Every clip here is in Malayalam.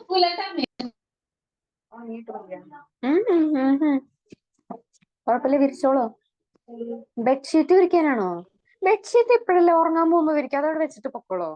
Bulan kami. ഉം ഉം ഉം ഉം. കുഴപ്പമില്ല, വിരിച്ചോളൂ. ബെഡ്ഷീറ്റ് വിരിക്കാനാണോ? ബെഡ്ഷീറ്റ് ഇപ്പഴല്ലേ ഉറങ്ങാൻ പോകുമ്പോ വിരിക്കാം, അതോടെ വെച്ചിട്ട് പൊക്കോളോ.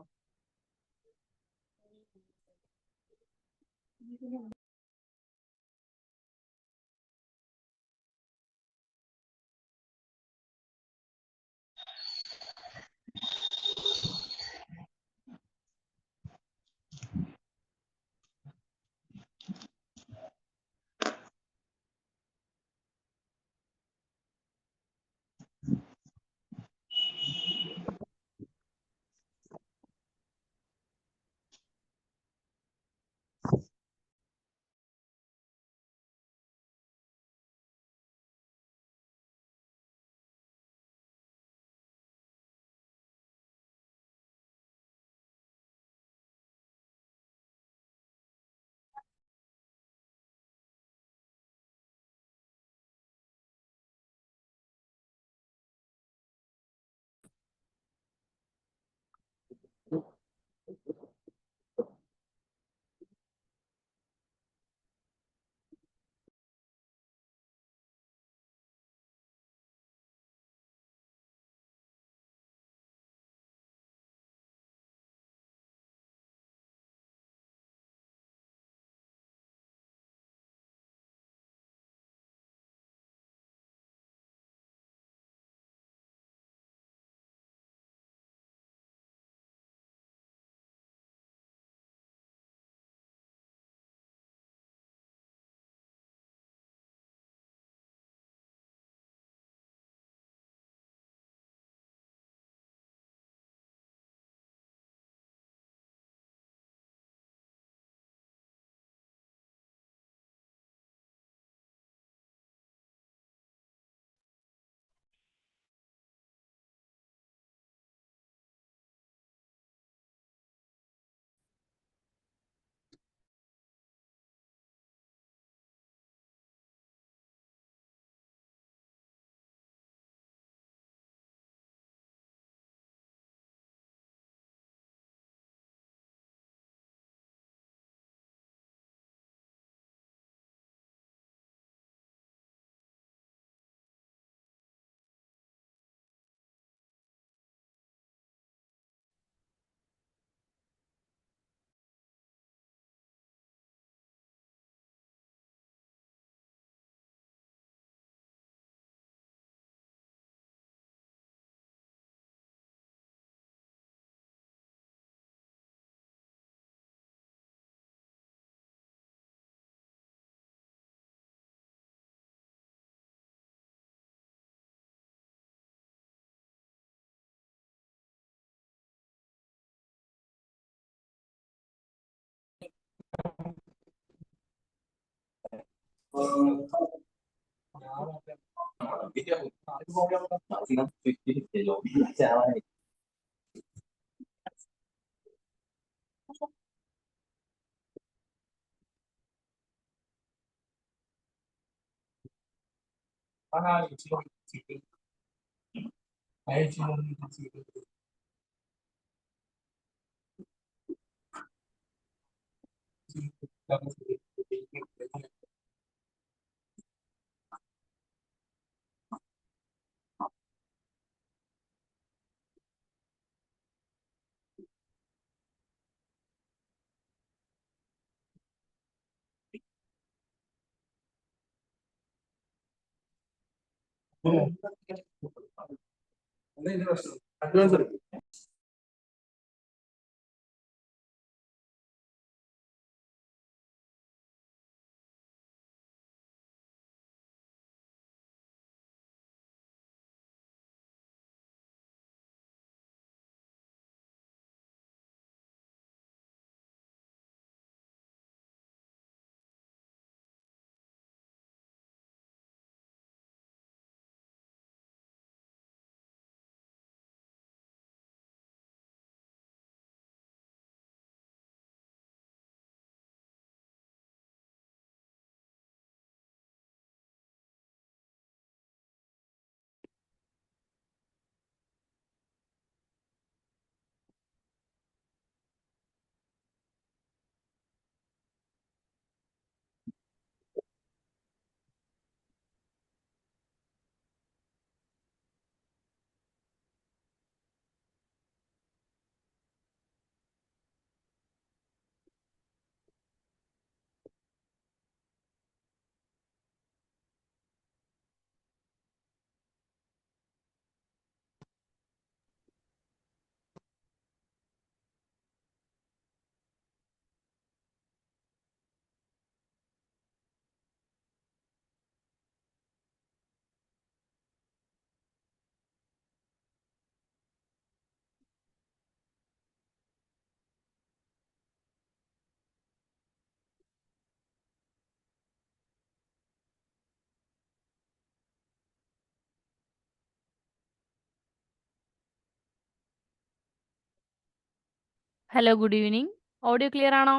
Hello, good evening. Audio clear ആണോ?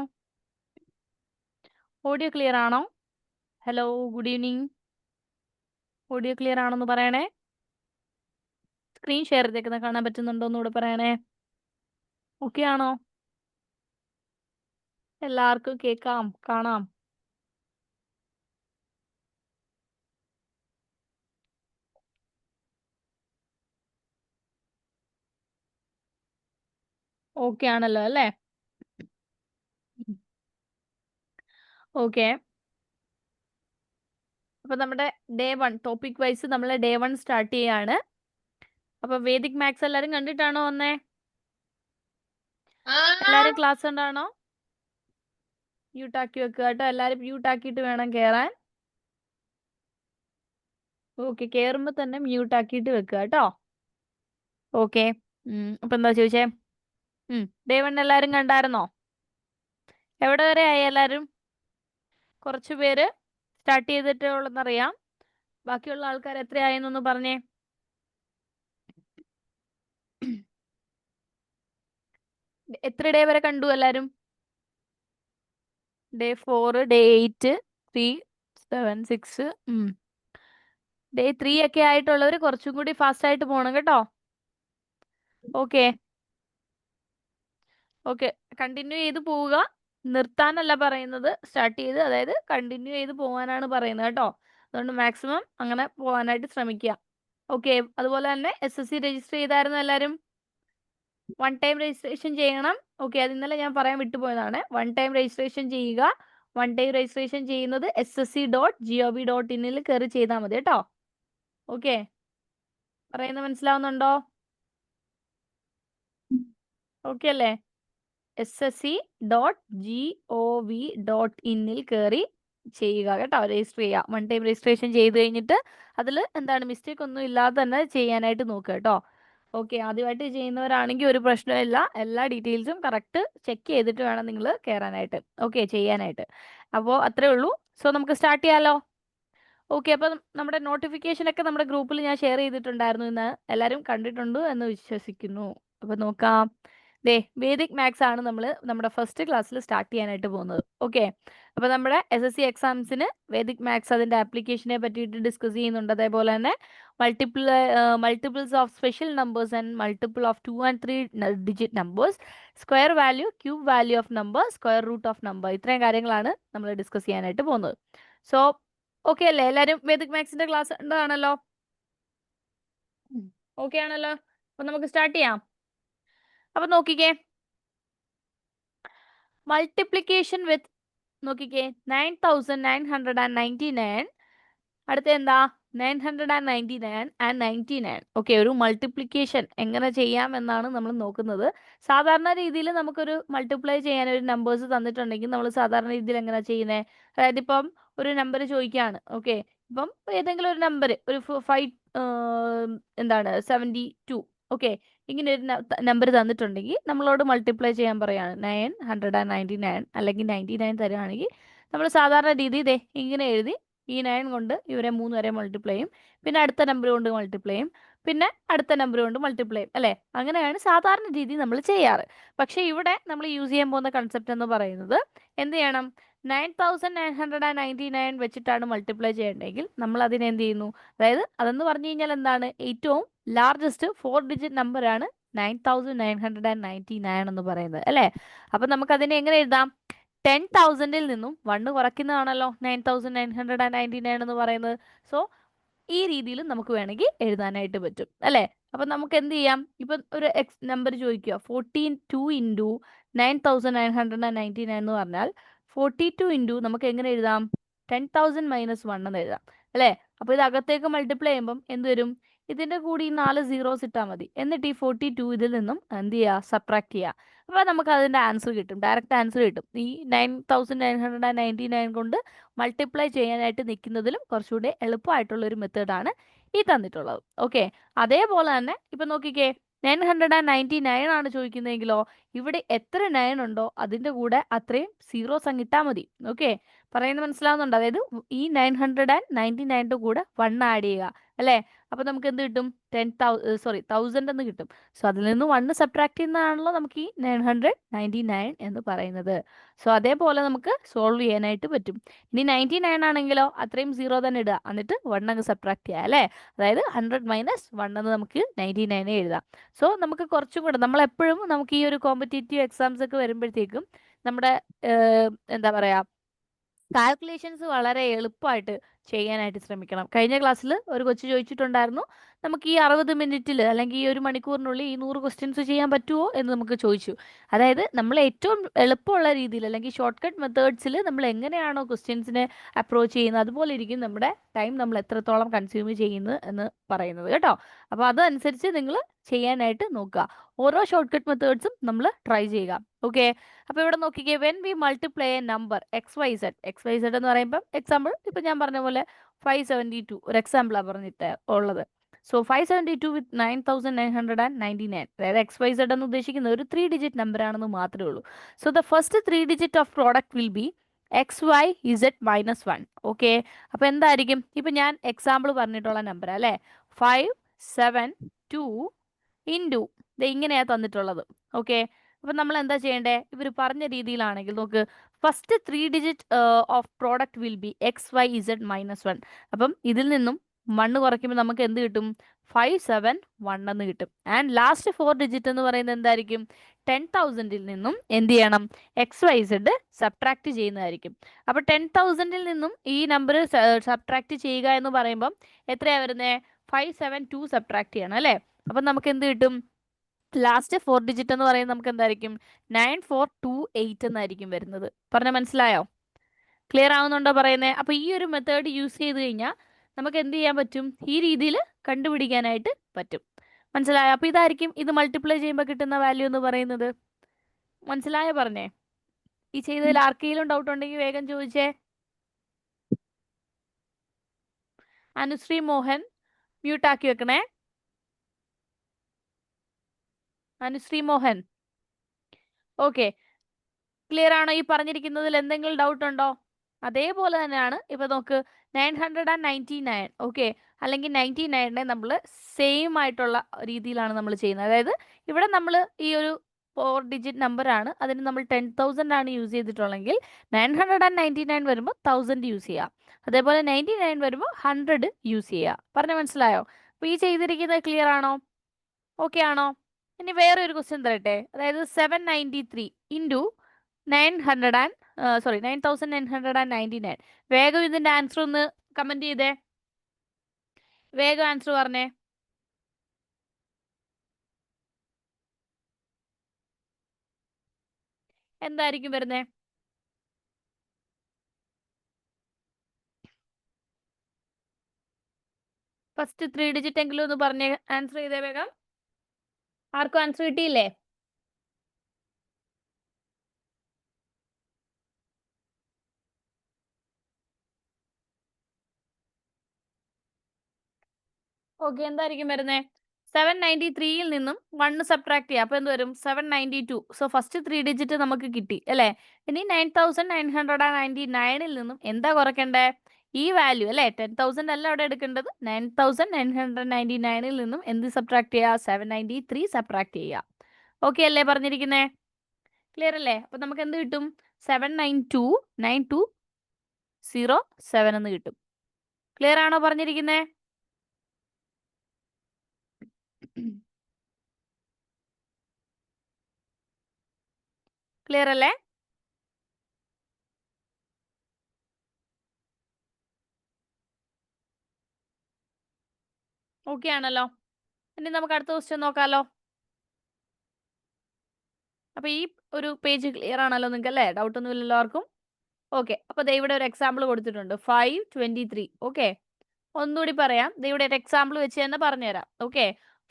ഓഡിയോ ക്ലിയർ ആണോ? Hello, good evening. Audio clear ആണോന്ന് പറയണേ. സ്ക്രീൻ ഷെയർ ചെയ്തേക്കുന്നത് കാണാൻ പറ്റുന്നുണ്ടോ എന്നൂടെ പറയണേ. ഓക്കെ ആണോ? എല്ലാവർക്കും കേൾക്കാം, കാണാം. ഓക്കെ ആണല്ലോ അല്ലേ? ഓക്കെ. അപ്പൊ നമ്മുടെ ഡേ 1 ടോപ്പിക് വൈസ് നമ്മൾ ഡേ 1 സ്റ്റാർട്ട് ചെയ്യാണ്. അപ്പൊ വേദിക് മാത്സ് എല്ലാരും കണ്ടിട്ടാണോ വന്നേ? എല്ലാരും ക്ലാസ് ഉണ്ടാണോ? മ്യൂട്ട് ആക്കി വെക്കുക കേട്ടോ. എല്ലാരും മ്യൂട്ട് ആക്കിയിട്ട് വേണം കേറാൻ. ഓക്കെ, കേറുമ്പോ തന്നെ മ്യൂട്ട് ആക്കിയിട്ട് വെക്കുക കേട്ടോ. ഓക്കെ. അപ്പൊ എന്താ ചോദിച്ചേ? ഡേ 1 എല്ലാരും കണ്ടായിരുന്നോ? എവിടെ വരെ ആയി എല്ലാരും? കുറച്ചു പേര് സ്റ്റാർട്ട് ചെയ്തിട്ടുള്ളതെന്നറിയാം. ബാക്കിയുള്ള ആൾക്കാർ എത്രയായെന്നൊന്ന് പറഞ്ഞേ. എത്ര ഡേ വരെ കണ്ടു എല്ലാരും? Day 4, day 8, 3, 7, 6. ഡേ 3 ഒക്കെ ആയിട്ടുള്ളവർ കുറച്ചും കൂടി ഫാസ്റ്റ് ആയിട്ട് പോകണം കേട്ടോ. ഓക്കെ ഓക്കെ, കണ്ടിന്യൂ ചെയ്ത് പോവുക. നിർത്താനല്ല പറയുന്നത്, സ്റ്റാർട്ട് ചെയ്ത്, അതായത് കണ്ടിന്യൂ ചെയ്ത് പോകാനാണ് പറയുന്നത് കേട്ടോ. അതുകൊണ്ട് മാക്സിമം അങ്ങനെ പോകാനായിട്ട് ശ്രമിക്കുക. ഓക്കെ, അതുപോലെ തന്നെ SSC രജിസ്റ്റർ ചെയ്തായിരുന്നു എല്ലാവരും? 1 ടൈം രജിസ്ട്രേഷൻ ചെയ്യണം. ഓക്കെ, അത് ഇന്നലെ ഞാൻ പറയാൻ വിട്ടുപോയതാണ്. 1 ടൈം രജിസ്ട്രേഷൻ ചെയ്യുക. 1 ടൈം രജിസ്ട്രേഷൻ ചെയ്യുന്നത് ssc.gov.in കയറി ചെയ്താൽ മതി കേട്ടോ. ഓക്കെ, പറയുന്നത് മനസ്സിലാവുന്നുണ്ടോ? ഓക്കെ അല്ലേ? ssc.gov.in കയറി ചെയ്യുക കേട്ടോ, രജിസ്റ്റർ ചെയ്യുക. 1 ടൈം രജിസ്ട്രേഷൻ ചെയ്ത് കഴിഞ്ഞിട്ട് അതിൽ എന്താണ് മിസ്റ്റേക്ക് ഒന്നും ഇല്ലാതെ തന്നെ ചെയ്യാനായിട്ട് നോക്കുക കേട്ടോ. ഓക്കെ, ആദ്യമായിട്ട് ചെയ്യുന്നവരാണെങ്കിൽ ഒരു പ്രശ്നമില്ല. എല്ലാ ഡീറ്റെയിൽസും കറക്റ്റ് ചെക്ക് ചെയ്തിട്ട് വേണം നിങ്ങൾ കയറാനായിട്ട്, ഓക്കെ, ചെയ്യാനായിട്ട്. അപ്പോൾ അത്രേ ഉള്ളൂ. സോ നമുക്ക് സ്റ്റാർട്ട് ചെയ്യാലോ. ഓക്കെ, അപ്പം നമ്മുടെ നോട്ടിഫിക്കേഷൻ ഒക്കെ നമ്മുടെ ഗ്രൂപ്പിൽ ഞാൻ ഷെയർ ചെയ്തിട്ടുണ്ടായിരുന്നു. ഇന്ന് എല്ലാവരും കണ്ടിട്ടുണ്ട് എന്ന് വിശ്വസിക്കുന്നു. അപ്പോൾ നോക്കാം. ദേ, വേദിക് മാത്സ് ആണ് നമ്മൾ നമ്മുടെ ഫസ്റ്റ് ക്ലാസ്സിൽ സ്റ്റാർട്ട് ചെയ്യാനായിട്ട് പോകുന്നത്. ഓക്കെ, അപ്പോൾ നമ്മുടെ SSC എക്സാംസിന് വേദിക് മാത്സ് അതിൻ്റെ ആപ്ലിക്കേഷനെ പറ്റിയിട്ട് ഡിസ്കസ് ചെയ്യുന്നുണ്ട്. അതേപോലെ തന്നെ multiples of special numbers and multiple of 2 and 3 digit numbers, square value, cube value of number, square root of number, ഇത്രയും കാര്യങ്ങളാണ് നമ്മൾ ഡിസ്കസ് ചെയ്യാനായിട്ട് പോകുന്നത്. സോ ഓക്കെ അല്ലേ? എല്ലാരും വേദിക് മാത്സിന്റെ ക്ലാസ് ഉണ്ടാണല്ലോ? ഓക്കെ ആണല്ലോ? അപ്പൊ നമുക്ക് സ്റ്റാർട്ട് ചെയ്യാം. അപ്പൊ നോക്കിക്കേ, മൾട്ടിപ്ലിക്കേഷൻ വിത്ത്, നോക്കിക്കേ, 9999. അടുത്ത എന്താ? 999 and 99. ഓക്കെ, ഒരു മൾട്ടിപ്ലിക്കേഷൻ എങ്ങനെ ചെയ്യാം എന്നാണ് നമ്മൾ നോക്കുന്നത്. സാധാരണ രീതിയിൽ നമുക്കൊരു മൾട്ടിപ്ലൈ ചെയ്യാൻ ഒരു നമ്പേഴ്സ് തന്നിട്ടുണ്ടെങ്കിൽ നമ്മൾ സാധാരണ രീതിയിൽ എങ്ങനെ ചെയ്യുന്നത്? അതായത് ഇപ്പം ഒരു നമ്പർ ചോദിക്കുകയാണ്. ഓക്കെ, ഇപ്പം ഏതെങ്കിലും ഒരു നമ്പർ, ഒരു 5 എന്താണ് 72. ഓക്കെ, ഇങ്ങനെ ഒരു നമ്പർ തന്നിട്ടുണ്ടെങ്കിൽ നമ്മളോട് മൾട്ടിപ്ലൈ ചെയ്യാൻ പറയാണ്. 999 അല്ലെങ്കിൽ 99 തരുവാണെങ്കിൽ നമ്മൾ സാധാരണ രീതി ഇതേ ഇങ്ങനെ എഴുതി ഈ 9 കൊണ്ട് ഇവരെ 3 വരെ മൾട്ടിപ്ലൈ ചെയ്യും. പിന്നെ അടുത്ത നമ്പർ കൊണ്ട് മൾട്ടിപ്ലൈ ചെയ്യും. പിന്നെ അടുത്ത നമ്പർ കൊണ്ട് മൾട്ടിപ്ലൈ ചെയ്യും അല്ലേ? അങ്ങനെയാണ് സാധാരണ രീതി നമ്മൾ ചെയ്യാറ്. പക്ഷേ ഇവിടെ നമ്മൾ യൂസ് ചെയ്യാൻ പോകുന്ന കൺസെപ്റ്റ് എന്ന് പറയുന്നത് എന്ത് ചെയ്യണം? 9999 വെച്ചിട്ടാണ് മൾട്ടിപ്ലൈ ചെയ്യേണ്ടതെങ്കിൽ നമ്മൾ അതിനെ എന്ത് ചെയ്യുന്നു? അതായത് അതെന്ന് പറഞ്ഞു കഴിഞ്ഞാൽ എന്താണ്? ഏറ്റവും ലാർജസ്റ്റ് 4 ഡിജിറ്റ് നമ്പറാണ് 9999 എന്ന് പറയുന്നത് അല്ലേ? അപ്പം നമുക്കതിനെ എങ്ങനെ എഴുതാം? 10,000-ൽ നിന്നും 1 കുറയ്ക്കുന്നതാണല്ലോ 9999 എന്ന് പറയുന്നത്. സോ ഈ രീതിയിൽ നമുക്ക് വേണമെങ്കിൽ എഴുതാനായിട്ട് പറ്റും അല്ലേ? അപ്പം നമുക്ക് എന്ത് ചെയ്യാം? ഇപ്പം ഒരു നമ്പർ ചോദിക്കുക, 42 ഇൻറ്റു 9999 എന്ന് പറഞ്ഞാൽ 42 ഇൻറ്റു നമുക്ക് എങ്ങനെ എഴുതാം? 10,000 മൈനസ് 1 എന്ന് എഴുതാം അല്ലേ? അപ്പോൾ ഇത് അകത്തേക്ക് മൾട്ടിപ്ലൈ ചെയ്യുമ്പം എന്ത് വരും? ഇതിൻ്റെ കൂടി 4 സീറോസ് ഇട്ടാൽ മതി. എന്നിട്ട് ഈ 42 ഇതിൽ നിന്നും എന്ത് ചെയ്യുക? സബ്ട്രാക്ട് ചെയ്യുക. അപ്പോൾ നമുക്ക് അതിൻ്റെ ആൻസർ കിട്ടും, ഡയറക്റ്റ് ആൻസർ കിട്ടും. ഈ 9999 കൊണ്ട് മൾട്ടിപ്ലൈ ചെയ്യാനായിട്ട് നിൽക്കുന്നതിലും കുറച്ചുകൂടി എളുപ്പമായിട്ടുള്ളൊരു മെത്തേഡാണ് ഈ തന്നിട്ടുള്ളത്. ഓക്കെ, അതേപോലെ തന്നെ ഇപ്പം നോക്കിക്കേ, 999 ആണ് ചോദിക്കുന്നതെങ്കിലോ ഇവിടെ എത്ര 9 ഉണ്ടോ അതിൻ്റെ കൂടെ അത്രയും സീറോസ് അങ്ങ് ഇട്ടാൽ മതി. ഓക്കെ, പറയുന്നത് മനസ്സിലാവുന്നുണ്ട്? അതായത് ഈ 999ൻ്റെ കൂടെ 1 ആഡ് ചെയ്യുക. അല്ലേ? അപ്പൊ നമുക്ക് എന്ത് കിട്ടും? 1000 എന്ന് കിട്ടും. സോ അതിൽ നിന്ന് 1 സബ്ട്രാക്ട് ചെയ്യുന്നതാണല്ലോ നമുക്ക് ഈ 999 എന്ന് പറയുന്നത്. സോ അതേപോലെ നമുക്ക് സോൾവ് ചെയ്യാനായിട്ട് പറ്റും. ഇനി 99 ആണെങ്കിലോ അത്രയും 0 തന്നെ ഇടുക, എന്നിട്ട് 1 അങ്ങ് സബ്ട്രാക്ട് ചെയ്യുക അല്ലേ? അതായത് 100 മൈനസ് 1 എന്ന് നമുക്ക് 99 എഴുതാം. സോ നമുക്ക് കുറച്ചും കൂടെ, നമ്മളെപ്പോഴും നമുക്ക് ഈ ഒരു കോമ്പറ്റേറ്റീവ് എക്സാംസ് ഒക്കെ വരുമ്പോഴത്തേക്കും നമ്മുടെ എന്താ പറയാ, കാൽക്കുലേഷൻസ് വളരെ എളുപ്പമായിട്ട് ചെയ്യാനായിട്ട് ശ്രമിക്കണം. കഴിഞ്ഞ ക്ലാസ്സിൽ ഒരു കൊച്ചു ചോദിച്ചിട്ടുണ്ടായിരുന്നു, നമുക്ക് ഈ 60 മിനിറ്റിൽ അല്ലെങ്കിൽ ഈ 1 മണിക്കൂറിനുള്ളിൽ ഈ 100 ക്വസ്റ്റ്യൻസ് ചെയ്യാൻ പറ്റുമോ എന്ന് നമുക്ക് ചോദിച്ചു. അതായത് നമ്മൾ ഏറ്റവും എളുപ്പമുള്ള രീതിയിൽ അല്ലെങ്കിൽ ഷോർട്ട് കട്ട് മെത്തേഡ്സിൽ നമ്മൾ എങ്ങനെയാണോ ക്വസ്റ്റ്യൻസിനെ അപ്രോച്ച് ചെയ്യുന്നത്, അതുപോലെ ഇരിക്കും നമ്മുടെ ടൈം നമ്മൾ എത്രത്തോളം കൺസ്യൂം ചെയ്യുന്നത് എന്ന് പറയുന്നത് കേട്ടോ. അപ്പോൾ അതനുസരിച്ച് നിങ്ങൾ ചെയ്യാനായിട്ട് നോക്കുക. ഓരോ ഷോർട്ട് കട്ട് മെത്തേഡ്സും നമ്മൾ ട്രൈ ചെയ്യുക. ഓക്കെ, അപ്പോൾ ഇവിടെ നോക്കിക്കേ, when we multiply A number XYZ എന്ന് പറയുമ്പോൾ എക്സാമ്പിൾ ഇപ്പം ഞാൻ പറഞ്ഞ പോലെ 572 ഒരു എക്സാമ്പിളാണ് പറഞ്ഞിട്ട് ഉള്ളത്. സോ 572 വിത്ത് 9999, അതായത് XYZ എന്ന് ഉദ്ദേശിക്കുന്നത് ഒരു 3 ഡിജിറ്റ് നമ്പർ ആണെന്ന് മാത്രമേ ഉള്ളൂ. So the first 3 digit of product will be XYZ -1. Okay, അപ്പോൾ എന്തായിരിക്കും? ഇപ്പം ഞാൻ എക്സാമ്പിൾ പറഞ്ഞിട്ടുള്ള നമ്പർ അല്ലേ, 572 ഇൻറ്റു ഇങ്ങനെയാണ് തന്നിട്ടുള്ളത്. ഓക്കെ, അപ്പം നമ്മൾ എന്താ ചെയ്യേണ്ടേ? ഇവർ പറഞ്ഞ രീതിയിലാണെങ്കിൽ നോക്ക്, first 3 digit of product will be XYZ -1. അപ്പം ഇതിൽ നിന്നും 1 കുറയ്ക്കുമ്പോൾ നമുക്ക് എന്ത് കിട്ടും? 571 എന്ന് കിട്ടും. ആൻഡ് ലാസ്റ്റ് 4 ഡിജിറ്റ് എന്ന് പറയുന്നത് എന്തായിരിക്കും? 10,000-ൽ നിന്നും എന്ത് ചെയ്യണം? XYZ സബ്ട്രാക്ട് ചെയ്യുന്നതായിരിക്കും. അപ്പോൾ 10,000-ൽ നിന്നും ഈ നമ്പർ സബ്ട്രാക്ട് ചെയ്യുക എന്ന് പറയുമ്പം എത്രയാണ് വരുന്നത്? 572 സബ്ട്രാക്ട് ചെയ്യണം അല്ലേ? അപ്പം നമുക്ക് എന്ത് കിട്ടും? ലാസ്റ്റ് 4 ഡിജിറ്റ് എന്ന് പറയുന്നത് നമുക്ക് എന്തായിരിക്കും? 9428 എന്നായിരിക്കും വരുന്നത്. പറഞ്ഞ മനസ്സിലായോ? ക്ലിയർ ആവുന്നുണ്ടോ പറയുന്നത്? അപ്പോൾ ഈ ഒരു മെത്തേഡ് യൂസ് ചെയ്ത് കഴിഞ്ഞാൽ നമുക്ക് എന്ത് ചെയ്യാൻ പറ്റും? ഈ രീതിയിൽ കണ്ടുപിടിക്കാനായിട്ട് പറ്റും. മനസ്സിലായോ? അപ്പോൾ ഇതായിരിക്കും ഇത് മൾട്ടിപ്ലൈ ചെയ്യുമ്പോൾ കിട്ടുന്ന വാല്യൂ എന്ന് പറയുന്നത്. മനസ്സിലായോ പറഞ്ഞേ? ഈ ചെയ്തതിൽ ആർക്കെങ്കിലും ഡൗട്ട് ഉണ്ടെങ്കിൽ വേഗം ചോദിച്ചേ. അനുശ്രീ മോഹൻ മ്യൂട്ടാക്കി വെക്കണേ. അനുശ്രീ മോഹൻ, ഓക്കെ, ക്ലിയർ ആണോ? ഈ പറഞ്ഞിരിക്കുന്നതിൽ എന്തെങ്കിലും ഡൗട്ട് ഉണ്ടോ? അതേപോലെ തന്നെയാണ് ഇപ്പൊ നോക്ക്, 999, ഓക്കെ, അല്ലെങ്കിൽ 99നെ നമ്മൾ സെയിം ആയിട്ടുള്ള രീതിയിലാണ് നമ്മൾ ചെയ്യുന്നത്. അതായത് ഇവിടെ നമ്മൾ ഈ ഒരു 4 ഡിജിറ്റ് നമ്പർ ആണ്, അതിന് നമ്മൾ 10,000 ആണ് യൂസ് ചെയ്തിട്ടുള്ളെങ്കിൽ 999 വരുമ്പോൾ 1000 യൂസ് ചെയ്യാം. അതേപോലെ 99 വരുമ്പോൾ 100 യൂസ് ചെയ്യുക. പറഞ്ഞ മനസ്സിലായോ? അപ്പോൾ ഈ ചെയ്തിരിക്കുന്നത് ക്ലിയർ ആണോ? ഓക്കെ ആണോ? ഇനി വേറെ ഒരു ക്വസ്റ്റ്യൻ തരട്ടെ. അതായത് 793 ഇൻറ്റു 9999. വേഗം ഇതിന്റെ ആൻസർ ഒന്ന് കമന്റ് ചെയ്തേ. വേഗം ആൻസർ പറഞ്ഞേ. എന്തായിരിക്കും വരുന്നേ? ഫസ്റ്റ് 3 ഡിജിറ്റ് എങ്കിലും ഒന്ന് പറഞ്ഞേ, ആൻസർ ചെയ്തേ വേഗം. ആർക്കും ആൻസർ കിട്ടിയില്ലേ? ഓക്കെ, എന്തായിരിക്കും വരുന്നേ? 793-ൽ നിന്നും 1 സബ്ട്രാക്ട് ചെയ്യുക. അപ്പോൾ എന്ത് വരും? 792. സോ ഫസ്റ്റ് 3 ഡിജിറ്റ് നമുക്ക് കിട്ടി അല്ലേ? ഇനി 9999-ൽ നിന്നും എന്താ കുറയ്ക്കണ്ടേ? ഈ വാല്യൂ അല്ലേ, 10,000 അല്ല അവിടെ എടുക്കേണ്ടത്. 9,999-ൽ നിന്നും എന്ത് സബ്ട്രാക്ട് ചെയ്യുക? 793 സബ്ട്രാക്ട് ചെയ്യുക. ഓക്കെ അല്ലേ പറഞ്ഞിരിക്കുന്നേ? ക്ലിയർ അല്ലേ? അപ്പോൾ നമുക്ക് എന്ത് കിട്ടും? 7929207 എന്ന് കിട്ടും. ക്ലിയർ ആണോ പറഞ്ഞിരിക്കുന്നേ? ക്ലിയർ അല്ലേ? ഓക്കെ ആണല്ലോ. ഇനി നമുക്ക് അടുത്ത ക്വസ്റ്റ്യൻ നോക്കാലോ. അപ്പോൾ ഈ ഒരു പേജ് ക്ലിയർ ആണല്ലോ നിങ്ങൾക്ക് അല്ലേ? ഡൗട്ട് ഒന്നും ഇല്ലല്ലോ ആർക്കും? ഓക്കെ, അപ്പോൾ ദേ ഇവിടെ ഒരു എക്സാമ്പിൾ കൊടുത്തിട്ടുണ്ട്, 523. ഓക്കെ, ഒന്നുകൂടി പറയാം. ദേ ഇവിടെ ഒരു എക്സാമ്പിൾ വെച്ച് തന്നെ പറഞ്ഞുതരാം. ഓക്കെ,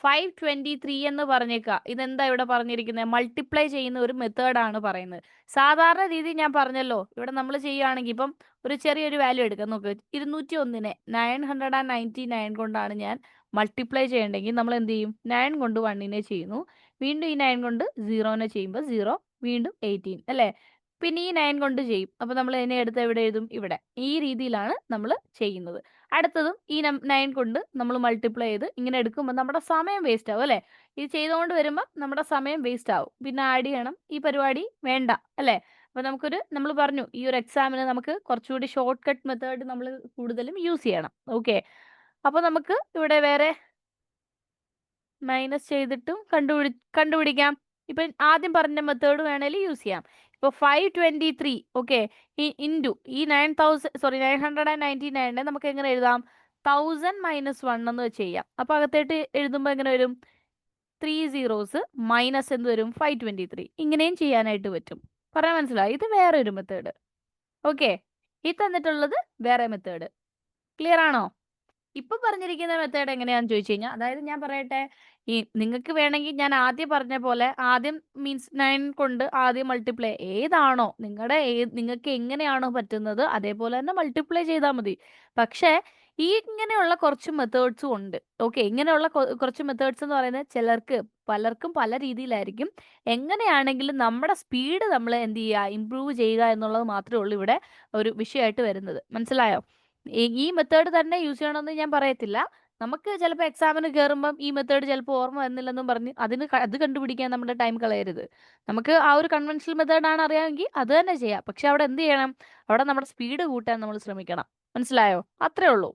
523 എന്ന് പറഞ്ഞേക്കുക. ഇതെന്താ ഇവിടെ പറഞ്ഞിരിക്കുന്നത്? മൾട്ടിപ്ലൈ ചെയ്യുന്ന ഒരു മെത്തേഡാണ് പറയുന്നത്. സാധാരണ രീതി ഞാൻ പറഞ്ഞല്ലോ, ഇവിടെ നമ്മൾ ചെയ്യുകയാണെങ്കിൽ ഇപ്പം ഒരു ചെറിയൊരു വാല്യൂ എടുക്കാം. നോക്ക്, 201-നെ 999 കൊണ്ടാണ് ഞാൻ മൾട്ടിപ്ലൈ ചെയ്യേണ്ടെങ്കിൽ നമ്മൾ എന്ത് ചെയ്യും? 9 കൊണ്ട് 1-നെ ചെയ്യുന്നു, വീണ്ടും ഈ 9 കൊണ്ട് 0-നെ ചെയ്യുമ്പോൾ 0, വീണ്ടും 18 അല്ലേ? പിന്നെ ഈ 9 കൊണ്ട് ചെയ്യും. അപ്പോൾ നമ്മൾ ഇതിനെ എടുത്ത് എവിടെ എഴുതും? ഇവിടെ. ഈ രീതിയിലാണ് നമ്മൾ ചെയ്യുന്നത്. അടുത്തതും ഈ 9 കൊണ്ട് നമ്മൾ മൾട്ടിപ്ലൈ ചെയ്ത് ഇങ്ങനെ എടുക്കുമ്പോൾ നമ്മുടെ സമയം വേസ്റ്റ് ആവും അല്ലേ? ഇത് ചെയ്തുകൊണ്ട് വരുമ്പോൾ നമ്മുടെ സമയം വേസ്റ്റ് ആവും. പിന്നെ ആഡ് ചെയ്യണം, ഈ പരിപാടി വേണ്ട അല്ലേ? അപ്പോൾ നമ്മൾ പറഞ്ഞു ഈ ഒരു എക്സാമിന് നമുക്ക് കുറച്ചുകൂടി ഷോർട്ട് കട്ട് മെത്തേഡ് നമ്മൾ കൂടുതലും യൂസ് ചെയ്യണം. ഓക്കെ, അപ്പോൾ നമുക്ക് ഇവിടെ വേറെ മൈനസ് ചെയ്തിട്ടും കണ്ടുപിടിക്കാം. ഇപ്പൊ ആദ്യം പറഞ്ഞ മെത്തേഡ് വേണേലും യൂസ് ചെയ്യാം. ഇപ്പൊ 523, ഓക്കെ, ഈ 999 നമുക്ക് എങ്ങനെ എഴുതാം? 1000 മൈനസ് 1 എന്ന് വെച്ച് ചെയ്യാം. അപ്പൊ അകത്തേട്ട് എഴുതുമ്പോൾ എങ്ങനെ വരും? 3 സീറോസ് മൈനസ് എന്ത് വരും? 523. ഇങ്ങനെയും ചെയ്യാനായിട്ട് പറ്റും. പറയാൻ മനസ്സിലായി? ഇത് വേറെ ഒരു മെത്തേഡ്. ഓക്കെ, ഈ തന്നിട്ടുള്ളത് വേറെ മെത്തേഡ്. ക്ലിയർ ആണോ? ഇപ്പൊ പറഞ്ഞിരിക്കുന്ന മെത്തേഡ് എങ്ങനെയാന്ന് ചോദിച്ചു കഴിഞ്ഞാൽ, അതായത് ഞാൻ പറയട്ടെ, ഈ നിങ്ങൾക്ക് വേണമെങ്കിൽ ഞാൻ ആദ്യം പറഞ്ഞ പോലെ ആദ്യം മീൻസ് 9 കൊണ്ട് ആദ്യം മൾട്ടിപ്ലൈ ഏതാണോ നിങ്ങൾക്ക് എങ്ങനെയാണോ പറ്റുന്നത് അതേപോലെ തന്നെ മൾട്ടിപ്ലൈ ചെയ്താൽ മതി. പക്ഷേ ഈ ഇങ്ങനെയുള്ള കുറച്ച് മെത്തേഡ്സും ഉണ്ട്. ഓക്കെ, ഇങ്ങനെയുള്ള കുറച്ച് മെത്തേഡ്സ് എന്ന് പറയുന്നത് പലർക്കും പല രീതിയിലായിരിക്കും. എങ്ങനെയാണെങ്കിലും നമ്മുടെ സ്പീഡ് നമ്മൾ എന്ത് ചെയ്യുക, ഇംപ്രൂവ് ചെയ്യുക എന്നുള്ളത് മാത്രമേ ഉള്ളൂ ഇവിടെ ഒരു വിഷയമായിട്ട് വരുന്നത്. മനസ്സിലായോ? ഈ മെത്തേഡ് തന്നെ യൂസ് ചെയ്യണമെന്ന് ഞാൻ പറയത്തില്ല. നമുക്ക് ചിലപ്പോൾ എക്സാമിന് കയറുമ്പം ഈ മെത്തേഡ് ചിലപ്പോൾ ഓർമ്മ വരുന്നില്ലെന്നും പറഞ്ഞ് അത് കണ്ടുപിടിക്കാൻ നമ്മുടെ ടൈം കളയരുത്. നമുക്ക് ആ ഒരു കൺവെൻഷണൽ മെത്തേഡാണ് അറിയാമെങ്കിൽ അത് തന്നെ ചെയ്യാം. പക്ഷെ അവിടെ എന്ത് ചെയ്യണം? അവിടെ നമ്മുടെ സ്പീഡ് കൂട്ടാൻ നമ്മൾ ശ്രമിക്കണം. മനസ്സിലായോ? അത്രേ ഉള്ളൂ.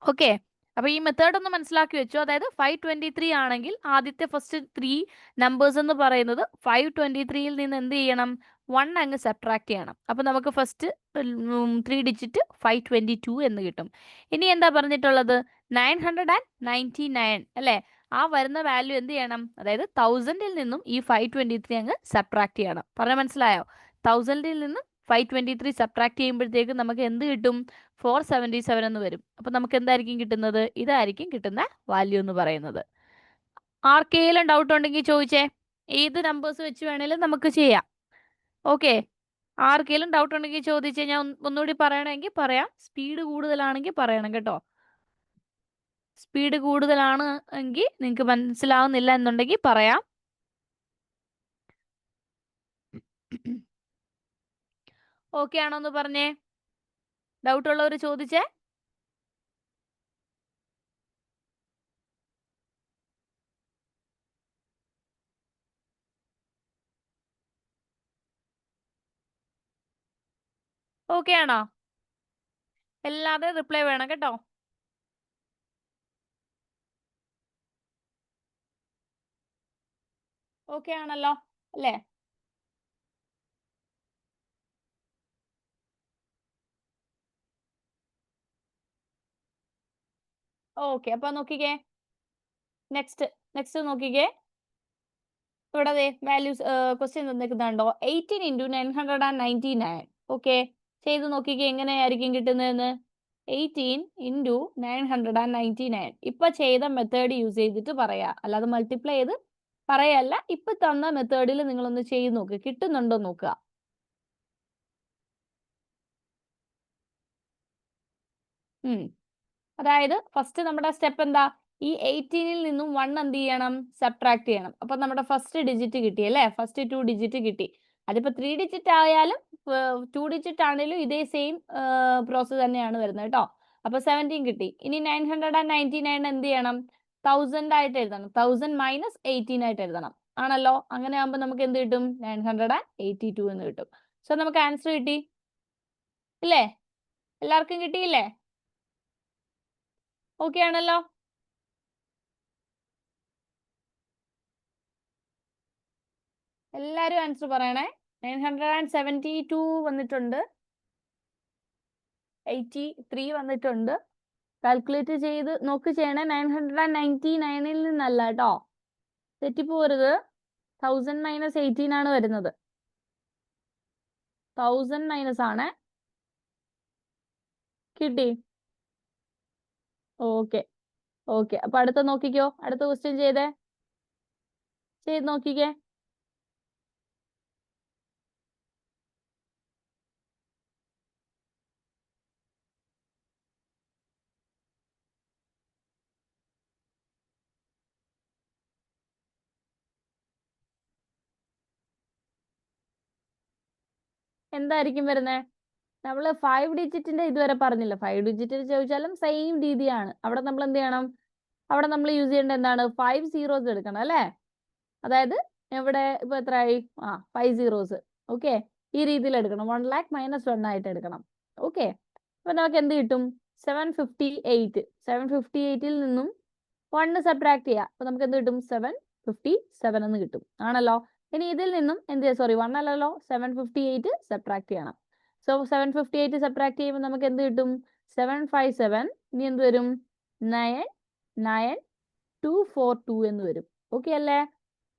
ഓക്കെ, അപ്പൊ ഈ മെത്തേഡ് ഒന്ന് മനസ്സിലാക്കി വെച്ചു. അതായത് 523 ആണെങ്കിൽ ആദ്യത്തെ ഫസ്റ്റ് 3 നമ്പേഴ്സ് എന്ന് പറയുന്നത് 523യിൽ നിന്ന് എന്ത് ചെയ്യണം? 1 അങ്ങ് സബ്ട്രാക്ട് ചെയ്യണം. അപ്പൊ നമുക്ക് ഫസ്റ്റ് 3 ഡിജിറ്റ് 522 എന്ന് കിട്ടും. ഇനി എന്താ പറഞ്ഞിട്ടുള്ളത്? 999 അല്ലേ? ആ വരുന്ന വാല്യൂ എന്ത് ചെയ്യണം? അതായത് 1000ൽ നിന്നും ഈ 523 അങ്ങ് സബ്ട്രാക്ട് ചെയ്യണം. പറഞ്ഞാൽ മനസ്സിലായോ? 1000ൽ നിന്നും 523 സബ്ട്രാക്ട് ചെയ്യുമ്പോഴത്തേക്ക് നമുക്ക് എന്ത് കിട്ടും? 477 എന്ന് വരും. അപ്പൊ നമുക്ക് എന്തായിരിക്കും കിട്ടുന്നത്? ഇതായിരിക്കും കിട്ടുന്ന വാല്യൂ എന്ന് പറയുന്നത്. ആർക്കെങ്കിലും ഡൗട്ട് ഉണ്ടെങ്കിൽ ചോദിച്ചേ. ഏത് നമ്പേഴ്സ് വെച്ച് വേണേലും നമുക്ക് ചെയ്യാം. ഓക്കെ, ആർക്കെങ്കിലും ഡൗട്ട് ഉണ്ടെങ്കിൽ ചോദിച്ചേ. ഞാൻ ഒന്നുകൂടി പറയണമെങ്കിൽ പറയാം. സ്പീഡ് കൂടുതലാണെങ്കിൽ പറയണം കേട്ടോ. സ്പീഡ് കൂടുതലാണ് എങ്കിൽ നിങ്ങൾക്ക് മനസ്സിലാവുന്നില്ല എന്നുണ്ടെങ്കിൽ പറയാം. ഓക്കെ ആണോ എന്ന് പറഞ്ഞേ. ഡൗട്ട് ഉള്ളവർ ചോദിച്ചേ. ഓക്കെ ആണോ? എല്ലാവരുടെയും റിപ്ലൈ വേണം കേട്ടോ. ഓക്കെ ആണല്ലോ അല്ലേ? ഓക്കെ, അപ്പൊ നോക്കിക്കേ. നെക്സ്റ്റ് നോക്കിക്കേ. ഇവിടെ വാല്യൂസ് ക്വസ്റ്റ്യൻ തന്നിരിക്കുന്നുണ്ടോ? 18 ഇൻറ്റു 999. ഓക്കെ, ചെയ്ത് നോക്കിക്കേ എങ്ങനെയായിരിക്കും കിട്ടുന്നതെന്ന്. 18 ഇൻറ്റു 999. ഇപ്പൊ ചെയ്ത മെത്തേഡ് യൂസ് ചെയ്തിട്ട് പറയാ, അല്ലാതെ മൾട്ടിപ്ലൈ ചെയ്ത് പറയല്ല. ഇപ്പൊ തന്ന മെത്തേഡിൽ നിങ്ങളൊന്ന് ചെയ്ത് നോക്ക്, കിട്ടുന്നുണ്ടോ നോക്കുക. അതായത് ഫസ്റ്റ് നമ്മുടെ സ്റ്റെപ്പ് എന്താ? ഈ 18ൽ നിന്നും 1 എന്ത് ചെയ്യണം? സബ്ട്രാക്ട് ചെയ്യണം. അപ്പൊ നമ്മുടെ ഫസ്റ്റ് ഡിജിറ്റ് കിട്ടി അല്ലേ? ഫസ്റ്റ് 2 ഡിജിറ്റ് കിട്ടി. അതിപ്പോ 3 ഡിജിറ്റ് ആയാലും 2 ഡിജിറ്റ് ആണെങ്കിലും ഇതേ സെയിം പ്രോസസ് തന്നെയാണ് വരുന്നത് കേട്ടോ. അപ്പൊ 17 കിട്ടി. ഇനി 999 എന്ത് ചെയ്യണം? 1000 ആയിട്ട് എഴുതണം. 1000 മൈനസ് 18 ആയിട്ട് എഴുതണം. ആണല്ലോ? അങ്ങനെ ആകുമ്പോൾ നമുക്ക് എന്ത് കിട്ടും? 982 എന്ന് കിട്ടും. സോ നമുക്ക് ആൻസർ കിട്ടി ഇല്ലേ? എല്ലാവർക്കും കിട്ടിയില്ലേ? ഓക്കെ ആണല്ലോ? എല്ലാരും ആൻസർ പറയണേ. 972 വന്നിട്ടുണ്ട്. 83 വന്നിട്ടുണ്ട്. കാൽക്കുലേറ്റ് ചെയ്ത് നോക്ക് ചെയ്യണേ. 999ൽ നിന്നല്ല കേട്ടോ, തെറ്റിപ്പോരുത്. 1000 മൈനസ് 18 ആണ് വരുന്നത്. 1000 മൈനസ് ആണ്. കിട്ടി? ഓക്കെ ഓക്കെ, അപ്പൊ അടുത്ത നോക്കിക്കോ. അടുത്ത ക്വസ്റ്റ്യൻ ചെയ്ത് നോക്കിക്കേ. എന്തായിരിക്കും വരുന്നത്? നമ്മൾ 5 ഡിജിറ്റിന്റെ ഇതുവരെ പറഞ്ഞില്ല. 5 ഡിജിറ്റ് ചോദിച്ചാലും സെയിം രീതിയാണ്. അവിടെ നമ്മൾ എന്ത് ചെയ്യണം? അവിടെ നമ്മൾ യൂസ് ചെയ്യേണ്ടത് എന്താണ്? 5 സീറോസ് എടുക്കണം അല്ലേ? അതായത് ഇവിടെ ഇപ്പൊ എത്രയായി? 5 സീറോസ്. ഓക്കെ, ഈ രീതിയിൽ എടുക്കണം. 1 lakh - 1 ആയിട്ട് എടുക്കണം. ഓക്കെ, അപ്പൊ നമുക്ക് എന്ത് കിട്ടും? 758. 758ൽ നിന്നും 1 സബ്ട്രാക്ട് ചെയ്യുക. അപ്പൊ നമുക്ക് എന്ത് കിട്ടും? 757 എന്ന് കിട്ടും. ആണല്ലോ. ഇനി ഇതിൽ നിന്നും എന്ത് ചെയ്യുക? സോറി, 1 അല്ലല്ലോ, 758 സബ്ട്രാക്ട് ചെയ്യണം. സോ 758 സബ്ട്രാക്ട് ചെയ്യുമ്പോൾ നമുക്ക് എന്ത് കിട്ടും? 757. ഇനി എന്ത് വരും? 99242 എന്ന് വരും. ഓക്കെ അല്ലേ?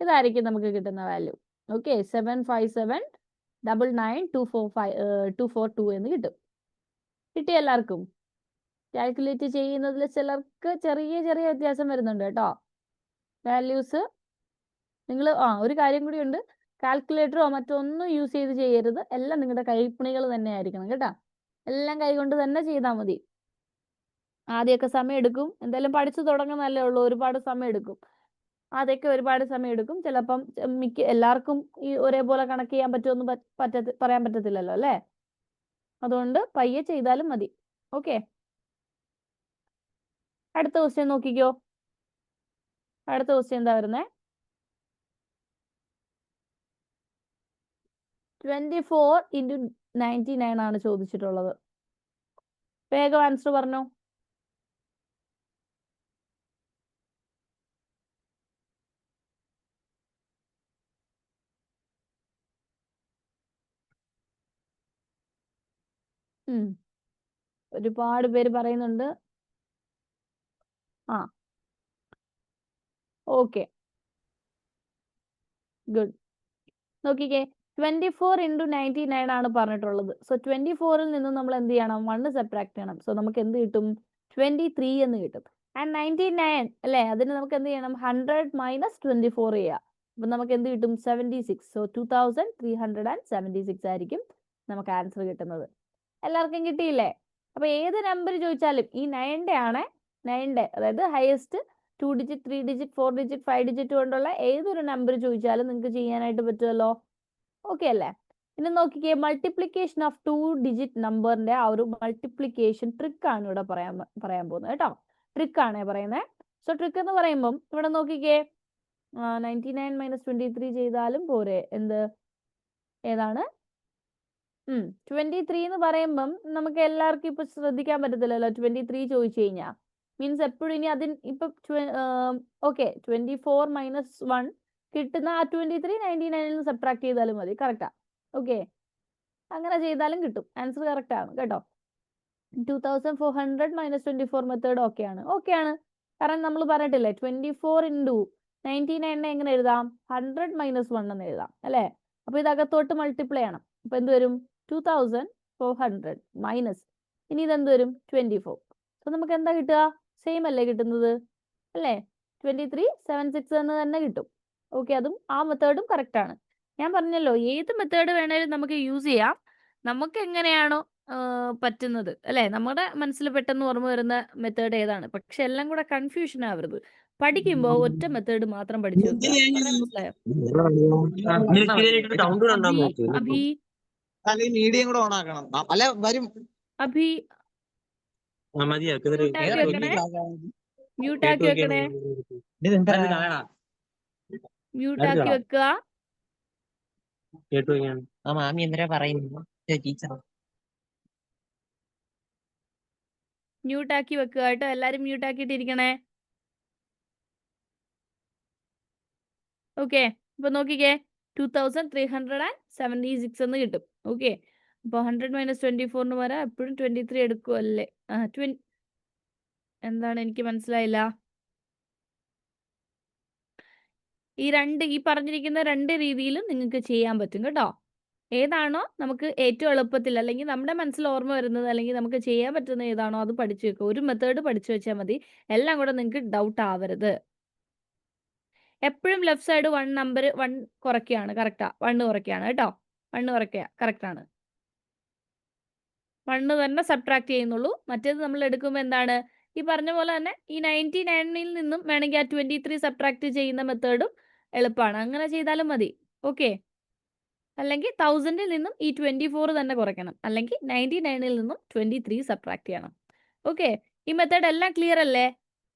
ഇതായിരിക്കും നമുക്ക് കിട്ടുന്ന വാല്യൂ. ഓക്കെ, 757999242 എന്ന് കിട്ടും. കിട്ടിയ എല്ലാവർക്കും? കാൽക്കുലേറ്റ് ചെയ്യുന്നതിൽ ചിലർക്ക് ചെറിയ ചെറിയ വ്യത്യാസം വരുന്നുണ്ട് കേട്ടോ. വാല്യൂസ് നിങ്ങൾ ഒരു കാര്യം കൂടി ഉണ്ട്, കാൽക്കുലേറ്ററോ മറ്റൊന്നും യൂസ് ചെയ്ത് ചെയ്യരുത്. എല്ലാം നിങ്ങളുടെ കൈപ്പണികൾ തന്നെ ആയിരിക്കണം കേട്ടോ. എല്ലാം കൈകൊണ്ട് തന്നെ ചെയ്താൽ മതി. ആദ്യമൊക്കെ സമയം എടുക്കും. എന്തായാലും പഠിച്ചു തുടങ്ങുന്നല്ലേ ഉള്ളൂ, ഒരുപാട് സമയം എടുക്കും. അതൊക്കെ ഒരുപാട് സമയം എടുക്കും. ചിലപ്പം എല്ലാവർക്കും ഈ ഒരേപോലെ കണക്ക് ചെയ്യാൻ പറ്റുമെന്ന് പറയാൻ പറ്റത്തില്ലല്ലോ അല്ലേ? അതുകൊണ്ട് പയ്യെ ചെയ്താലും മതി. ഓക്കെ, അടുത്ത ക്വസ്റ്റ്യൻ നോക്കിക്കോ. അടുത്ത ക്വസ്റ്റ്യൻ എന്താ വരുന്നേ? 24 into 99 ആണ് ചോദിച്ചിട്ടുള്ളത്. വേഗം ആൻസർ പറഞ്ഞോ. ഒരുപാട് പേര് പറയുന്നുണ്ട്. Okay, good. നോക്കിക്കേ, 24 into 99 ആണ് പറഞ്ഞിട്ടുള്ളത്. സോ 24ൽ നിന്ന് നമ്മൾ എന്ത് ചെയ്യണം? 1 സബ്ട്രാക്ട് ചെയ്യണം. സോ നമുക്ക് എന്ത് കിട്ടും? 23 എന്ന് കിട്ടും. ആൻഡ് 99 അല്ലേ, അതിന് നമുക്ക് എന്ത് ചെയ്യണം? 100 - 24 ചെയ്യുക. അപ്പൊ നമുക്ക് എന്ത് കിട്ടും? 76. സോ 2376 ആയിരിക്കും നമുക്ക് ആൻസർ കിട്ടുന്നത്. എല്ലാവർക്കും കിട്ടിയില്ലേ? അപ്പൊ ഏത് നമ്പർ ചോദിച്ചാലും ഈ 9ന്റെ ആണ്, 9ന്റെ അതായത് highest 2 digit 3 digit 4 digit 5 digit കൊണ്ടുള്ള ഏതൊരു നമ്പർ ചോദിച്ചാലും നിങ്ങൾക്ക് ചെയ്യാനായിട്ട് പറ്റുമല്ലോ. ഓക്കെ അല്ലേ? ഇനി നോക്കിക്കേ, മൾട്ടിപ്ലിക്കേഷൻ ഓഫ് 2 ഡിജിറ്റ് നമ്പറിന്റെ ആ ഒരു മൾട്ടിപ്ലിക്കേഷൻ ട്രിക്ക് ആണ് ഇവിടെ പറയാൻ പോകുന്നത് കേട്ടോ. ട്രിക്ക് ആണ് പറയുന്നത്. സോ ട്രിക്ക് എന്ന് പറയുമ്പം ഇവിടെ നോക്കിക്കേ, 99 - 23 ചെയ്താലും പോരെ. ഏതാണ്? 23 എന്ന് പറയുമ്പം നമുക്ക് എല്ലാവർക്കും ഇപ്പൊ ശ്രദ്ധിക്കാൻ പറ്റത്തില്ലല്ലോ. 23 ചോദിച്ചു കഴിഞ്ഞാൽ മീൻസ് എപ്പോഴും ഇനി ഇപ്പൊ ഓക്കെ, 24 - 1 കിട്ടുന്ന ആ 23 99ൽ നിന്ന് സബ്ട്രാക്ട് ചെയ്താലും മതി. കറക്റ്റാ? ഓക്കെ, അങ്ങനെ ചെയ്താലും കിട്ടും. ആൻസർ കറക്റ്റ് ആണ് കേട്ടോ. 2400 - 24 മെത്തേഡ് ഓക്കെയാണ്. കാരണം നമ്മൾ പറഞ്ഞിട്ടില്ലേ, 24 into 99 എങ്ങനെ എഴുതാം? 100 - 1 എന്ന് എഴുതാം അല്ലേ? അപ്പൊ ഇത് അകത്തോട്ട് മൾട്ടിപ്ലൈ ചെയ്യണം. അപ്പൊ എന്ത് വരും? 2400 മൈനസ്, ഇനി ഇതെന്ത് വരും? 24. അപ്പൊ നമുക്ക് എന്താ കിട്ടുക? സെയിം അല്ലേ കിട്ടുന്നത് അല്ലേ? 2376 എന്ന് തന്നെ കിട്ടും. ഓക്കെ, അതും ആ മെത്തേഡും കറക്റ്റ് ആണ്. ഞാൻ പറഞ്ഞല്ലോ, ഏത് മെത്തേഡ് വേണേലും നമുക്ക് യൂസ് ചെയ്യാം. നമുക്ക് എങ്ങനെയാണോ പറ്റുന്നത് അല്ലേ? നമ്മുടെ മനസ്സിൽ പെട്ടെന്ന് ഓർമ്മ വരുന്ന മെത്തേഡ് ഏതാണ്. പക്ഷെ എല്ലാം കൂടെ കൺഫ്യൂഷൻ ആവരുത്. പഠിക്കുമ്പോ ഒറ്റ മെത്തേഡ് മാത്രം പഠിച്ചു വെക്കുക. പറഞ്ഞത് മനസ്സിലായോ? അഭി മീഡിയം കൂടെ ഓൺ ആക്കണം. അല്ല വരും. അഭി മ്യൂട്ടാക്കി വെക്കണേ. മ്യൂട്ടാക്കി വെക്കുക. മാമി എന്തിനാ പറയുന്നു? ടീച്ചർ മ്യൂട്ടാക്കി വെക്കുക കേട്ടോ. എല്ലാരും മ്യൂട്ടാക്കിയിട്ടിരിക്കണേ. ഓക്കെ, ഇപ്പൊ നോക്കിക്കേ, 2376 എന്ന് കിട്ടും. ഓക്കെ, അപ്പൊ 100 - 24 വരാം. എപ്പോഴും 23 എടുക്കുമല്ലേ? എന്താണ്, എനിക്ക് മനസ്സിലായില്ല. ഈ പറഞ്ഞിരിക്കുന്ന 2 രീതിയിലും നിങ്ങൾക്ക് ചെയ്യാൻ പറ്റും കേട്ടോ. ഏതാണോ നമുക്ക് ഏറ്റവും എളുപ്പത്തിൽ അല്ലെങ്കിൽ നമ്മുടെ മനസ്സിൽ ഓർമ്മ വരുന്നത് അല്ലെങ്കിൽ നമുക്ക് ചെയ്യാൻ പറ്റുന്ന ഏതാണോ അത് പഠിച്ചു വെക്കുക. ഒരു മെത്തേഡ് പഠിച്ചു വെച്ചാൽ മതി. എല്ലാം കൂടെ നിങ്ങൾക്ക് ഡൗട്ട് ആവരുത്. എപ്പോഴും ലെഫ്റ്റ് സൈഡ് 1 നമ്പർ 1 കുറയ്ക്കുകയാണ്. കറക്റ്റാ? 1 കുറയ്ക്കുകയാണ് കേട്ടോ. 1 കുറയ്ക്കുക, കറക്റ്റ് ആണ്. 1 തന്നെ സബ്ട്രാക്ട് ചെയ്യുന്നുള്ളൂ. മറ്റേത് നമ്മൾ എടുക്കുമ്പോൾ എന്താണ്? ഈ പറഞ്ഞ പോലെ തന്നെ ഈ 99ൽ നിന്നും വേണമെങ്കിൽ ആ 23 സബ്ട്രാക്ട് ചെയ്യുന്ന മെത്തേഡും എളുപ്പമാണ്. അങ്ങനെ ചെയ്താലും മതി. ഓക്കെ, അല്ലെങ്കിൽ 1000-ൽ നിന്നും ഈ 24 തന്നെ കുറയ്ക്കണം, അല്ലെങ്കിൽ 99-ൽ നിന്നും 23 സബ്ട്രാക്ട് ചെയ്യണം. ഓക്കെ, ഈ മെത്തേഡ് എല്ലാം ക്ലിയർ അല്ലേ?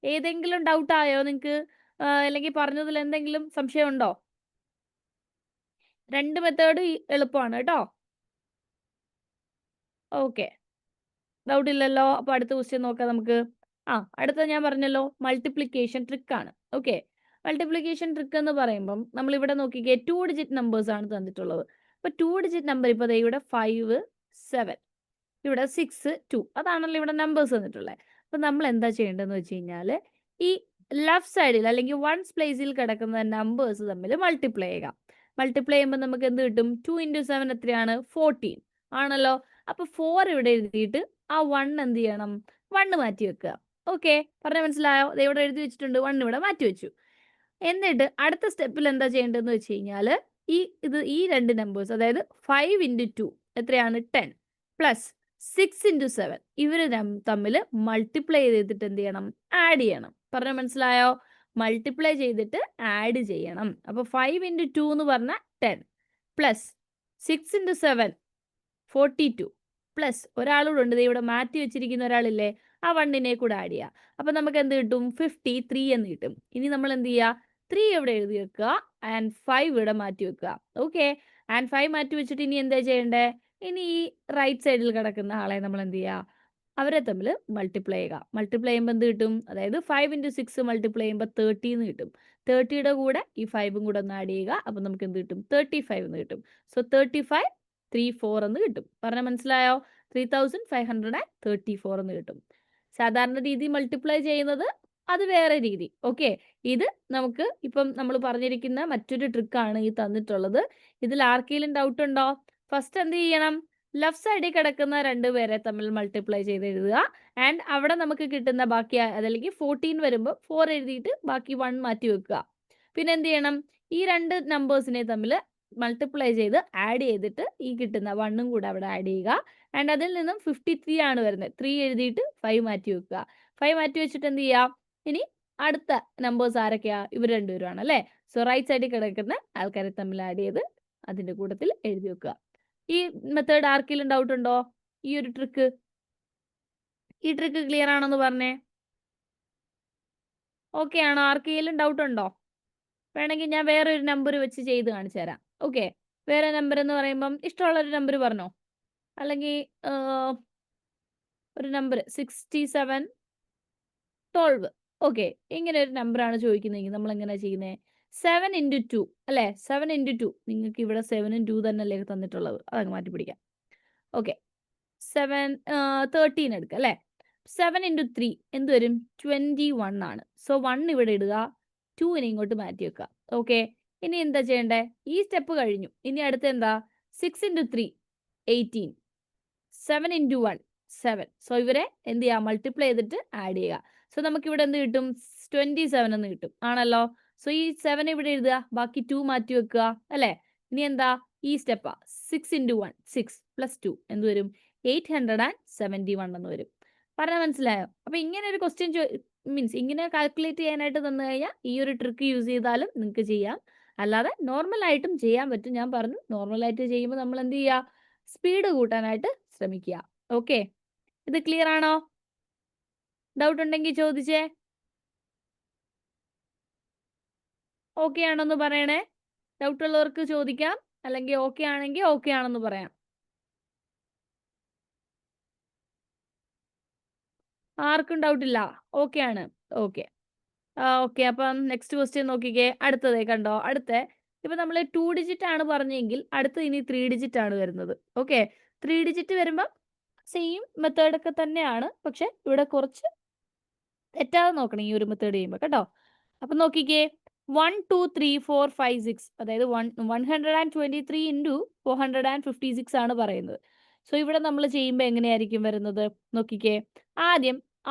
ഏതെങ്കിലും ഡൗട്ട് ആയോ നിങ്ങൾക്ക്? അല്ലെങ്കിൽ പറഞ്ഞതിൽ എന്തെങ്കിലും സംശയം ഉണ്ടോ? 2 മെത്തേഡ് എളുപ്പമാണ് കേട്ടോ. ഓക്കെ, ഡൗട്ട് ഇല്ലല്ലോ. അപ്പോൾ അടുത്ത ക്വസ്റ്റ്യൻ നോക്കാം നമുക്ക്. അടുത്ത ഞാൻ പറഞ്ഞല്ലോ മൾട്ടിപ്ലിക്കേഷൻ ട്രിക്ക് ആണ്. ഓക്കെ, മൾട്ടിപ്ലിക്കേഷൻ ട്രിക്ക് എന്ന് പറയുമ്പം നമ്മളിവിടെ നോക്കിക്കേ 2 ഡിജിറ്റ് നമ്പേഴ്സ് ആണ് തന്നിട്ടുള്ളത്. അപ്പോൾ 2 ഡിജിറ്റ് നമ്പർ ഇപ്പോൾ ഇവിടെ 5, 7, ഇവിടെ 6, 2, അതാണല്ലോ ഇവിടെ നമ്പേഴ്സ് തന്നിട്ടുള്ളത്. അപ്പോൾ നമ്മൾ എന്താ ചെയ്യേണ്ടതെന്ന് വെച്ച് കഴിഞ്ഞാൽ ഈ ലെഫ്റ്റ് സൈഡിൽ അല്ലെങ്കിൽ വൺസ് പ്ലേസിൽ കിടക്കുന്ന നമ്പേഴ്സ് തമ്മിൽ മൾട്ടിപ്ലൈ ചെയ്യുക. മൾട്ടിപ്ലൈ ചെയ്യുമ്പോൾ നമുക്ക് എന്ത് കിട്ടും? 2 × 7 എത്രയാണ്? 14 ആണല്ലോ. അപ്പോൾ 4 ഇവിടെ എഴുതിയിട്ട് ആ 1 എന്ത് ചെയ്യണം? 1 മാറ്റി വെക്കുക. ഓക്കെ, പറഞ്ഞാൽ മനസ്സിലായോ? ദേ ഇവിടെ എഴുതി വെച്ചിട്ടുണ്ട്, 1 ഇവിടെ മാറ്റി വെച്ചു. എന്നിട്ട് അടുത്ത സ്റ്റെപ്പിൽ എന്താ ചെയ്യേണ്ടതെന്ന് വെച്ച് കഴിഞ്ഞാൽ ഈ രണ്ട് നമ്പേഴ്സ്, അതായത് 5 × 2 എത്രയാണ്? 10 പ്ലസ് 6 × 7 ഇവർ തമ്മിൽ മൾട്ടിപ്ലൈ ചെയ്തിട്ട് എന്ത് ചെയ്യണം? ആഡ് ചെയ്യണം. പറഞ്ഞാൽ മനസ്സിലായോ? മൾട്ടിപ്ലൈ ചെയ്തിട്ട് ആഡ് ചെയ്യണം. അപ്പോൾ 5 × 2 എന്ന് പറഞ്ഞാൽ 10 പ്ലസ് 6 × 7 42 പ്ലസ് ഒരാളൂടെ ഉണ്ട്, ഇവിടെ മാറ്റി വെച്ചിരിക്കുന്ന ഒരാളില്ലേ, ആ 1-നെ കൂടെ ആഡ് ചെയ്യുക. അപ്പം നമുക്ക് എന്ത് കിട്ടും? 53 എന്ന് കിട്ടും. ഇനി നമ്മൾ എന്ത് ചെയ്യുക? 3 ഇവിടെ എഴുതി വെക്കുക ആൻഡ് 5 ഇവിടെ മാറ്റി വെക്കുക. ഓക്കെ, ആൻഡ് 5 മാറ്റി വെച്ചിട്ട് ഇനി എന്താ ചെയ്യേണ്ടേ? ഇനി ഈ റൈറ്റ് സൈഡിൽ കിടക്കുന്ന ആളെ നമ്മൾ എന്ത് ചെയ്യുക? അവരെ തമ്മിൽ മൾട്ടിപ്ലൈ ചെയ്യുക. മൾട്ടിപ്ലൈ ചെയ്യുമ്പോൾ എന്ത് കിട്ടും? അതായത് 5 × 6 മൾട്ടിപ്ലൈ ചെയ്യുമ്പോൾ 30 എന്ന് കിട്ടും. 30യുടെ കൂടെ ഈ 5ഉം കൂടെ ഒന്ന് ആഡ് ചെയ്യുക. അപ്പം നമുക്ക് എന്ത് കിട്ടും? 35 എന്ന് കിട്ടും. സോ 35 34 എന്ന് കിട്ടും. പറഞ്ഞാൽ മനസ്സിലായോ? 3534 എന്ന് കിട്ടും. സാധാരണ രീതി മൾട്ടിപ്ലൈ ചെയ്യുന്നത് അത് വേറെ രീതി. ഓക്കെ, ഇത് നമുക്ക് ഇപ്പം നമ്മൾ പറഞ്ഞിരിക്കുന്ന മറ്റൊരു ട്രിക്കാണ് ഈ തന്നിട്ടുള്ളത്. ഇതിൽ ആർക്കെങ്കിലും ഡൗട്ട് ഉണ്ടോ? ഫസ്റ്റ് എന്ത് ചെയ്യണം? ലെഫ്റ്റ് സൈഡിൽ കിടക്കുന്ന 2 പേരെ തമ്മിൽ മൾട്ടിപ്ലൈ ചെയ്ത് എഴുതുക. ആൻഡ് അവിടെ നമുക്ക് കിട്ടുന്ന ബാക്കി അതല്ലെങ്കിൽ 14 വരുമ്പോൾ 4 എഴുതിയിട്ട് ബാക്കി 1 മാറ്റി വെക്കുക. പിന്നെ എന്ത് ചെയ്യണം? ഈ 2 നമ്പേഴ്സിനെ തമ്മിൽ മൾട്ടിപ്ലൈ ചെയ്ത് ആഡ് ചെയ്തിട്ട് ഈ കിട്ടുന്ന 1ഉം കൂടെ അവിടെ ആഡ് ചെയ്യുക. ആൻഡ് അതിൽ നിന്നും 53 ആണ് വരുന്നത്. 3 എഴുതിയിട്ട് 5 മാറ്റി വെക്കുക. 5 മാറ്റി വെച്ചിട്ട് എന്ത് ചെയ്യാം? ഇനി അടുത്ത നമ്പേഴ്സ് ആരൊക്കെയാ? ഇവർ രണ്ടുപേരുമാണ് അല്ലേ? സോ റൈറ്റ് സൈഡിൽ കിടക്കുന്ന ആൾക്കാരെ തമ്മിൽ ആഡ് ചെയ്ത് അതിൻ്റെ കൂട്ടത്തിൽ എഴുതി വെക്കുക. ഈ മെത്തേഡ് ആർക്കെങ്കിലും ഡൗട്ട് ഉണ്ടോ? ഈ ഒരു ട്രിക്ക്, ഈ ട്രിക്ക് ക്ലിയർ ആണെന്ന് പറഞ്ഞേ. ഓക്കെ ആണോ? ആർക്കെങ്കിലും ഡൗട്ട് ഉണ്ടോ? വേണമെങ്കിൽ ഞാൻ വേറെ ഒരു നമ്പർ വെച്ച് ചെയ്ത് കാണിച്ചു തരാം. ഓക്കെ, വേറെ നമ്പർ എന്ന് പറയുമ്പം ഇഷ്ടമുള്ള ഒരു നമ്പർ പറഞ്ഞോ, അല്ലെങ്കിൽ ഒരു നമ്പർ 67 12. ഓക്കെ, ഇങ്ങനെ ഒരു നമ്പറാണ് ചോദിക്കുന്നതെങ്കിൽ നമ്മൾ എങ്ങനെയാണ് ചെയ്യുന്നത്? 7 × 2 അല്ലേ? 7 × 2 നിങ്ങൾക്ക് ഇവിടെ 7ഉം 2 തന്നെ അല്ലേ തന്നിട്ടുള്ളത്, അതങ്ങ് മാറ്റി പിടിക്കാം. ഓക്കെ, 13 എടുക്കുക അല്ലേ? 7 × 3 എന്ത് വരും? 21 ആണ്. സോ 1 ഇവിടെ ഇടുക, 2നെ ഇങ്ങോട്ട് മാറ്റി വെക്കുക. ഓക്കെ, ഇനി എന്താ ചെയ്യണ്ടേ? ഈ സ്റ്റെപ്പ് കഴിഞ്ഞു. ഇനി അടുത്ത എന്താ? 6 × 3 18, 7 × 1 7. സോ ഇവരെ എന്ത് ചെയ്യുക? മൾട്ടിപ്ലൈ ചെയ്തിട്ട് ആഡ് ചെയ്യുക. സോ നമുക്ക് ഇവിടെ എന്ത് കിട്ടും? 27 എന്ന് കിട്ടും ആണല്ലോ. സോ ഈ 7 ഇവിടെ എഴുതുക, ബാക്കി 2 മാറ്റി വെക്കുക അല്ലേ? ഇനി എന്താ? ഈ സ്റ്റെപ്പാ. 6 × 1 6 പ്ലസ് 2 എന്ത് വരും? 871 എന്ന് വരും. പറഞ്ഞാൽ മനസ്സിലായോ? അപ്പൊ ഇങ്ങനെ ഒരു ക്വസ്റ്റ്യൻ മീൻസ് ഇങ്ങനെ കാൽക്കുലേറ്റ് ചെയ്യാനായിട്ട് തന്നു കഴിഞ്ഞാൽ ഈ ഒരു ട്രിക്ക് യൂസ് ചെയ്താലും നിങ്ങൾക്ക് ചെയ്യാം. അല്ലാതെ നോർമൽ ആയിട്ടും ചെയ്യാൻ പറ്റും. ഞാൻ പറഞ്ഞു നോർമലായിട്ട് ചെയ്യുമ്പോൾ നമ്മൾ എന്ത് ചെയ്യുക? സ്പീഡ് കൂട്ടാനായിട്ട് ശ്രമിക്കുക. ഓക്കെ, ഇത് ക്ലിയർ ആണോ? ഡൗട്ട് ഉണ്ടെങ്കിൽ ചോദിച്ചേ. ഓക്കെ ആണോന്ന് പറയണേ. ഡൗട്ട് ഉള്ളവർക്ക് ചോദിക്കാം, അല്ലെങ്കിൽ ഓക്കെ ആണെങ്കിൽ ഓക്കെ ആണെന്ന് പറയാം. ആർക്കും ഡൗട്ട് ഇല്ല? ഓക്കെ ആണ്. Okay, okay. അപ്പം നെക്സ്റ്റ് ക്വസ്റ്റ്യൻ നോക്കിക്കേ. അടുത്തതേ കണ്ടോ? ഇപ്പൊ നമ്മൾ 2 ഡിജിറ്റ് ആണ് പറഞ്ഞെങ്കിൽ അടുത്ത് ഇനി 3 ഡിജിറ്റ് ആണ് വരുന്നത്. ഓക്കെ, 3 ഡിജിറ്റ് വരുമ്പോൾ സെയിം മെത്തേഡ് ഒക്കെ തന്നെയാണ്, പക്ഷെ ഇവിടെ കുറച്ച് തെറ്റാതെ നോക്കണം ഈ ഒരു മെത്തേഡ് ചെയ്യുമ്പോൾ കേട്ടോ. അപ്പൊ നോക്കിക്കേ, 1 2 3 4 5 6 അതായത് 123 × 456 ആണ് പറയുന്നത്. സോ ഇവിടെ നമ്മൾ ചെയ്യുമ്പോൾ എങ്ങനെയായിരിക്കും വരുന്നത്? നോക്കിക്കേ,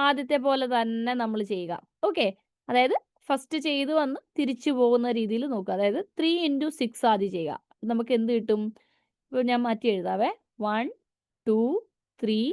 ആദ്യത്തെ പോലെ തന്നെ നമ്മൾ ചെയ്യുക. ഓക്കെ, അതായത് ഫസ്റ്റ് ചെയ്ത് വന്ന് തിരിച്ചു പോകുന്ന രീതിയിൽ നോക്കുക. അതായത് 3 × 6 ആദ്യം ചെയ്യുക. നമുക്ക് എന്ത് കിട്ടും? ഇപ്പോൾ ഞാൻ മാറ്റി എഴുതാവേ. 1 2 3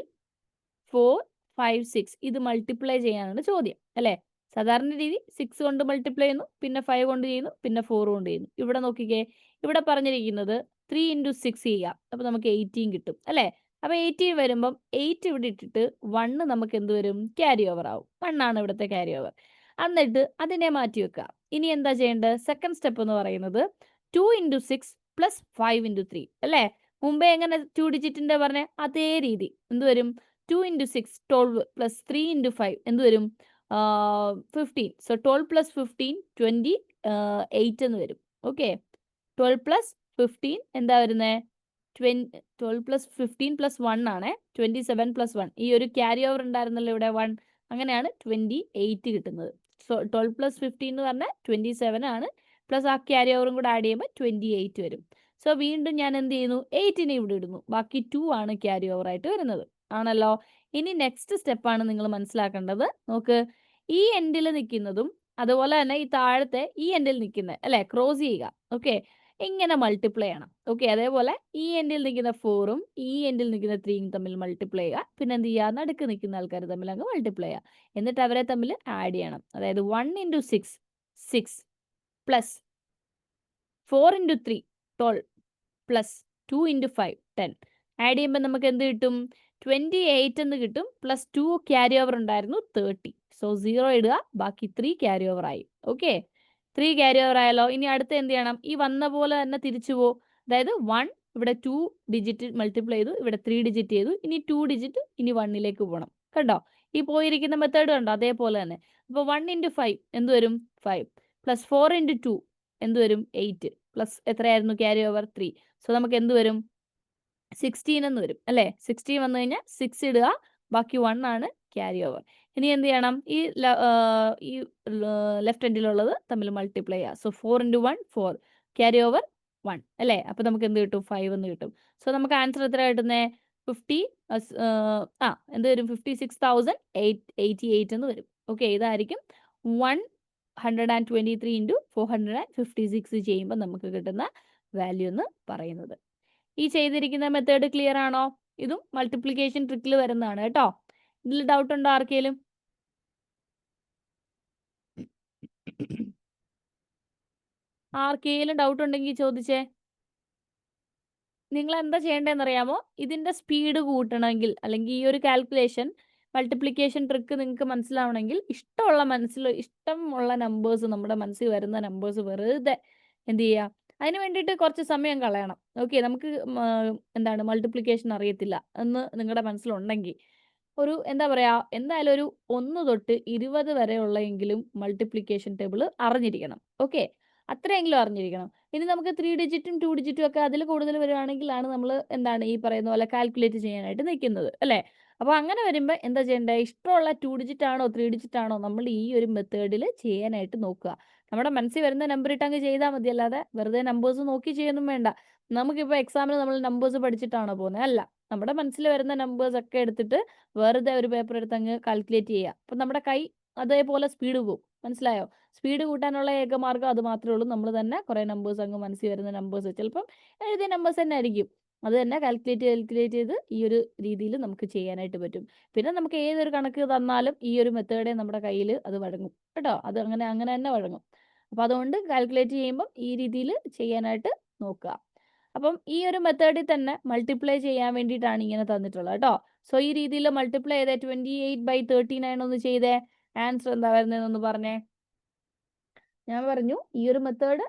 4 5 6 ഇത് മൾട്ടിപ്ലൈ ചെയ്യാനാണ് ചോദ്യം അല്ലേ? സാധാരണ രീതി 6 കൊണ്ട് മൾട്ടിപ്ലൈ ചെയ്യുന്നു, പിന്നെ 5 കൊണ്ട് ചെയ്യുന്നു, പിന്നെ 4 കൊണ്ട് ചെയ്യുന്നു. ഇവിടെ നോക്കിക്കേ, ഇവിടെ പറഞ്ഞിരിക്കുന്നത് 3 ഇൻറ്റു 6 ചെയ്യാം. അപ്പോൾ നമുക്ക് 18 കിട്ടും അല്ലേ? അപ്പോൾ 18 വരുമ്പം 8 ഇവിടെ ഇട്ടിട്ട് 1 നമുക്ക് എന്ത് വരും? ക്യാരി ഓവർ ആവും. 1 ആണ് ഇവിടുത്തെ ക്യാരി ഓവർ. എന്നിട്ട് അതിനെ മാറ്റി വെക്കുക. ഇനി എന്താ ചെയ്യേണ്ടത്? സെക്കൻഡ് സ്റ്റെപ്പ് എന്ന് പറയുന്നത് 2 ഇൻറ്റു 6 പ്ലസ് 5 ഇൻറ്റു 3 അല്ലേ? മുമ്പേ എങ്ങനെ 2 ഡിജിറ്റിൻ്റെ പറഞ്ഞ അതേ രീതി എന്ത് വരും? 2 ഇൻറ്റു 6 12 പ്ലസ് 3 ഇൻറ്റു 5 എന്ത് വരും? 15. സോ 12 പ്ലസ് 15 28 എന്ന് വരും. ഓക്കെ, 12 പ്ലസ് 15 എന്താ വരുന്നത്? 12 പ്ലസ് 15 പ്ലസ് 1 ആണ് 27 പ്ലസ് 1. ഈ ഒരു ക്യാരി ഓവർ ഉണ്ടായിരുന്നല്ലോ ഇവിടെ 1, അങ്ങനെയാണ് 28 കിട്ടുന്നത്. സോ 12 പ്ലസ് 15 എന്ന് പറഞ്ഞാൽ 27 ആണ്, പ്ലസ് ആ ക്യാരി ഓവറും കൂടെ ആഡ് ചെയ്യുമ്പോൾ 28 വരും. സോ വീണ്ടും ഞാൻ എന്ത് ചെയ്യുന്നു? 8നെ ഇവിടെ ഇടുന്നു. ബാക്കി 2 ആണ് ക്യാരി ഓവർ ആയിട്ട് വരുന്നത് ആണല്ലോ. ഇനി നെക്സ്റ്റ് സ്റ്റെപ്പാണ് നിങ്ങൾ മനസ്സിലാക്കേണ്ടത്. നോക്ക്, ഈ എൻഡിൽ നിൽക്കുന്നതും അതുപോലെ തന്നെ ഈ താഴത്തെ ഈ എൻഡിൽ നിൽക്കുന്നത് അല്ലേ, ക്രോസ് ചെയ്യുക. ഓക്കെ, ഇങ്ങനെ മൾട്ടിപ്ലൈ ചെയ്യണം. ഓക്കെ, അതേപോലെ ഈ എൻഡിൽ നിൽക്കുന്ന 4ഉം ഈ എൻഡിൽ നിൽക്കുന്ന 3യും തമ്മിൽ മൾട്ടിപ്ലൈ ചെയ്യുക. പിന്നെ എന്ത് ചെയ്യുക? നടുക്ക് നിൽക്കുന്ന ആൾക്കാർ തമ്മിൽ അങ്ങ് മൾട്ടിപ്ലൈ ചെയ്യുക. എന്നിട്ട് അവരെ തമ്മിൽ ആഡ് ചെയ്യണം. അതായത് 1 into 6 6 plus 4 into 3 12 plus 2 into 5 10. Add ചെയ്യുമ്പോൾ നമുക്ക് എന്ത് കിട്ടും? 28 എന്ന് കിട്ടും. പ്ലസ് 2 ക്യാരി ഓവർ ഉണ്ടായിരുന്നു 30. സോ 0 ഇടുക, ബാക്കി 3 ക്യാരി ഓവർ ആയി. ഓക്കെ, 3 ക്യാരി ഓവർ ആയല്ലോ. ഇനി അടുത്ത് എന്ത് ചെയ്യണം? ഈ വന്ന പോലെ തന്നെ തിരിച്ചു പോകും. അതായത് 1 ഇവിടെ 2 ഡിജിറ്റ് മൾട്ടിപ്ലൈ ചെയ്തു, ഇവിടെ 3 ഡിജിറ്റ് ചെയ്തു, ഇനി 2 ഡിജിറ്റ് ഇനി 1ലേക്ക് പോകണം. കണ്ടോ? ഈ പോയിരിക്കുന്ന മെത്തേഡ് കണ്ടോ? അതേപോലെ തന്നെ. അപ്പോൾ 1 ഇൻറ്റു 5 എന്ത് വരും? 5 പ്ലസ് 4 ഇൻറ്റു 2 എന്ത് വരും? 8 പ്ലസ് എത്രയായിരുന്നു ക്യാരി ഓവർ? 3. സോ നമുക്ക് എന്ത് വരും? 16 എന്ന് വരും അല്ലേ? 16 വന്നു കഴിഞ്ഞാൽ 6 ഇടുക, ബാക്കി 1 ആണ് ക്യാരി ഓവർ. ഇനി എന്ത് ചെയ്യണം? ഈ ലെഫ്റ്റ് എൻഡിലുള്ളത് തമ്മിൽ മൾട്ടിപ്ലൈ ചെയ്യുക. സോ 4 ഇൻറ്റു 1 4 ക്യാരി ഓവർ 1 അല്ലേ? അപ്പോൾ നമുക്ക് എന്ത് കിട്ടും? 5 എന്ന് കിട്ടും. സോ നമുക്ക് ആൻസർ എത്ര കിട്ടുന്നത്? 50 എന്ത് വരും? 56,888 എന്ന് വരും. ഓക്കെ, ഇതായിരിക്കും 123 ഇൻറ്റു 456 ചെയ്യുമ്പോൾ നമുക്ക് കിട്ടുന്ന വാല്യൂ എന്ന് പറയുന്നത്. ഈ ചെയ്തിരിക്കുന്ന മെത്തേഡ് ക്ലിയർ ആണോ? ഇതും മൾട്ടിപ്ലിക്കേഷൻ ട്രിക്കിൽ വരുന്നതാണ് കേട്ടോ. ഇതിൽ ഡൗട്ട് ഉണ്ടോ ആർക്കെങ്കിലും? ആർക്കെങ്കിലും ഡൗട്ട് ഉണ്ടെങ്കിൽ ചോദിച്ചേ. നിങ്ങൾ എന്താ ചെയ്യേണ്ടതെന്ന് അറിയാമോ? ഇതിൻ്റെ സ്പീഡ് കൂട്ടണമെങ്കിൽ അല്ലെങ്കിൽ ഈ ഒരു കാൽക്കുലേഷൻ മൾട്ടിപ്ലിക്കേഷൻ ട്രിക്ക് നിങ്ങൾക്ക് മനസ്സിലാവണമെങ്കിൽ ഇഷ്ടമുള്ള നമ്പേഴ്സ്, നമ്മുടെ മനസ്സിൽ വരുന്ന നമ്പേഴ്സ് വെറുതെ എന്ത് ചെയ്യുക? അതിന് വേണ്ടിയിട്ട് കുറച്ച് സമയം കളയണം. ഓക്കെ, നമുക്ക് എന്താണ് മൾട്ടിപ്ലിക്കേഷൻ അറിയത്തില്ല എന്ന് നിങ്ങളുടെ മനസ്സിലുണ്ടെങ്കിൽ എന്താ പറയുക, എന്തായാലും ഒരു 1 തൊട്ട് 20 വരെയുള്ളെങ്കിലും മൾട്ടിപ്ലിക്കേഷൻ ടേബിൾ അറിഞ്ഞിരിക്കണം. ഓക്കെ, അത്രയെങ്കിലും അറിഞ്ഞിരിക്കണം. ഇനി നമുക്ക് 3 ഡിജിറ്റും 2 ഡിജിറ്റും ഒക്കെ അതിൽ കൂടുതൽ വരുവാണെങ്കിലാണ് നമ്മൾ എന്താണ് ഈ പറയുന്ന പോലെ കാൽക്കുലേറ്റ് ചെയ്യാനായിട്ട് നിൽക്കുന്നത് അല്ലേ? അപ്പോൾ അങ്ങനെ വരുമ്പോൾ എന്താ ചെയ്യേണ്ടത്? ഇഷ്ടമുള്ള 2 ഡിജിറ്റ് ആണോ 3 ഡിജിറ്റ് ആണോ നമ്മൾ ഈ ഒരു മെത്തേഡിൽ ചെയ്യാനായിട്ട് നോക്കുക. നമ്മുടെ മനസ്സിൽ വരുന്ന നമ്പർ ഇട്ട് അങ്ങ് ചെയ്താൽ മതി, അല്ലാതെ വെറുതെ നമ്പേഴ്സ് നോക്കി ചെയ്യൊന്നും വേണ്ട. നമുക്കിപ്പോൾ എക്സാമിന് നമ്മൾ നമ്പേഴ്സ് പഠിച്ചിട്ടാണോ പോകുന്നത്? അല്ല, നമ്മുടെ മനസ്സിൽ വരുന്ന നമ്പേഴ്സ് ഒക്കെ എടുത്തിട്ട് വെറുതെ ഒരു പേപ്പർ എടുത്ത് അങ്ങ് കാൽക്കുലേറ്റ് ചെയ്യുക. അപ്പം നമ്മുടെ കൈ അതേപോലെ സ്പീഡ് പോകും. മനസ്സിലായോ? സ്പീഡ് കൂട്ടാനുള്ള ഏക മാർഗ്ഗം അത് മാത്രമേ ഉള്ളൂ. നമ്മൾ തന്നെ കുറേ നമ്പേഴ്സ് അങ്ങ് മനസ്സിൽ വരുന്ന നമ്പേഴ്സ് ചിലപ്പം എഴുതിയ നമ്പേഴ്സ് തന്നെ ആയിരിക്കും. അത് തന്നെ കാൽക്കുലേറ്റ് ചെയ്ത് ഈ ഒരു രീതിയിൽ നമുക്ക് ചെയ്യാനായിട്ട് പറ്റും. പിന്നെ നമുക്ക് ഏതൊരു കണക്ക് തന്നാലും ഈ ഒരു മെത്തേഡേ നമ്മുടെ കയ്യിൽ അത് വഴങ്ങും കേട്ടോ. അത് അങ്ങനെ തന്നെ വഴങ്ങും. അപ്പോൾ അതുകൊണ്ട് കാൽക്കുലേറ്റ് ചെയ്യുമ്പം ഈ രീതിയിൽ ചെയ്യാനായിട്ട് നോക്കുക. അപ്പം ഈ ഒരു മെത്തേഡിൽ തന്നെ മൾട്ടിപ്ലൈ ചെയ്യാൻ വേണ്ടിയിട്ടാണ് ഇങ്ങനെ തന്നിട്ടുള്ളത് കേട്ടോ. സോ ഈ രീതിയിൽ മൾട്ടിപ്ലൈ ചെയ്തേ 28/39 ഒന്ന് ചെയ്തേ. ആൻസർ എന്താ വരുന്നതെന്നൊന്ന് പറഞ്ഞേ. ഞാൻ പറഞ്ഞു ഈ ഒരു മെത്തേഡ്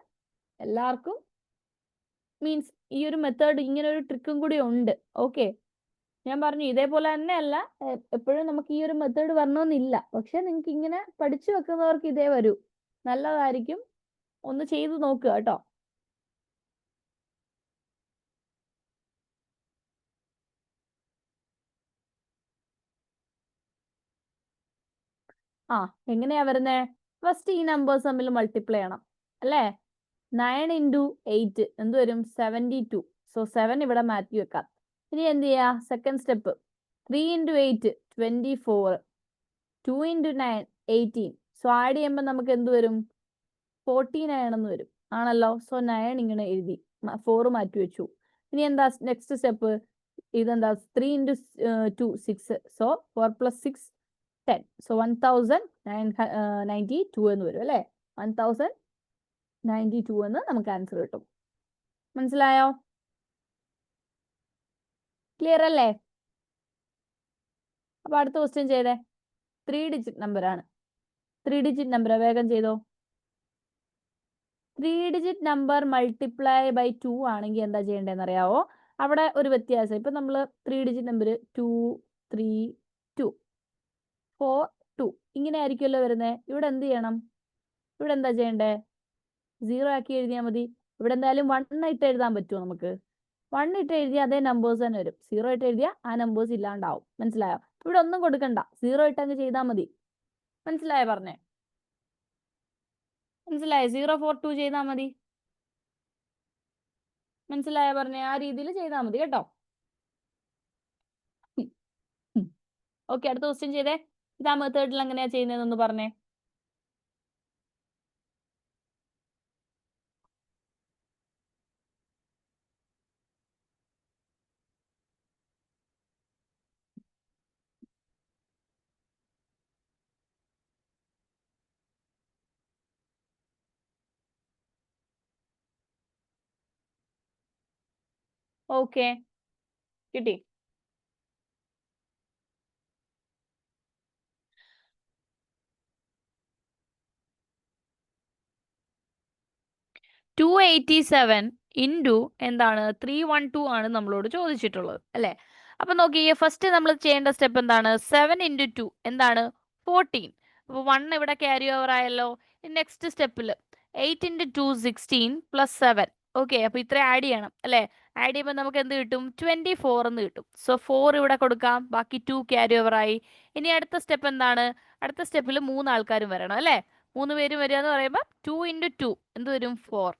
എല്ലാവർക്കും മീൻസ് ഈ ഒരു മെത്തേഡ് ഇങ്ങനെ ഒരു ട്രിക്കും കൂടി ഉണ്ട്. ഓക്കെ, ഞാൻ പറഞ്ഞു ഇതേപോലെ തന്നെ അല്ല എപ്പോഴും നമുക്ക് ഈ ഒരു മെത്തേഡ് വരണമെന്നില്ല. പക്ഷെ നിങ്ങൾക്ക് ഇങ്ങനെ പഠിച്ചു വെക്കുന്നവർക്ക് ഇതേ വരൂ. നല്ലതായിരിക്കും, ഒന്ന് ചെയ്ത് നോക്കുക കേട്ടോ. എങ്ങനെയാ വരുന്നേ? ഫസ്റ്റ് ഈ നമ്പേഴ്സ് തമ്മിൽ മൾട്ടിപ്ലൈ ചെയ്യണം അല്ലേ? 9 ഇൻറ്റു 8 എന്ത് വരും? 72. സോ 7 ഇവിടെ മാറ്റി വെക്കാം. ഇനി എന്ത് ചെയ്യുക? Second step 3 into 8 24. 2 into 9 18. So add ചെയ്യുമ്പോൾ നമുക്ക് എന്ത് വരും? 49 എന്ന് വരും ആണല്ലോ. സോ 9 ഇങ്ങനെ എഴുതി, 4 മാറ്റി വെച്ചു. ഇനി എന്താ നെക്സ്റ്റ് സ്റ്റെപ്പ്? ഇതെന്താ? 3 ഇൻറ്റു 2 6. So 4 plus 6 10. സോ 1092 എന്ന് വരും അല്ലേ? 1092 എന്ന് നമുക്ക് ആൻസർ കിട്ടും. മനസ്സിലായോ? ക്ലിയർ അല്ലേ? അപ്പൊ അടുത്ത ക്വസ്റ്റ്യൻ ചെയ്തേ. 3 ഡിജിറ്റ് നമ്പർ ആണ്. 3 ഡിജിറ്റ് നമ്പർ വേഗം ചെയ്തോ. 3 ഡിജിറ്റ് നമ്പർ മൾട്ടിപ്ലൈ ബൈ 2 ആണെങ്കിൽ എന്താ ചെയ്യേണ്ടതെന്ന് അറിയാവോ? അവിടെ ഒരു വ്യത്യാസം. ഇപ്പൊ നമ്മൾ 3 ഡിജിറ്റ് നമ്പർ 2 3 2 4 2 ഇങ്ങനെ ആയിരിക്കുമല്ലോ വരുന്നത്. ഇവിടെ എന്ത് ചെയ്യണം? ഇവിടെ എന്താ ചെയ്യണ്ടേ? 0 ആക്കി എഴുതിയാൽ മതി. ഇവിടെ എന്തായാലും 1 ഇട്ട് എഴുതാൻ പറ്റുമോ നമുക്ക്? 1 ഇട്ട് എഴുതിയാൽ അതേ നമ്പേഴ്സ് തന്നെ വരും. 0 ഇട്ട് എഴുതിയാൽ ആ നമ്പേഴ്സ് ഇല്ലാണ്ടാവും. മനസ്സിലായോ? ഇവിടെ ഒന്നും കൊടുക്കണ്ട, 0 ഇട്ട് അങ്ങ് ചെയ്താൽ മതി. മനസ്സിലായോ പറഞ്ഞേ? മനസ്സിലായോ? 0 4 2 ചെയ്താൽ മതി. മനസ്സിലായോ പറഞ്ഞേ? ആ രീതിയിൽ ചെയ്താൽ മതി കേട്ടോ. ഓക്കെ, അടുത്ത ക്വസ്റ്റ്യൻ ചെയ്തേ. ഇതാ മെത്തേഡിൽ എങ്ങനെയാ ചെയ്യുന്നതെന്നൊന്ന് പറഞ്ഞേ. ഓക്കെ, കിട്ടി. ടു 87 ഇൻറ്റു എന്താണ് 312 ആണ് നമ്മളോട് ചോദിച്ചിട്ടുള്ളത് അല്ലേ? അപ്പൊ നോക്കിയേ, ഫസ്റ്റ് നമ്മൾ ചെയ്യേണ്ട സ്റ്റെപ്പ് എന്താണ്? 7 ഇൻറ്റു 2 എന്താണ്? 14. അപ്പൊ 1 ഇവിടെ ക്യാരി ഓവർ ആയല്ലോ. നെക്സ്റ്റ് സ്റ്റെപ്പിൽ 8 ഇൻറ്റു 2 16 പ്ലസ് 7. ഓക്കെ, അപ്പൊ ഇത്ര ആഡ് ചെയ്യണം അല്ലേ? ആഡ് ചെയ്യുമ്പോൾ നമുക്ക് എന്ത് കിട്ടും? 24 എന്ന് കിട്ടും. സോ 4 ഇവിടെ കൊടുക്കാം, ബാക്കി 2 ക്യാരി ഓവർ ആയി. ഇനി അടുത്ത സ്റ്റെപ്പ് എന്താണ്? അടുത്ത സ്റ്റെപ്പിൽ 3 ആൾക്കാരും വരണം അല്ലേ? 3 പേരും വരിക എന്ന് പറയുമ്പോൾ 2 ഇൻറ്റു 2 എന്ത് വരും? 4.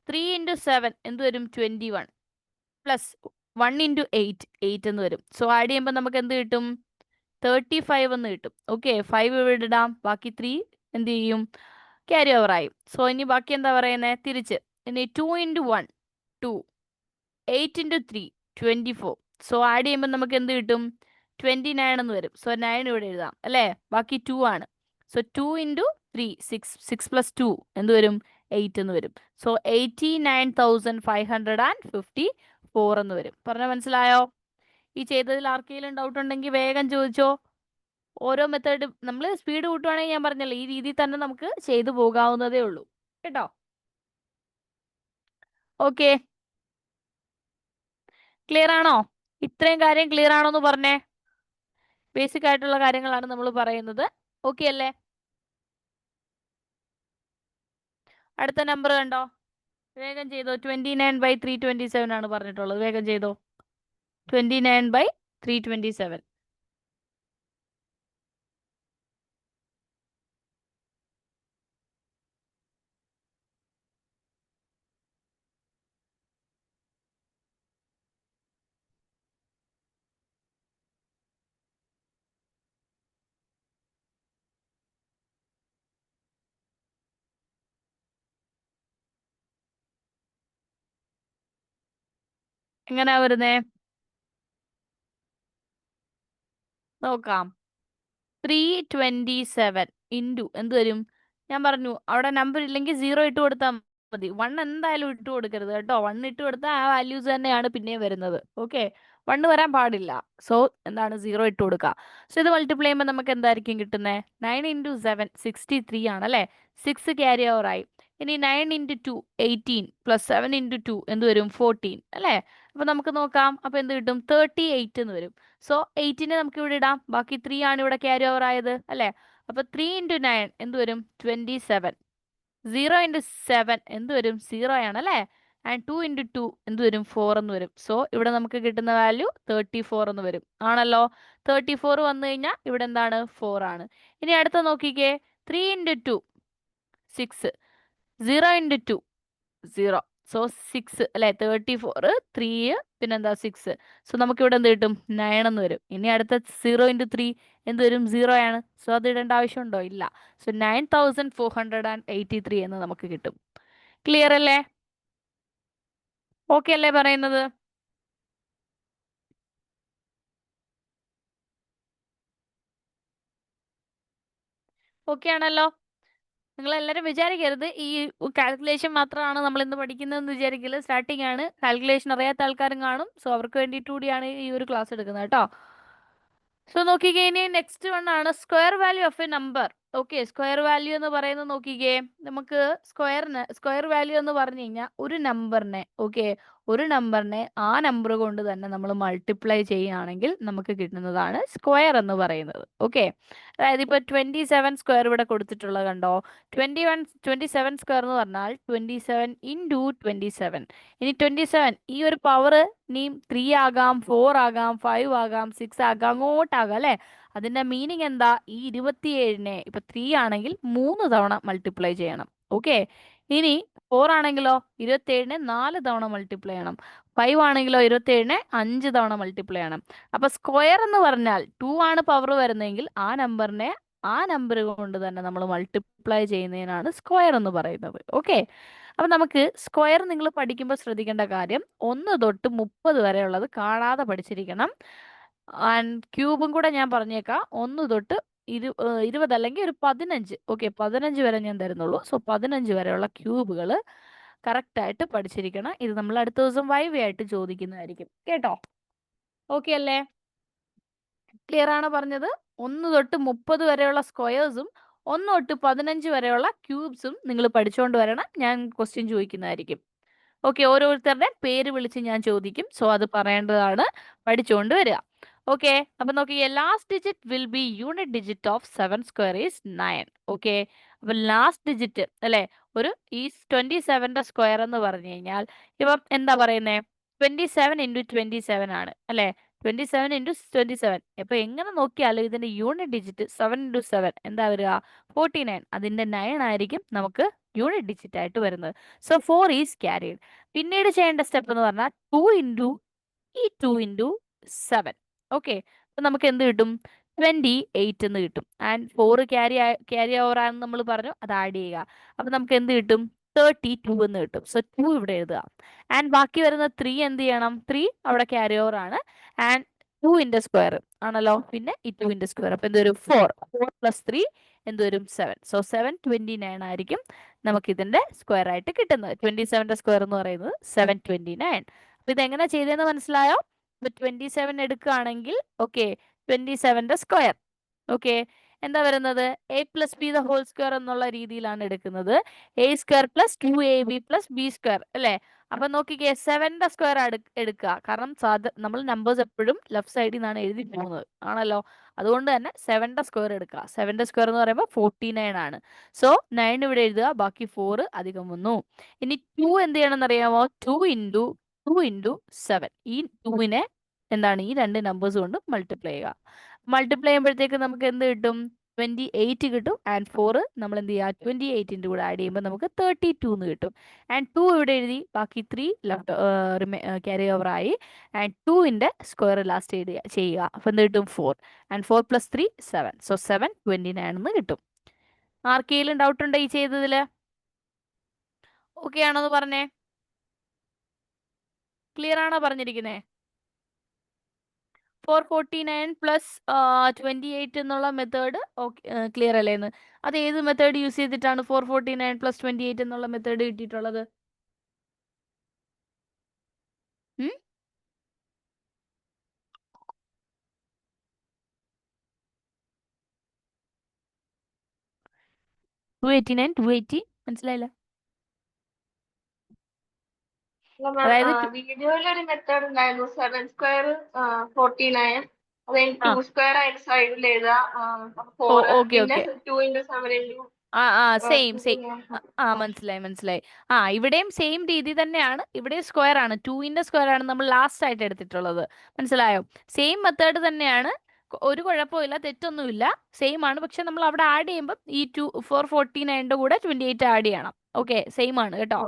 3 ഇൻറ്റു 7 എന്ത് വരും? 21 പ്ലസ് 1 ഇൻറ്റു 8 എന്ന് വരും. സോ ആഡ് ചെയ്യുമ്പോൾ നമുക്ക് എന്ത് കിട്ടും? 35 എന്ന് കിട്ടും. ഓക്കെ, 5 ഇവിടെ ഇടാം, ബാക്കി 3 എന്ത് ചെയ്യും? ക്യാരി ഓവർ ആയി. സോ ഇനി ബാക്കി എന്താ പറയുന്നത്? തിരിച്ച് ഇനി 2 ഇൻറ്റു 1 2, 8 ഇൻറ്റു 3 24. സോ ആഡ് ചെയ്യുമ്പോൾ നമുക്ക് എന്ത് കിട്ടും? 29 എന്ന് വരും. സോ 9 ഇവിടെ എഴുതാം അല്ലേ? ബാക്കി 2 ആണ്. സോ 2 ഇൻറ്റു 3 6 പ്ലസ് 2 എന്ത് വരും? 8 എന്ന് വരും. സോ 89,554 എന്ന് വരും. പറഞ്ഞാൽ മനസ്സിലായോ? ഈ ചെയ്തതിൽ ആർക്കെങ്കിലും ഡൗട്ട് ഉണ്ടെങ്കിൽ വേഗം ചോദിച്ചോ. ഓരോ മെത്തേഡ് നമ്മൾ സ്പീഡ് കൂട്ടുവാണെങ്കിൽ ഞാൻ പറഞ്ഞല്ലോ, ഈ രീതിയിൽ തന്നെ നമുക്ക് ചെയ്തു പോകാവുന്നതേ ഉള്ളൂ കേട്ടോ. ഓക്കെ, ക്ലിയർ ആണോ? ഇത്രയും കാര്യം ക്ലിയർ ആണോ എന്ന് പറഞ്ഞേ. ബേസിക് ആയിട്ടുള്ള കാര്യങ്ങളാണ് നമ്മൾ പറയുന്നത്. ഓക്കെ അല്ലേ? അടുത്ത നമ്പർ കണ്ടോ? വേഗം ചെയ്തോ. 29/327 ആണ് പറഞ്ഞിട്ടുള്ളത്. വേഗം ചെയ്തോ. 29/327. എങ്ങനെയാ വരുന്നേ? നോക്കാം. 327 ഇൻറ്റു എന്ത് വരും? ഞാൻ പറഞ്ഞു അവിടെ നമ്പർ ഇല്ലെങ്കിൽ 0 ഇട്ട് കൊടുത്താൽ മതി. 1 എന്തായാലും ഇട്ട് കൊടുക്കരുത് കേട്ടോ. 1 ഇട്ട് കൊടുത്താൽ ആ വാല്യൂസ് തന്നെയാണ് പിന്നെയും വരുന്നത്. ഓക്കെ, 1 വരാൻ പാടില്ല. സോ എന്താണ്? 0 ഇട്ട് കൊടുക്കുക. സോ ഇത് മൾട്ടിപ്ലൈ ചെയ്യുമ്പോൾ നമുക്ക് എന്തായിരിക്കും കിട്ടുന്നത്? 9 ഇൻറ്റു 7 63 ആണല്ലേ? 6 ക്യാരി ഓവർ ആയി. ഇനി 9 ഇൻറ്റു 2 18 പ്ലസ് 7 ഇൻറ്റു 2 എന്ത് വരും? 14 അല്ലേ? അപ്പൊ നമുക്ക് നോക്കാം. അപ്പൊ എന്ത് കിട്ടും? 38 എന്ന് വരും. സോ 8നെ നമുക്ക് ഇവിടെ ഇടാം, ബാക്കി 3 ആണ് ഇവിടെ ക്യാരി ഓവർ ആയത് അല്ലേ? അപ്പൊ 3 ഇൻറ്റു 9 എന്ത് വരും? 27. 0 ഇൻറ്റു 7 എന്ത് വരും? 0 ആണ് അല്ലേ? ആൻഡ് 2 ഇൻറ്റു 2 എന്ത് വരും? 4 എന്ന് വരും. സോ ഇവിടെ നമുക്ക് കിട്ടുന്ന വാല്യൂ 34 എന്ന് വരും. ആണല്ലോ? 34 വന്നു കഴിഞ്ഞാൽ ഇവിടെ എന്താണ്? 4 ആണ്. ഇനി അടുത്ത നോക്കിക്കേ. 3 ഇൻറ്റു 2 6. 0 ഇൻറ്റു 2 0. സോ 6 അല്ലെ? 34 3 പിന്നെന്താ 6. സോ നമുക്ക് ഇവിടെ എന്ത് കിട്ടും? 9 എന്ന് വരും. ഇനി അടുത്ത 0 ഇൻറ്റു 3 എന്ത് വരും? 0 ആണ്. സോ അത് ഇടേണ്ട ആവശ്യമുണ്ടോ? ഇല്ല. സോ 9483 എന്ന് നമുക്ക് കിട്ടും. ക്ലിയർ അല്ലേ? ഓക്കെ അല്ലേ പറയുന്നത്? ഓക്കെ ആണല്ലോ? നിങ്ങൾ എല്ലാവരും വിചാരിക്കരുത് ഈ കാൽക്കുലേഷൻ മാത്രമാണ് നമ്മൾ ഇന്ന് പഠിക്കുന്നതെന്ന് വിചാരിക്കില്ല. സ്റ്റാർട്ടിംഗ് ആണ്, കാൽക്കുലേഷൻ അറിയാത്ത ആൾക്കാരും കാണും. സോ അവർക്ക് വേണ്ടിയിട്ട് കൂടിയാണ് ഈ ഒരു ക്ലാസ് എടുക്കുന്നത് കേട്ടോ. സോ നോക്കിക്കേ, ഇനി നെക്സ്റ്റ് വൺ ആണ് square value of a number. Okay, square value എന്ന് പറയുന്നത് നോക്കിക്കേ, നമുക്ക് സ്ക്വയർ വാല്യൂ എന്ന് പറഞ്ഞു കഴിഞ്ഞാൽ ഒരു നമ്പറിനെ, ഓക്കെ, ഒരു നമ്പറിനെ ആ നമ്പർ കൊണ്ട് തന്നെ നമ്മൾ മൾട്ടിപ്ലൈ ചെയ്യുകയാണെങ്കിൽ നമുക്ക് കിട്ടുന്നതാണ് സ്ക്വയർ എന്ന് പറയുന്നത്. ഓക്കെ, അതായത് ഇപ്പോൾ 27 സ്ക്വയർ ഇവിടെ കൊടുത്തിട്ടുള്ളത് കണ്ടോ. 27 സ്ക്വയർ എന്ന് പറഞ്ഞാൽ 27 ഇൻറ്റു 27. ഇനി 27 ഈ ഒരു പവർ ഇനി 3 ആകാം, 4 ആകാം, 5 ആകാം, 6 ആകാം, അങ്ങോട്ടാകാം അല്ലേ. അതിന്റെ മീനിങ് എന്താ, ഈ 27നെ ഇപ്പൊ 3 ആണെങ്കിൽ 3 തവണ മൾട്ടിപ്ലൈ ചെയ്യണം. ഓക്കെ, ഇനി 4 ആണെങ്കിലോ 27നെ 4 തവണ മൾട്ടിപ്ലൈ ചെയ്യണം. 5 ആണെങ്കിലോ 27നെ 5 തവണ മൾട്ടിപ്ലൈ ചെയ്യണം. അപ്പൊ സ്ക്വയർ എന്ന് പറഞ്ഞാൽ 2 ആണ് പവർ വരുന്നതെങ്കിൽ ആ നമ്പറിനെ ആ നമ്പർ കൊണ്ട് തന്നെ നമ്മൾ മൾട്ടിപ്ലൈ ചെയ്യുന്നതിനാണ് സ്ക്വയർ എന്ന് പറയുന്നത്. ഓക്കെ, അപ്പൊ നമുക്ക് സ്ക്വയർ നിങ്ങൾ പഠിക്കുമ്പോൾ ശ്രദ്ധിക്കേണ്ട കാര്യം 1 തൊട്ട് 30 വരെയുള്ളത് കാണാതെ പഠിച്ചിരിക്കണം. ആൻഡ് ക്യൂബും കൂടെ ഞാൻ പറഞ്ഞേക്കാം. 1 തൊട്ട് 20 അല്ലെങ്കിൽ ഒരു 15, ഓക്കെ, 15 വരെ ഞാൻ തരുന്നുള്ളൂ. സോ 15 വരെയുള്ള ക്യൂബുകൾ കറക്റ്റ് ആയിട്ട് പഠിച്ചിരിക്കണം. ഇത് നമ്മൾ അടുത്ത ദിവസം വൈവി ആയിട്ട് ചോദിക്കുന്നതായിരിക്കും കേട്ടോ. ഓക്കെ അല്ലേ, ക്ലിയർ ആണോ പറഞ്ഞത്? 1 തൊട്ട് 30 വരെയുള്ള സ്ക്വയേഴ്സും 1 തൊട്ട് 15 വരെയുള്ള ക്യൂബ്സും നിങ്ങൾ പഠിച്ചുകൊണ്ട് വരണം. ഞാൻ ക്വസ്റ്റ്യൻ ചോദിക്കുന്നതായിരിക്കും. ഓക്കെ, ഓരോരുത്തരുടെ പേര് വിളിച്ച് ഞാൻ ചോദിക്കും. സോ അത് പറയേണ്ടതാണ്, പഠിച്ചുകൊണ്ട് വരിക. ഓക്കെ, അപ്പൊ നോക്കിയേ, last digit will be unit digit of 7 square is 9. Okay, അപ്പൊ ലാസ്റ്റ് ഡിജിറ്റ് അല്ലെ, ഒരു ഈ 27ന്റെ സ്ക്വയർ എന്ന് പറഞ്ഞു കഴിഞ്ഞാൽ ഇപ്പം എന്താ പറയുന്നേ, 27 ഇൻറ്റു 27 ആണ് അല്ലെ. 27 ഇൻറ്റു 27, അപ്പൊ എങ്ങനെ നോക്കിയാലും ഇതിന്റെ യൂണിറ്റ് ഡിജിറ്റ് 7 ഇൻറ്റു 7 എന്താ വരിക, 49. അതിന്റെ 9 ആയിരിക്കും നമുക്ക് യൂണിറ്റ് ഡിജിറ്റ് ആയിട്ട് വരുന്നത്. So 4 is carried. പിന്നീട് ചെയ്യേണ്ട സ്റ്റെപ്പ് എന്ന് പറഞ്ഞാൽ 2 ഇൻറ്റു ഈ 2 ഇൻറ്റു 7. ഓക്കെ, അപ്പൊ നമുക്ക് എന്ത് കിട്ടും, 28 എന്ന് കിട്ടും. ആൻഡ് 4 ക്യാരി ഓവർ ആണെന്ന് നമ്മൾ പറഞ്ഞു, അത് ആഡ് ചെയ്യുക. അപ്പൊ നമുക്ക് എന്ത് കിട്ടും, 32 എന്ന് കിട്ടും. സോ 2 ഇവിടെ എഴുതുക. ആൻഡ് ബാക്കി വരുന്ന 3 എന്ത് ചെയ്യണം, 3 അവിടെ ക്യാരി ഓവർ ആണ്. ആൻഡ് 2ന്റെ സ്ക്വയർ ആണല്ലോ, പിന്നെ ഈ 2ന്റെ സ്ക്വയർ, അപ്പൊ എന്ത് വരും, 4 പ്ലസ് 3 എന്ത് വരും, 7. സോ 729 ആയിരിക്കും നമുക്ക് ഇതിന്റെ സ്ക്വയർ ആയിട്ട് കിട്ടുന്നത്. 27ന്റെ സ്ക്വയർ എന്ന് പറയുന്നത് 729. അപ്പൊ ഇതെങ്ങനെ ചെയ്തതെന്ന് മനസ്സിലായോ? ഇപ്പൊ 27 എടുക്കുകയാണെങ്കിൽ ഓക്കെ, 27ന്റെ സ്ക്വയർ ഓക്കെ എന്താ വരുന്നത്, a plus b the whole square എന്നുള്ള രീതിയിലാണ് എടുക്കുന്നത്. A square plus 2ab plus b square അല്ലെ. അപ്പൊ നോക്കിക്കേ, 7ന്റെ സ്ക്വയർ എടുക്കുക. കാരണം നമ്മൾ നമ്പേഴ്സ് എപ്പോഴും ലെഫ്റ്റ് സൈഡിൽ നിന്നാണ് എഴുതി പോകുന്നത് ആണല്ലോ. അതുകൊണ്ട് തന്നെ 7ന്റെ സ്ക്വയർ എടുക്കുക. 7ന്റെ സ്ക്വയർ എന്ന് പറയുമ്പോൾ 49 ആണ്. സോ 9 ഇവിടെ എഴുതുക, ബാക്കി 4 അധികം വന്നു. ഇനി 2 എന്ത് ചെയ്യണം എന്നറിയാമോ, 2 ഇൻറ്റു 7. ഈ 2നെ എന്താണ്, ഈ രണ്ട് നമ്പേഴ്സ് കൊണ്ട് മൾട്ടിപ്ലൈ ചെയ്യുക. മൾട്ടിപ്ലൈ ചെയ്യുമ്പോഴത്തേക്ക് നമുക്ക് എന്ത് കിട്ടും, 28 കിട്ടും. ആൻഡ് 4 നമ്മൾ എന്ത് ചെയ്യുക, 28ന്റെ കൂടെ ആഡ് ചെയ്യുമ്പോൾ നമുക്ക് 32 എന്ന് കിട്ടും. ആൻഡ് 2 ഇവിടെ എഴുതി, ബാക്കി 3 ലെഫ്റ്റ് ക്യാരി ഓവർ ആയി. ആൻഡ് 2ന്റെ സ്ക്വയർ ലാസ്റ്റ് ചെയ്യുക. അപ്പൊ എന്ത് കിട്ടും, 4. And 4 plus 3 7. സോ 729 എന്ന് കിട്ടും. ആർക്കെങ്കിലും ഡൗട്ട് ഉണ്ടോ ഈ ചെയ്തതില്? ഓക്കെ ആണോന്ന് പറഞ്ഞേ, ക്ലിയർ ആണോ പറഞ്ഞിരിക്കുന്നേ? 449 പ്ലസ് 28 എന്നുള്ള മെത്തേഡ് ക്ലിയർ അല്ലേന്ന്? അത് ഏത് മെത്തേഡ് യൂസ് ചെയ്തിട്ടാണ് 449 പ്ലസ് 28 എന്നുള്ള മെത്തേഡ് കിട്ടിയിട്ടുള്ളത്? 289 280 മനസ്സിലായില്ല. അതായത് വീഡിയോയിൽ ഒരു മെത്തേഡ് ഉണ്ടായിരുന്നു, 7 സ്ക്വയർ 49, അത് കഴിഞ്ഞ് 2 സ്ക്വയർ അതിന്റെ സൈഡിൽ എഴുതാ, 4 ഓക്കെ പിന്നെ ഓക്കെ 2 ഇൻറ്റു 7 ഇൻറ്റു സെയിം മനസ്സിലായി. ഇവിടെയും സെയിം രീതി തന്നെയാണ്. ഇവിടെ സ്ക്വയർ ആണ്, 2ന്റെ സ്ക്വയർ ആണ് നമ്മൾ ലാസ്റ്റ് ആയിട്ട് എടുത്തിട്ടുള്ളത്. മനസ്സിലായോ? സെയിം മെത്തേഡ് തന്നെയാണ്, ഒരു കുഴപ്പമില്ല, തെറ്റൊന്നുമില്ല, സെയിം ആണ്. പക്ഷെ നമ്മൾ അവിടെ ആഡ് ചെയ്യുമ്പോൾ ഈ 449ന്റെ കൂടെ 28 ആഡ് ചെയ്യണം. ഓക്കെ, സെയിം ആണ് കേട്ടോ.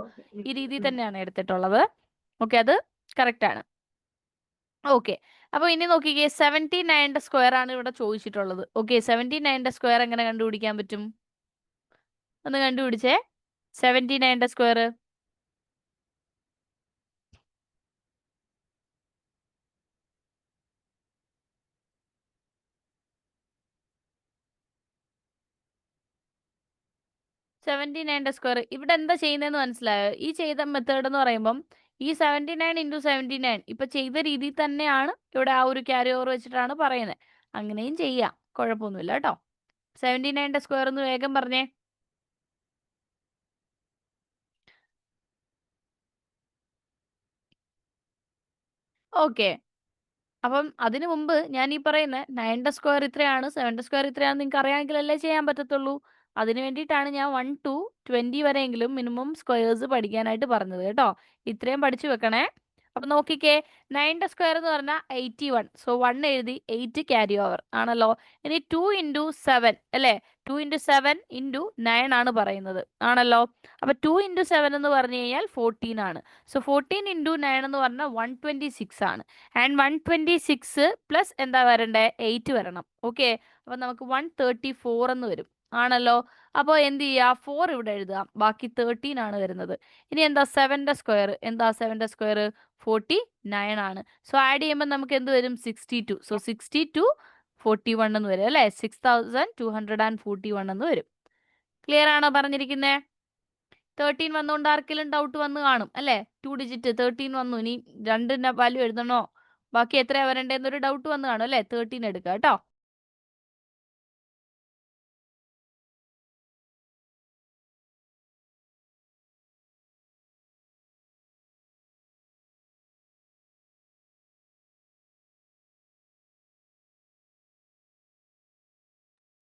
ഈ രീതി തന്നെയാണ് എടുത്തിട്ടുള്ളത്. ഓക്കെ, അത് കറക്റ്റ് ആണ്. ഓക്കെ, അപ്പൊ ഇനി നോക്കിക്കേ, 79ന്റെ സ്ക്വയർ ആണ് ഇവിടെ ചോദിച്ചിട്ടുള്ളത്. ഓക്കെ, 79ന്റെ സ്ക്വയർ എങ്ങനെ കണ്ടുപിടിക്കാൻ പറ്റും, ഒന്ന് കണ്ടുപിടിച്ചേ. 79ന്റെ സ്ക്വയർ 79ന്റെ സ്ക്വയർ. ഇവിടെ എന്താ ചെയ്യുന്നതെന്ന് മനസ്സിലായോ? ഈ ചെയ്ത മെത്തേഡ് എന്ന് പറയുമ്പം ഈ 79 ഇൻറ്റു 79 ഇപ്പൊ ചെയ്ത രീതിയിൽ തന്നെയാണ് ഇവിടെ ആ ഒരു ക്യാരി ഓവർ വെച്ചിട്ടാണ് പറയുന്നത്. അങ്ങനെയും ചെയ്യാം, കുഴപ്പമൊന്നുമില്ല കേട്ടോ. 79ന്റെ സ്ക്വയർ ഒന്ന് വേഗം പറഞ്ഞേ. ഓക്കെ, അപ്പം അതിനു മുമ്പ് ഞാൻ ഈ പറയുന്ന 9ന്റെ സ്ക്വയർ ഇത്രയാണ്, 7ന്റെ സ്ക്വയർ ഇത്രയാണെന്ന് നിങ്ങൾക്ക് അറിയാമെങ്കിലല്ലേ ചെയ്യാൻ പറ്റത്തുള്ളൂ. അതിന് വേണ്ടിയിട്ടാണ് ഞാൻ 1 to 20 വരെയെങ്കിലും മിനിമം സ്ക്വയേഴ്സ് പഠിക്കാനായിട്ട് പറഞ്ഞത് കേട്ടോ. ഇത്രയും പഠിച്ചു വെക്കണേ. അപ്പൊ നോക്കിക്കേ, 9ന്റെ സ്ക്വയർ എന്ന് പറഞ്ഞാൽ 81. സോ 1 എഴുതി, 8 ക്യാരി ഓവർ ആണല്ലോ. ഇനി 2 ഇൻറ്റു 7 അല്ലേ, 2 ഇൻറ്റു 7 ഇൻറ്റു 9 ആണ് പറയുന്നത് ആണല്ലോ. അപ്പൊ 2 ഇൻറ്റു 7 എന്ന് പറഞ്ഞു കഴിഞ്ഞാൽ 14 ആണ്. സോ 14 ഇൻറ്റു 9 എന്ന് പറഞ്ഞാൽ 126 ആണ്. ആൻഡ് 126 പ്ലസ് എന്താ വരണ്ടേ, 8 വരണം. ഓക്കെ, അപ്പൊ നമുക്ക് 134 എന്ന് വരും ആണല്ലോ. അപ്പോൾ എന്ത് ചെയ്യുക, 4 ഇവിടെ എഴുതുക, ബാക്കി 13 ആണ് വരുന്നത്. ഇനി എന്താ 7ന്റെ സ്ക്വയർ, എന്താ 7ന്റെ സ്ക്വയർ 49 ആണ്. സോ ആഡ് ചെയ്യുമ്പോൾ നമുക്ക് എന്ത് വരും, 62. സോ 62 41 എന്ന് വരും അല്ലേ, 6241 എന്ന് വരും. ക്ലിയർ ആണോ പറഞ്ഞിരിക്കുന്നേ? 13 വന്നുകൊണ്ട് ആർക്കെങ്കിലും ഡൗട്ട് വന്ന് കാണും അല്ലേ. 2 ഡിജിറ്റ് 13 വന്നു, ഇനി 2ന്റെ വാല്യൂ എഴുതണോ, ബാക്കി എത്രയാ വരണ്ടേന്നൊരു ഡൗട്ട് വന്ന് കാണും അല്ലേ. 13 എടുക്കുക കേട്ടോ.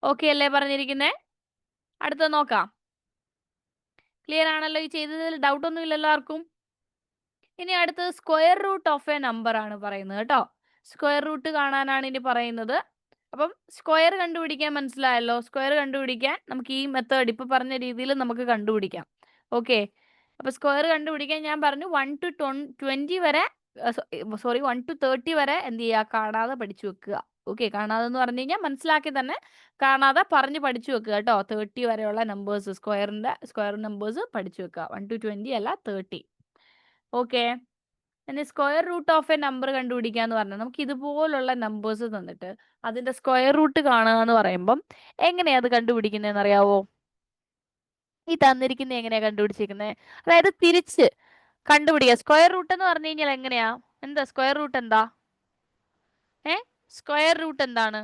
ഓക്കെ അല്ലേ പറഞ്ഞിരിക്കുന്നേ? അടുത്ത നോക്കാം. ക്ലിയർ ആണല്ലോ? ഈ ചെയ്തതിൽ ഡൗട്ട് ഒന്നും ഇല്ലല്ലോ ആർക്കും? ഇനി അടുത്തത് square root of a number ആണ് പറയുന്നത് കേട്ടോ. സ്ക്വയർ റൂട്ട് കാണാനാണ് ഇനി പറയുന്നത്. അപ്പം സ്ക്വയർ കണ്ടുപിടിക്കാൻ മനസ്സിലായല്ലോ. സ്ക്വയർ കണ്ടുപിടിക്കാൻ നമുക്ക് ഈ മെത്തേഡ് ഇപ്പൊ പറഞ്ഞ രീതിയിൽ നമുക്ക് കണ്ടുപിടിക്കാം. ഓക്കെ, അപ്പൊ സ്ക്വയർ കണ്ടുപിടിക്കാൻ ഞാൻ പറഞ്ഞു 1 to 20 വരെ, സോറി 1 to 30 വരെ എന്ത് ചെയ്യുക, കാണാതെ പഠിച്ചു വെക്കുക. ഓക്കെ, കാണാതെ എന്ന് പറഞ്ഞു കഴിഞ്ഞാൽ മനസ്സിലാക്കി തന്നെ കാണാതെ പറഞ്ഞ് പഠിച്ചു വെക്കുക കേട്ടോ. 30 വരെയുള്ള നമ്പേഴ്സ്, സ്ക്വയർ നമ്പേഴ്സ് പഠിച്ചു വെക്കുക. 1 to 20 അല്ല, 30. ഓക്കെ, ഇനി square root of a number കണ്ടുപിടിക്കാന്ന് പറഞ്ഞാൽ നമുക്ക് ഇതുപോലുള്ള നമ്പേഴ്സ് തന്നിട്ട് അതിന്റെ സ്ക്വയർ റൂട്ട് കാണുക എന്ന് പറയുമ്പം എങ്ങനെയാ അത് കണ്ടുപിടിക്കുന്നതെന്ന് അറിയാവോ? ഈ തന്നിരിക്കുന്ന എങ്ങനെയാ കണ്ടുപിടിച്ചിരിക്കുന്നത്, അതായത് തിരിച്ച് കണ്ടുപിടിക്കുക. സ്ക്വയർ റൂട്ട് എന്ന് പറഞ്ഞു കഴിഞ്ഞാൽ എങ്ങനെയാ, എന്താ സ്ക്വയർ റൂട്ട് എന്താ, സ്ക്വയർ റൂട്ട് എന്താണ്?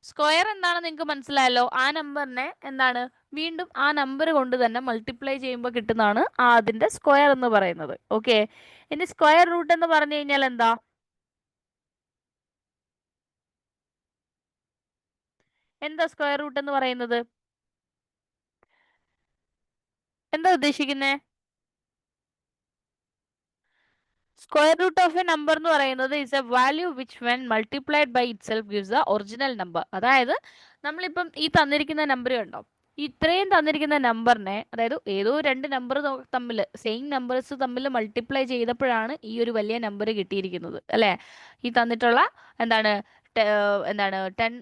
സ്ക്വയർ എന്താണെന്ന് നിങ്ങൾക്ക് മനസ്സിലായല്ലോ. ആ നമ്പറിനെ എന്താണ്, വീണ്ടും ആ നമ്പർ കൊണ്ട് തന്നെ മൾട്ടിപ്ലൈ ചെയ്യുമ്പോൾ കിട്ടുന്നതാണ് അതിന്റെ സ്ക്വയർ എന്ന് പറയുന്നത്. ഓക്കെ, ഇനി സ്ക്വയർ റൂട്ട് എന്ന് പറഞ്ഞു കഴിഞ്ഞാൽ എന്താ, എന്താ സ്ക്വയർ റൂട്ട് എന്ന് പറയുന്നത്, എന്താ ഉദ്ദേശിക്കുന്നേ? Square root of a number എന്ന് പറയുന്നത് is a value which when multiplied by itself gives the original number. അതായത് നമ്മളിപ്പം ഈ തന്നിരിക്കുന്ന നമ്പർ കണ്ടോ, ഇത്രയും തന്നിരിക്കുന്ന നമ്പറിനെ, അതായത് ഏതോ രണ്ട് നമ്പർ തമ്മിൽ, സെയിം നമ്പേഴ്സ് തമ്മിൽ മൾട്ടിപ്ലൈ ചെയ്തപ്പോഴാണ് ഈ ഒരു വലിയ നമ്പർ കിട്ടിയിരിക്കുന്നത് അല്ലേ. ഈ തന്നിട്ടുള്ള എന്താണ് 10,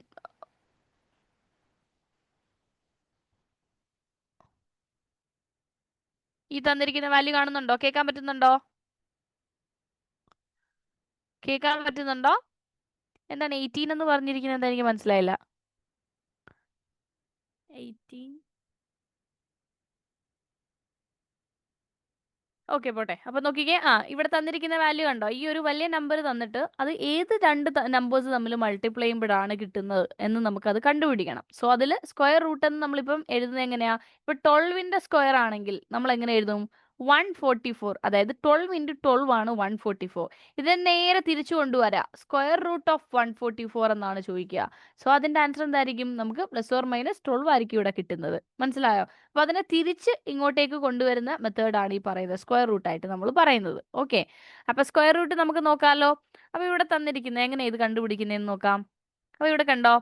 ഈ തന്നിരിക്കുന്ന വാല്യൂ കാണുന്നുണ്ടോ, കേൾക്കാൻ പറ്റുന്നുണ്ടോ, കേൾക്കാൻ പറ്റുന്നുണ്ടോ? എന്താണ് 18 എന്ന് പറഞ്ഞിരിക്കുന്നത്, എന്താ എനിക്ക് മനസ്സിലായില്ല. 18, ഓക്കെ പോട്ടെ. അപ്പൊ നോക്കിക്കേ, ഇവിടെ തന്നിരിക്കുന്ന വാല്യൂ കണ്ടോ, ഈ ഒരു വലിയ നമ്പർ തന്നിട്ട് അത് ഏത് രണ്ട് നമ്പേഴ്സ് തമ്മിൽ മൾട്ടിപ്ലൈ ചെയ്യുമ്പോഴാണ് കിട്ടുന്നത് എന്ന് നമുക്കത് കണ്ടുപിടിക്കണം. സോ അതിൽ സ്ക്വയർ റൂട്ട് എന്ന് നമ്മളിപ്പം എഴുതുന്നത് എങ്ങനെയാ, ഇപ്പൊ 12ന്റെ സ്ക്വയർ ആണെങ്കിൽ നമ്മൾ എങ്ങനെ എഴുതും, 144. അതായത് 12 ഇൻറ്റു 12 ആണ് 144. ഇതിനെ നേരെ തിരിച്ചു കൊണ്ടുവരാം, സ്ക്വയർ റൂട്ട് ഓഫ് 144 എന്നാണ് ചോദിക്കുക. സോ അതിന്റെ ആൻസർ എന്തായിരിക്കും, നമുക്ക് പ്ലസ് ഓർ മൈനസ് 12 ആയിരിക്കും ഇവിടെ കിട്ടുന്നത്. മനസ്സിലായോ? അപ്പൊ അതിനെ തിരിച്ച് ഇങ്ങോട്ടേക്ക് കൊണ്ടുവരുന്ന മെത്തേഡാണ് ഈ പറയുന്നത് സ്ക്വയർ റൂട്ട് ആയിട്ട് നമ്മൾ പറയുന്നത്. ഓക്കെ, അപ്പൊ സ്ക്വയർ റൂട്ട് നമുക്ക് നോക്കാമല്ലോ. അപ്പൊ ഇവിടെ തന്നിരിക്കുന്നത് എങ്ങനെ ഇത് കണ്ടുപിടിക്കുന്നതെന്ന് നോക്കാം. അപ്പൊ ഇവിടെ കണ്ടോ,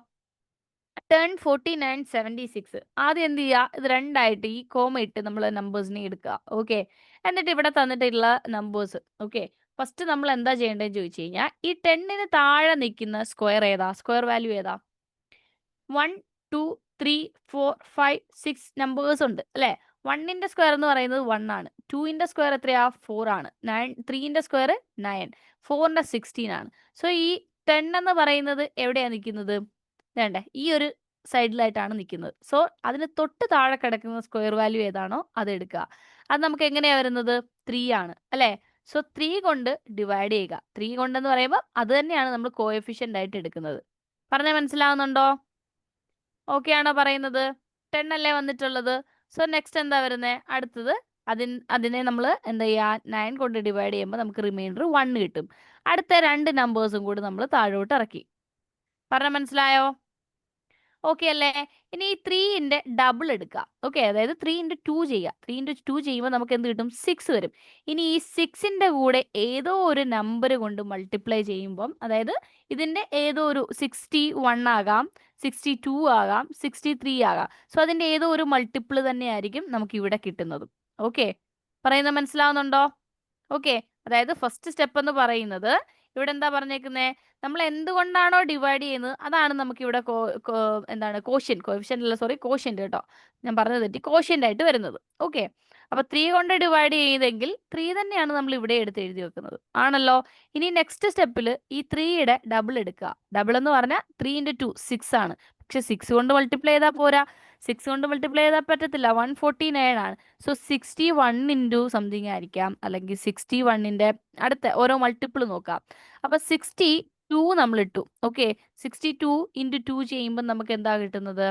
10, 49, 76. ആദ്യം എന്ത് ചെയ്യുക, ഇത് രണ്ടായിട്ട് ഈ കോമ ഇട്ട് നമ്മൾ നമ്പേഴ്സിനെ എടുക്കുക. ഓക്കെ, എന്നിട്ട് ഇവിടെ തന്നിട്ടുള്ള നമ്പേഴ്സ്. ഓക്കെ, ഫസ്റ്റ് നമ്മൾ എന്താ ചെയ്യേണ്ടതെന്ന് ചോദിച്ചു കഴിഞ്ഞാൽ ഈ 10ന് താഴെ നിൽക്കുന്ന സ്ക്വയർ ഏതാ, സ്ക്വയർ വാല്യൂ ഏതാ, 1, 2, 3, 4, 5, 6 നമ്പേഴ്സ് ഉണ്ട് അല്ലെ. 1ന്റെ സ്ക്വയർ എന്ന് പറയുന്നത് 1 ആണ്. 2ന്റെ സ്ക്വയർ എത്രയാ, 4 ആണ്. 3ന്റെ സ്ക്വയർ 9, 4ന്റെ 16 ആണ്. സോ ഈ 10 എന്ന് പറയുന്നത് എവിടെയാ നിൽക്കുന്നത്, വേണ്ടേ ഈ ഒരു സൈഡിലായിട്ടാണ് നിൽക്കുന്നത്. സോ അതിന് തൊട്ട് താഴെ കിടക്കുന്ന സ്ക്വയർ വാല്യൂ ഏതാണോ അത് എടുക്കുക. അത് നമുക്ക് എങ്ങനെയാണ് വരുന്നത്? 3 ആണ് അല്ലേ? സോ 3 കൊണ്ട് ഡിവൈഡ് ചെയ്യുക. 3 കൊണ്ടെന്ന് പറയുമ്പോൾ അത് തന്നെയാണ് നമ്മൾ കോഎഫിഷ്യൻ്റ് ആയിട്ട് എടുക്കുന്നത്. പറഞ്ഞാൽ മനസ്സിലാവുന്നുണ്ടോ? ഓക്കെ ആണോ പറയുന്നത്? 10 അല്ലേ വന്നിട്ടുള്ളത്. സോ നെക്സ്റ്റ് എന്താ വരുന്നത്? അടുത്തത് അതിനെ നമ്മൾ എന്താ ചെയ്യുക? 9 കൊണ്ട് ഡിവൈഡ് ചെയ്യുമ്പോൾ നമുക്ക് റിമൈൻഡർ 1 കിട്ടും. അടുത്ത 2 നമ്പേഴ്സും കൂടി നമ്മൾ താഴോട്ട് ഇറക്കി. പറഞ്ഞാൽ മനസ്സിലായോ? ഓക്കെ അല്ലേ? ഇനി ഈ 3ന്റെ ഡബിൾ എടുക്കുക. ഓക്കെ, അതായത് 3 ഇൻറ്റു 2 ചെയ്യുക. 3 ഇൻറ്റു 2 ചെയ്യുമ്പോൾ നമുക്ക് എന്ത് കിട്ടും? 6 വരും. ഇനി ഈ 6ന്റെ കൂടെ ഏതോ ഒരു നമ്പർ കൊണ്ട് മൾട്ടിപ്ലൈ ചെയ്യുമ്പം, അതായത് ഇതിന്റെ ഏതോ ഒരു 61 ആകാം, 62 ആകാം, 63 ആകാം. സോ അതിന്റെ ഏതോ ഒരു മൾട്ടിപ്പിൾ തന്നെയായിരിക്കും നമുക്ക് ഇവിടെ കിട്ടുന്നത്. ഓക്കെ, പറയുന്നത് മനസ്സിലാവുന്നുണ്ടോ? ഓക്കെ, അതായത് ഫസ്റ്റ് സ്റ്റെപ്പ് എന്ന് പറയുന്നത് ഇവിടെ എന്താ പറഞ്ഞേക്കുന്നത്? നമ്മൾ എന്തുകൊണ്ടാണോ ഡിവൈഡ് ചെയ്യുന്നത് അതാണ് നമുക്ക് ഇവിടെ എന്താണ് കോഷ്യന്റ് അല്ല, സോറി, കോഷ്യന്റ് കേട്ടോ, ഞാൻ പറഞ്ഞത് തെറ്റി, കോഷ്യന്റ് ആയിട്ട് വരുന്നത്. ഓക്കെ, അപ്പൊ 3 കൊണ്ട് ഡിവൈഡ് ചെയ്തെങ്കിൽ 3 തന്നെയാണ് നമ്മൾ ഇവിടെ എടുത്ത് എഴുതി വെക്കുന്നത്, ആണല്ലോ. ഇനി നെക്സ്റ്റ് സ്റ്റെപ്പിൽ ഈ 3യുടെ ഡബിൾ എടുക്കുക. ഡബിൾ എന്ന് പറഞ്ഞാൽ 3 ഇൻറ്റു 2 6 ആണ്. പക്ഷെ 6 കൊണ്ട് മൾട്ടിപ്ലൈ ചെയ്താൽ പോരാ. 6 കൊണ്ട് മൾട്ടിപ്ലൈ ചെയ്താൽ പറ്റത്തില്ല, 149 ആണ്. സോ 61 ഇൻറ്റു സംതിങ് ആയിരിക്കാം, അല്ലെങ്കിൽ 61ന്റെ അടുത്ത ഓരോ മൾട്ടിപ്പിൾ നോക്കാം. അപ്പൊ 62 നമ്മൾ ഇട്ടു. ഓക്കെ, 62 ഇൻറ്റു 2 ചെയ്യുമ്പോൾ നമുക്ക് എന്താ കിട്ടുന്നത്?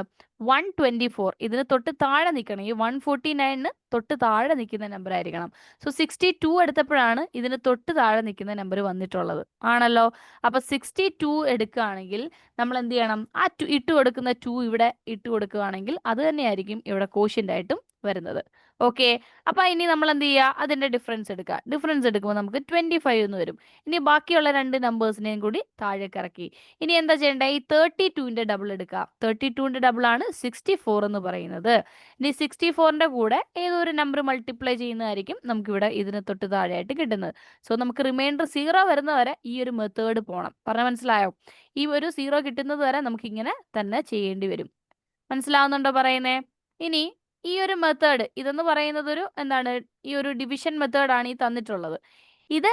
124. ഇതിന് തൊട്ട് താഴെ നിൽക്കണം. ഈ 149ന് തൊട്ട് താഴെ നിൽക്കുന്ന നമ്പർ ആയിരിക്കണം. സോ 62 എടുത്തപ്പോഴാണ് ഇതിന് തൊട്ട് താഴെ നിൽക്കുന്ന നമ്പർ വന്നിട്ടുള്ളത്, ആണല്ലോ. അപ്പൊ 62 എടുക്കുകയാണെങ്കിൽ നമ്മൾ എന്ത് ചെയ്യണം? ആ ഇട്ട് കൊടുക്കുന്ന 2 ഇവിടെ ഇട്ട് കൊടുക്കുകയാണെങ്കിൽ അത് തന്നെയായിരിക്കും ഇവിടെ കോഷ്യന്റ് ആയിട്ടും വരുന്നത്. ഓക്കെ, അപ്പൊ ഇനി നമ്മൾ എന്ത് ചെയ്യുക? അതിന്റെ ഡിഫറൻസ് എടുക്കുക. ഡിഫറൻസ് എടുക്കുമ്പോൾ നമുക്ക് 25 എന്ന് വരും. ഇനി ബാക്കിയുള്ള 2 നമ്പേഴ്സിനെയും കൂടി താഴേക്ക് ഇറക്കി. ഇനി എന്താ ചെയ്യേണ്ടത്? ഈ 32ന്റെ ഡബിൾ എടുക്കുക. 32ന്റെ ഡബിൾ ആണ് 64 എന്ന് പറയുന്നത്. ഇനി 64ന്റെ കൂടെ ഏതോ ഒരു നമ്പർ മൾട്ടിപ്ലൈ ചെയ്യുന്നതായിരിക്കും നമുക്ക് ഇവിടെ ഇതിന് തൊട്ട് താഴെയായിട്ട് കിട്ടുന്നത്. സോ നമുക്ക് റിമൈൻഡർ 0 വരുന്നവരെ ഈ ഒരു മെത്തേഡ് പോകണം. പറഞ്ഞാൽ മനസ്സിലായോ? ഈ ഒരു 0 കിട്ടുന്നത് വരെ നമുക്ക് ഇങ്ങനെ തന്നെ ചെയ്യേണ്ടി വരും. മനസ്സിലാവുന്നുണ്ടോ പറയുന്നേ? ഇനി ഈ ഒരു മെത്തേഡ് ഇതെന്ന് പറയുന്നത് ഒരു എന്താണ്? ഈ ഒരു ഡിവിഷൻ മെത്തേഡാണ് ഈ തന്നിട്ടുള്ളത്. ഇത്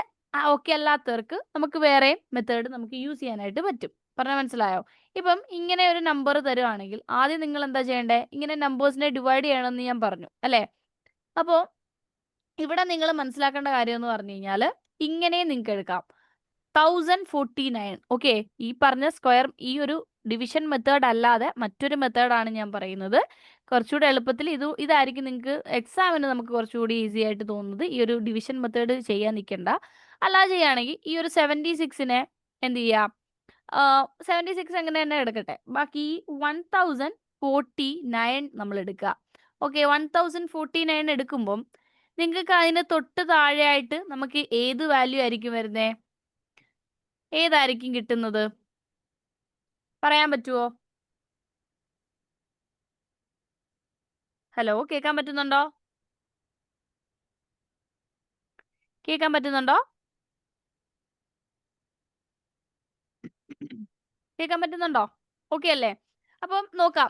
ഓക്കെ അല്ലാത്തവർക്ക് നമുക്ക് വേറെ മെത്തേഡ് നമുക്ക് യൂസ് ചെയ്യാനായിട്ട് പറ്റും. പറഞ്ഞാൽ മനസ്സിലായോ? ഇപ്പം ഇങ്ങനെ ഒരു നമ്പർ തരുവാണെങ്കിൽ ആദ്യം നിങ്ങൾ എന്താ ചെയ്യേണ്ടത്? ഇങ്ങനെ നമ്പേഴ്സിനെ ഡിവൈഡ് ചെയ്യണമെന്ന് ഞാൻ പറഞ്ഞു അല്ലേ? അപ്പോൾ ഇവിടെ നിങ്ങൾ മനസ്സിലാക്കേണ്ട കാര്യം എന്ന് പറഞ്ഞു കഴിഞ്ഞാൽ ഇങ്ങനെ നിങ്ങൾക്ക് എടുക്കാം. 1049. ഓക്കെ, ഈ പറഞ്ഞ സ്ക്വയർ ഈ ഒരു ഡിവിഷൻ മെത്തേഡ് അല്ലാതെ മറ്റൊരു മെത്തേഡാണ് ഞാൻ പറയുന്നത്. കുറച്ചുകൂടി എളുപ്പത്തിൽ ഇതായിരിക്കും നിങ്ങൾക്ക് എക്സാമിന് നമുക്ക് കുറച്ചുകൂടി ഈസി ആയിട്ട് തോന്നുന്നത്. ഈ ഒരു ഡിവിഷൻ മെത്തേഡ് ചെയ്യാൻ നിൽക്കണ്ട. അല്ലാതെ ചെയ്യുകയാണെങ്കിൽ ഈ ഒരു 76നെ എന്ത് ചെയ്യാം? 76 അങ്ങനെ തന്നെ എടുക്കട്ടെ. ബാക്കി 1049 നമ്മൾ എടുക്കുക. ഓക്കെ, 1049 എടുക്കുമ്പം നിങ്ങൾക്ക് അതിന് തൊട്ട് താഴെയായിട്ട് നമുക്ക് ഏത് വാല്യൂ ആയിരിക്കും വരുന്നത്? ഏതായിരിക്കും കിട്ടുന്നത്? പറയാൻ പറ്റുമോ? ഹലോ, കേൾക്കാൻ പറ്റുന്നുണ്ടോ? കേൾക്കാൻ പറ്റുന്നുണ്ടോ? കേൾക്കാൻ പറ്റുന്നുണ്ടോ? ഓക്കെ അല്ലേ? അപ്പം നോക്കാം.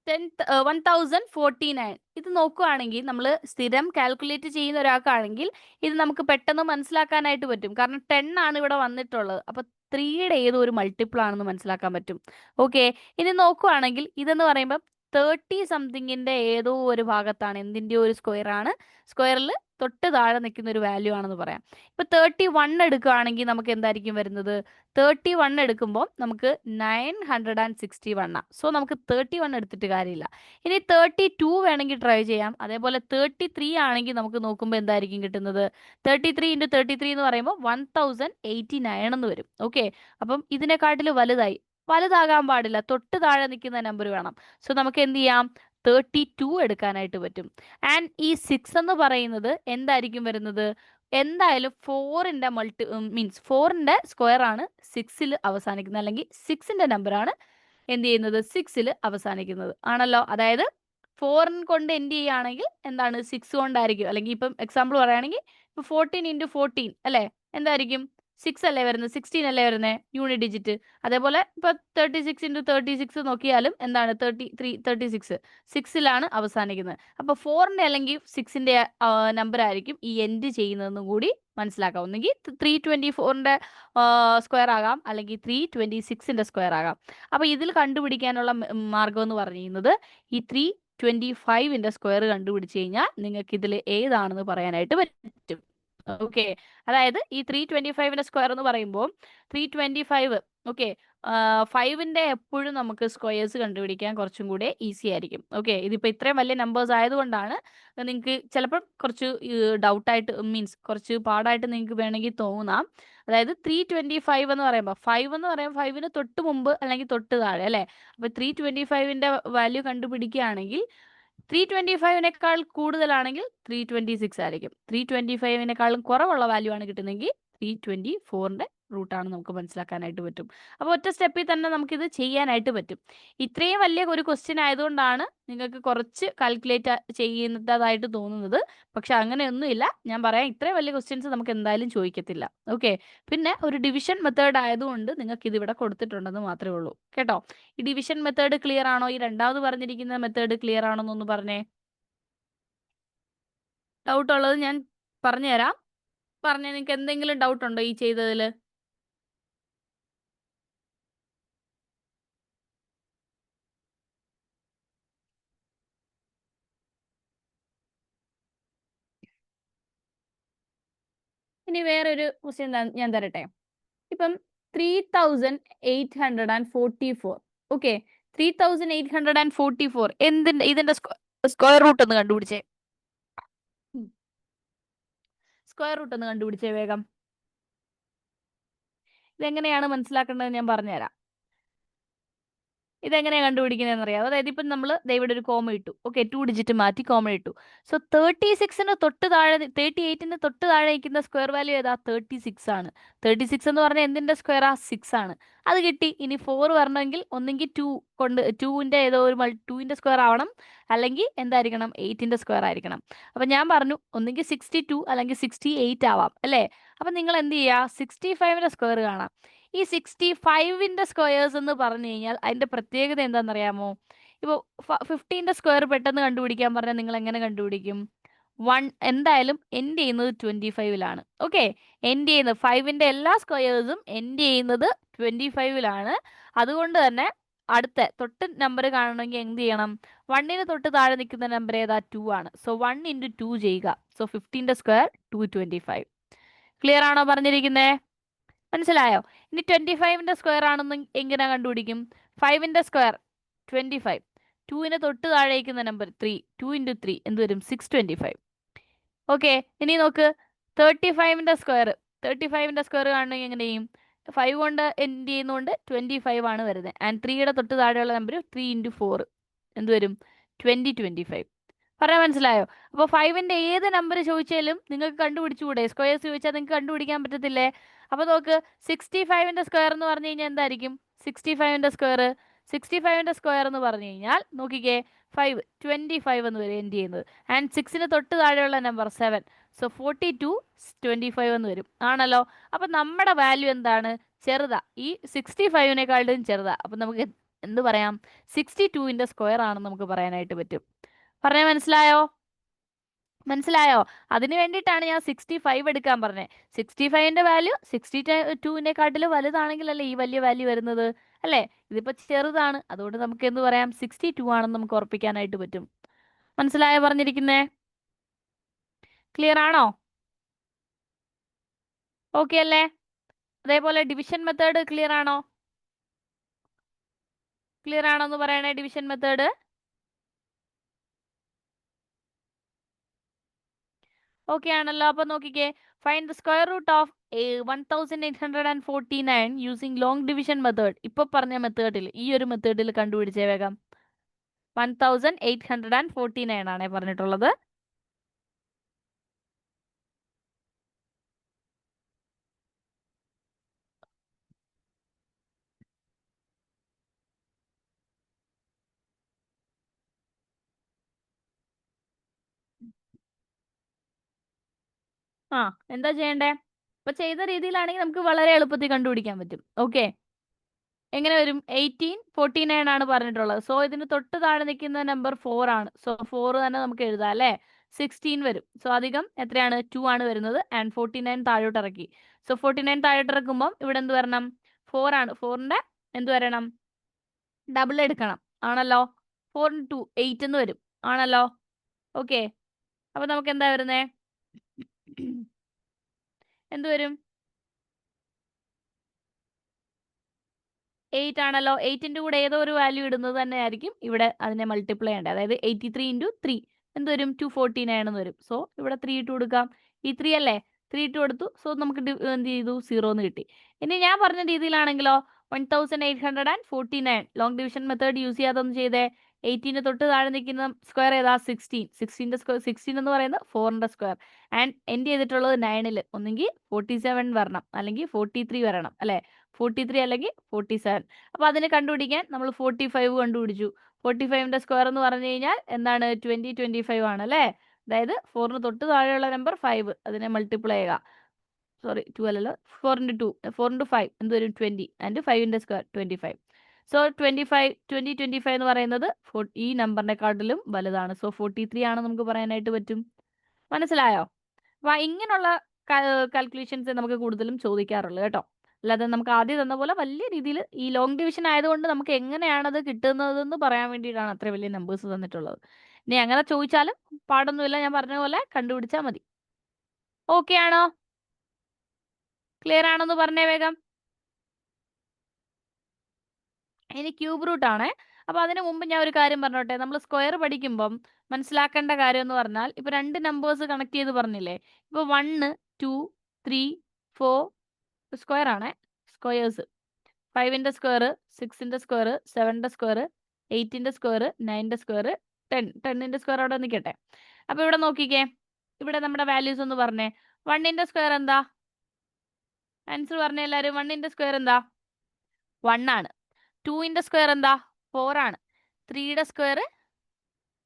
1049 ഇത് നോക്കുകയാണെങ്കിൽ നമ്മൾ സ്ഥിരം കാൽക്കുലേറ്റ് ചെയ്യുന്ന ഒരാൾക്കാണെങ്കിൽ ഇത് നമുക്ക് പെട്ടെന്ന് മനസ്സിലാക്കാനായിട്ട് പറ്റും. കാരണം 10 ആണ് ഇവിടെ വന്നിട്ടുള്ളത്. അപ്പൊ 3യുടെ ഏതോ ഒരു മൾട്ടിപ്പിൾ ആണെന്ന് മനസ്സിലാക്കാൻ പറ്റും. ഓക്കെ, ഇനി നോക്കുകയാണെങ്കിൽ ഇതെന്ന് പറയുമ്പോൾ 30 സംതിങ്ങിന്റെ ഏതോ ഒരു ഭാഗത്താണ്, എന്തിന്റെ ഒരു സ്ക്വയർ ആണ്, സ്ക്വയറിൽ തൊട്ട് താഴെ നിൽക്കുന്ന ഒരു വാല്യൂ ആണെന്ന് പറയാം. ഇപ്പൊ 31 എടുക്കുകയാണെങ്കിൽ നമുക്ക് എന്തായിരിക്കും വരുന്നത്? 31 എടുക്കുമ്പോൾ നമുക്ക് 961. സോ നമുക്ക് 31 എടുത്തിട്ട് കാര്യമില്ല. ഇനി 32 വേണമെങ്കിൽ ട്രൈ ചെയ്യാം. അതേപോലെ 33 ആണെങ്കിൽ നമുക്ക് നോക്കുമ്പോൾ എന്തായിരിക്കും കിട്ടുന്നത്? 33 ഇൻറ്റു 33 എന്ന് പറയുമ്പോൾ 1089 എന്ന് വരും. ഓക്കെ, അപ്പം ഇതിനെക്കാട്ടിൽ വലുതാകാൻ പാടില്ല, തൊട്ട് താഴെ നിൽക്കുന്ന നമ്പർ വേണം. സോ നമുക്ക് എന്ത് ചെയ്യാം? 32 എടുക്കാനായിട്ട് പറ്റും. ആൻഡ് ഈ 6 എന്ന് പറയുന്നത് എന്തായിരിക്കും വരുന്നത്? എന്തായാലും 4ന്റെ മീൻസ് 4ന്റെ സ്ക്വയർ ആണ് 6ൽ അവസാനിക്കുന്നത്, അല്ലെങ്കിൽ 6ന്റെ നമ്പർ ആണ് എന്ത് ചെയ്യുന്നത്? 6ൽ അവസാനിക്കുന്നത്, ആണല്ലോ. അതായത് 4 കൊണ്ട് എൻഡ് ചെയ്യുകയാണെങ്കിൽ എന്താണ്? 6 കൊണ്ടായിരിക്കും. അല്ലെങ്കിൽ ഇപ്പം എക്സാമ്പിൾ പറയുകയാണെങ്കിൽ ഇപ്പൊ 14 ഇൻറ്റു 14 അല്ലേ? എന്തായിരിക്കും? 6 അല്ലേ വരുന്നത്, 16 അല്ലേ വരുന്നത് യൂണിറ്റ് ഡിജിറ്റ്. അതേപോലെ ഇപ്പൊ 36 × 36 നോക്കിയാലും എന്താണ് 36 6ലാണ് അവസാനിക്കുന്നത്. അപ്പൊ 4ന്റെ അല്ലെങ്കിൽ 6ന്റെ നമ്പർ ആയിരിക്കും ഈ എൻഡ് ചെയ്യുന്നതെന്നും കൂടി മനസ്സിലാക്കാം. ഒന്നെങ്കിൽ 324ന്റെ സ്ക്വയർ ആകാം, അല്ലെങ്കിൽ 326ന്റെ സ്ക്വയർ ആകാം. അപ്പൊ ഇതിൽ കണ്ടുപിടിക്കാനുള്ള മാർഗം എന്ന് പറയുന്നത് ഈ 325ന്റെ സ്ക്വയർ കണ്ടുപിടിച്ച് കഴിഞ്ഞാൽ നിങ്ങൾക്ക് ഇതിൽ ഏതാണെന്ന് പറയാനായിട്ട് പറ്റും. ഓക്കെ, അതായത് ഈ 325ന്റെ സ്ക്വയർ എന്ന് പറയുമ്പോൾ 325 ഓക്കെ 5ന്റെ എപ്പോഴും നമുക്ക് സ്ക്വയേഴ്സ് കണ്ടുപിടിക്കാൻ കുറച്ചും കൂടെ ഈസി ആയിരിക്കും. ഓക്കെ, ഇതിപ്പോൾ ഇത്രയും വലിയ നമ്പേഴ്സ് ആയതുകൊണ്ടാണ് നിങ്ങൾക്ക് ചിലപ്പോൾ കുറച്ച് ഡൗട്ടായിട്ട് മീൻസ് കുറച്ച് പാടായിട്ട് നിങ്ങൾക്ക് വേണമെങ്കിൽ തോന്നാം. അതായത് 325 എന്ന് പറയുമ്പോൾ 5 എന്ന് പറയുമ്പോൾ 5ന് തൊട്ട് മുമ്പ് അല്ലെങ്കിൽ തൊട്ട് താഴെ അല്ലേ. അപ്പോൾ 325ന്റെ വാല്യൂ കണ്ടുപിടിക്കുകയാണെങ്കിൽ 325നേക്കാൾ കൂടുതലാണെങ്കിൽ 326 ആയിരിക്കും. 325നേക്കാളും കുറവുള്ള വാല്യൂ ആണ് കിട്ടുന്നതെങ്കിൽ 324ന്റെ റൂട്ടാണ് നമുക്ക് മനസ്സിലാക്കാനായിട്ട് പറ്റും. അപ്പോൾ ഒറ്റ സ്റ്റെപ്പിൽ തന്നെ നമുക്കിത് ചെയ്യാനായിട്ട് പറ്റും. ഇത്രയും വലിയ ഒരു ക്വസ്റ്റ്യൻ ആയതുകൊണ്ടാണ് നിങ്ങൾക്ക് കുറച്ച് കാൽക്കുലേറ്റ് ചെയ്യുന്നതായിട്ട് തോന്നുന്നത്. പക്ഷെ അങ്ങനെയൊന്നുമില്ല. ഞാൻ പറയാം, ഇത്രയും വലിയ ക്വസ്റ്റ്യൻസ് നമുക്ക് എന്തായാലും ചോദിക്കത്തില്ല. ഓക്കെ, പിന്നെ ഒരു ഡിവിഷൻ മെത്തേഡ് ആയതുകൊണ്ട് നിങ്ങൾക്ക് ഇത് ഇവിടെ കൊടുത്തിട്ടുണ്ടെന്ന് മാത്രമേ ഉള്ളൂ കേട്ടോ. ഈ ഡിവിഷൻ മെത്തേഡ് ക്ലിയർ ആണോ? ഈ രണ്ടാമത് പറഞ്ഞിരിക്കുന്ന മെത്തേഡ് ക്ലിയർ ആണോ എന്നൊന്ന് പറഞ്ഞേ. ഡൗട്ട് ഉള്ളത് ഞാൻ പറഞ്ഞുതരാം. പറഞ്ഞ നിങ്ങൾക്ക് എന്തെങ്കിലും ഡൗട്ട് ഉണ്ടോ ഈ ചെയ്തതിൽ? ഇനി വേറൊരു ക്വസ്റ്റ്യൻ ഞാൻ തരട്ടെ. ഇപ്പം 3844 ഓക്കെ, 3844 ഇതിന്റെ സ്ക്വയർ റൂട്ട് ഒന്ന് കണ്ടുപിടിച്ചേ. സ്ക്വയർ റൂട്ട് ഒന്ന് കണ്ടുപിടിച്ചേ വേഗം. ഇതെങ്ങനെയാണ് മനസ്സിലാക്കേണ്ടത് ഞാൻ പറഞ്ഞുതരാം. ഇതെങ്ങനെയാണ് കണ്ടുപിടിക്കുന്നതെന്ന് അറിയാം. അതായത് ഇപ്പം നമ്മൾ ഇവിടെ ഒരു കോമ ഇട്ടു. ഓക്കെ, 2 ഡിജിറ്റ് മാറ്റി കോമ ഇട്ടു. സോ 36ന് തൊട്ട് താഴെ 38ന് തൊട്ട് താഴെ നിൽക്കുന്ന സ്ക്വയർ വാല്യൂ ഏതാ? 36 ആണ്. 36 എന്ന് പറഞ്ഞാൽ എന്തിന്റെ സ്ക്വയർ ആ? 6 ആണ്. അത് കിട്ടി. ഇനി 4 വരണമെങ്കിൽ ഒന്നെങ്കിൽ 2 കൊണ്ട് 2ന്റെ ഏതോ ഒരു 2ന്റെ സ്ക്വയർ ആവണം, അല്ലെങ്കിൽ എന്തായിരിക്കണം? 8ന്റെ സ്ക്വയർ ആയിരിക്കണം. അപ്പം ഞാൻ പറഞ്ഞു ഒന്നെങ്കിൽ 62 അല്ലെങ്കിൽ 68 ആവാം അല്ലേ. അപ്പം നിങ്ങൾ എന്ത് ചെയ്യുക? 65ന്റെ സ്ക്വയർ കാണാം. ഈ 65ന്റെ സ്ക്വയേഴ്സ് എന്ന് പറഞ്ഞു കഴിഞ്ഞാൽ അതിന്റെ പ്രത്യേകത എന്താണെന്നറിയാമോ? ഇപ്പോൾ 15ന്റെ സ്ക്വയർ പെട്ടെന്ന് കണ്ടുപിടിക്കാൻ പറഞ്ഞാൽ നിങ്ങൾ എങ്ങനെ കണ്ടുപിടിക്കും? എന്തായാലും എൻഡ് ചെയ്യുന്നത് 25ലാണ്. ഓക്കെ, എൻഡ് ചെയ്യുന്നത് 5ന്റെ എല്ലാ സ്ക്വയേഴ്സും എൻഡ് ചെയ്യുന്നത് 25ലാണ്. അതുകൊണ്ട് തന്നെ അടുത്ത തൊട്ട് നമ്പർ കാണണമെങ്കിൽ എന്ത് ചെയ്യണം? 1ന് തൊട്ട് താഴെ നിൽക്കുന്ന നമ്പർ ഏതാ? 2 ആണ്. സോ 1 × 2 ചെയ്യുക. So 15ന്റെ square 225. ക്ലിയർ ആണോ പറഞ്ഞിരിക്കുന്നത്? മനസ്സിലായോ? ഇനി 25ന്റെ സ്ക്വയർ ആണെന്ന് എങ്ങനെ കണ്ടുപിടിക്കും? 5ന്റെ സ്ക്വയർ 25, 2ന് തൊട്ട് താഴേക്കുന്ന നമ്പർ 3, 2 × 3 എന്ത് വരും? 625. ഓക്കെ, ഇനി നോക്ക് 35ന്റെ സ്ക്വയർ. 35ന്റെ സ്ക്വയർ കാണണമെങ്കിൽ എങ്ങനെ ചെയ്യും? 5 കൊണ്ട് എൻഡ് ചെയ്യുന്നതുകൊണ്ട് 25 ആണ് വരുന്നത്. ആൻഡ് 3യുടെ തൊട്ട് താഴെയുള്ള നമ്പർ 3 × 4 എന്ത് വരും? 25. പറയാൻ മനസ്സിലായോ? അപ്പോൾ 5ന്റെ ഏത് നമ്പർ ചോദിച്ചാലും നിങ്ങൾക്ക് കണ്ടുപിടിച്ചുകൂടെ? സ്ക്വയേഴ്സ് ചോദിച്ചാൽ നിങ്ങൾക്ക് കണ്ടുപിടിക്കാൻ പറ്റത്തില്ലേ? അപ്പോൾ നോക്ക് 65ന്റെ സ്ക്വയർ എന്ന് പറഞ്ഞു കഴിഞ്ഞാൽ എന്തായിരിക്കും? 65ന്റെ സ്ക്വയർ എന്ന് പറഞ്ഞു കഴിഞ്ഞാൽ നോക്കിക്കേ, 5 25 എന്ന് വരും എൻഡ് ചെയ്യുന്നത്. ആൻഡ് 6ന് തൊട്ട് താഴെയുള്ള നമ്പർ 7, സോ 42 25 എന്ന് വരും. ആണല്ലോ. അപ്പം നമ്മുടെ വാല്യൂ എന്താണ്? ചെറുതാ. ഈ 65നേക്കാളും ചെറുതാ. അപ്പം നമുക്ക് എന്ത് പറയാം? 62ന്റെ സ്ക്വയർ ആണെന്ന് നമുക്ക് പറയാനായിട്ട് പറ്റും. പറഞ്ഞാൽ മനസ്സിലായോ? മനസ്സിലായോ? അതിന് വേണ്ടിയിട്ടാണ് ഞാൻ 65 എടുക്കാൻ പറഞ്ഞത്. 65ന്റെ വാല്യൂ 62നേക്കാട്ടിലും വലുതാണെങ്കിലല്ലേ ഈ വലിയ വാല്യൂ വരുന്നത് അല്ലേ. ഇതിപ്പോൾ ചെറുതാണ്, അതുകൊണ്ട് നമുക്ക് എന്ത് പറയാം? 62 ആണെന്ന് നമുക്ക് ഉറപ്പിക്കാനായിട്ട് പറ്റും. മനസ്സിലായോ പറഞ്ഞിരിക്കുന്നേ? ക്ലിയർ ആണോ? ഓക്കെ അല്ലേ? അതേപോലെ ഡിവിഷൻ മെത്തേഡ് ക്ലിയർ ആണോ? ക്ലിയർ ആണോ എന്ന് പറയണേ. ഡിവിഷൻ മെത്തേഡ് ഓക്കെ ആണല്ലോ. അപ്പൊ നോക്കിക്കേ, find the square root of 1849 using long division method. ഇപ്പൊ പറഞ്ഞ മെത്തേഡിൽ, ഈ ഒരു മെത്തേഡിൽ കണ്ടുപിടിച്ചേ വേഗം. 1849 ആണേ പറഞ്ഞിട്ടുള്ളത്. എന്താ ചെയ്യണ്ടേ? അപ്പൊ ചെയ്ത രീതിയിലാണെങ്കിൽ നമുക്ക് വളരെ എളുപ്പത്തിൽ കണ്ടുപിടിക്കാൻ പറ്റും. ഓക്കെ, എങ്ങനെ വരും? 1849 ആണ് പറഞ്ഞിട്ടുള്ളത്. സോ ഇതിന് തൊട്ട് താഴെ നിൽക്കുന്ന നമ്പർ 4 ആണ്. സോ 4 തന്നെ നമുക്ക് എഴുതാം അല്ലേ? 16 വരും. സോ അധികം എത്രയാണ്? 2 ആണ് വരുന്നത്. ആൻഡ് 49 താഴോട്ട് ഇറക്കി. സോ 49 താഴോട്ട് ഇറക്കുമ്പോൾ ഇവിടെ എന്ത് വരണം? 4 ആണ്. 4ന്റെ എന്ത് വരണം? ഡബിൾ എടുക്കണം ആണല്ലോ. 4 into 8 എന്ന് വരും ആണല്ലോ. ഓക്കെ, അപ്പൊ നമുക്ക് എന്താ വരുന്നേ? എന്ത് വരും? 8 ആണല്ലോ. 8ന്റെ കൂടെ ഏതോ ഒരു വാല്യൂ ഇടുന്നത് തന്നെ ആയിരിക്കും ഇവിടെ അതിനെ മൾട്ടിപ്ലൈ ചെയ്യേണ്ടത്. അതായത് 83 into 3 എന്ത് വരും? 249 എന്ന് വരും. സോ ഇവിടെ 3 ഇട്ട് കൊടുക്കാം. ഈ 3 അല്ലേ? 3 ഇട്ട് കൊടുത്തു. സോ നമുക്ക് എന്ത് ചെയ്തു? 0 എന്ന് കിട്ടി. ഇനി ഞാൻ പറഞ്ഞ രീതിയിലാണെങ്കിലോ 1849 ലോങ് ഡിവിഷൻ മെത്തേഡ് യൂസ് ചെയ്യാതെ ഒന്ന് ചെയ്തേ. 18ന് തൊട്ട് താഴെ നിൽക്കുന്ന സ്ക്വയർ ഏതാ? 16. 16ന്റെ സ്ക്വയർ 16 എന്ന് പറയുന്നത് 4ന്റെ സ്ക്വയർ. ആൻഡ് എൻഡ് ചെയ്തിട്ടുള്ളത് 9ൽ. ഒന്നെങ്കിൽ 47 വരണം അല്ലെങ്കിൽ 43 വരണം അല്ലേ? 43 അല്ലെങ്കിൽ 47. അപ്പൊ അതിന് കണ്ടുപിടിക്കാൻ നമ്മൾ 45 കണ്ടുപിടിച്ചു. 45ന്റെ സ്ക്വയർ എന്ന് പറഞ്ഞു കഴിഞ്ഞാൽ എന്താണ്? 25 ആണ് അല്ലേ? അതായത് 4ന് തൊട്ട് താഴെയുള്ള നമ്പർ 5 അതിനെ മൾട്ടിപ്ലൈ ചെയ്യുക. സോറി 2 അല്ലല്ലോ, 4 into 2 4 into 5 എന്ത് വരും? 20 ആൻഡ് 5ന്റെ സ്ക്വയർ 25. സോ 25 എന്ന് പറയുന്നത് ഈ നമ്പറിനെക്കാട്ടിലും വലുതാണ്. സോ 43 ആണ് നമുക്ക് പറയാനായിട്ട് പറ്റും. മനസ്സിലായോ? അപ്പൊ ഇങ്ങനെയുള്ള കാൽക്കുലേഷൻസ് നമുക്ക് കൂടുതലും ചോദിക്കാറുള്ളൂ കേട്ടോ. അല്ലാതെ നമുക്ക് ആദ്യം തന്ന പോലെ വലിയ രീതിയിൽ ഈ ലോങ് ഡിവിഷൻ ആയതുകൊണ്ട് നമുക്ക് എങ്ങനെയാണത് കിട്ടുന്നതെന്ന് പറയാൻ വേണ്ടിയിട്ടാണ് അത്ര വലിയ നമ്പേഴ്സ് തന്നിട്ടുള്ളത്. ഇനി അങ്ങനെ ചോദിച്ചാലും പാടൊന്നുമില്ല, ഞാൻ പറഞ്ഞ പോലെ കണ്ടുപിടിച്ചാൽ മതി. ഓക്കെ ആണോ? ക്ലിയർ ആണെന്ന് പറഞ്ഞേ വേഗം. ഇനി ക്യൂബ് റൂട്ട് ആണേ. അപ്പൊ അതിന് മുമ്പ് ഞാൻ ഒരു കാര്യം പറഞ്ഞോട്ടെ. നമ്മൾ സ്ക്വയർ പഠിക്കുമ്പം മനസ്സിലാക്കേണ്ട കാര്യം എന്ന് പറഞ്ഞാൽ ഇപ്പൊ രണ്ട് നമ്പേഴ്സ് കണക്ട് ചെയ്ത് പറഞ്ഞില്ലേ? ഇപ്പൊ 1 2 3 4 സ്ക്വയർ ആണേ. സ്ക്വയേഴ്സ് 5ന്റെ സ്ക്വയർ, 6ന്റെ സ്ക്വയർ, 7ന്റെ സ്ക്വയർ, 8ന്റെ സ്ക്വയർ, 9ന്റെ സ്ക്വയർ, 10ന്റെ സ്ക്വയർ അവിടെ നിൽക്കട്ടെ. അപ്പൊ ഇവിടെ നോക്കിക്കേ, ഇവിടെ നമ്മുടെ വാല്യൂസ് ഒന്ന് പറഞ്ഞേ. 1ന്റെ സ്ക്വയർ എന്താ? ആൻസർ പറഞ്ഞേ എല്ലാവരും. 1ന്റെ സ്ക്വയർ എന്താ? 1 ആണ്. 2ന്റെ സ്ക്വയർ എന്താ? 4 ആണ്. 3യുടെ സ്ക്വയർ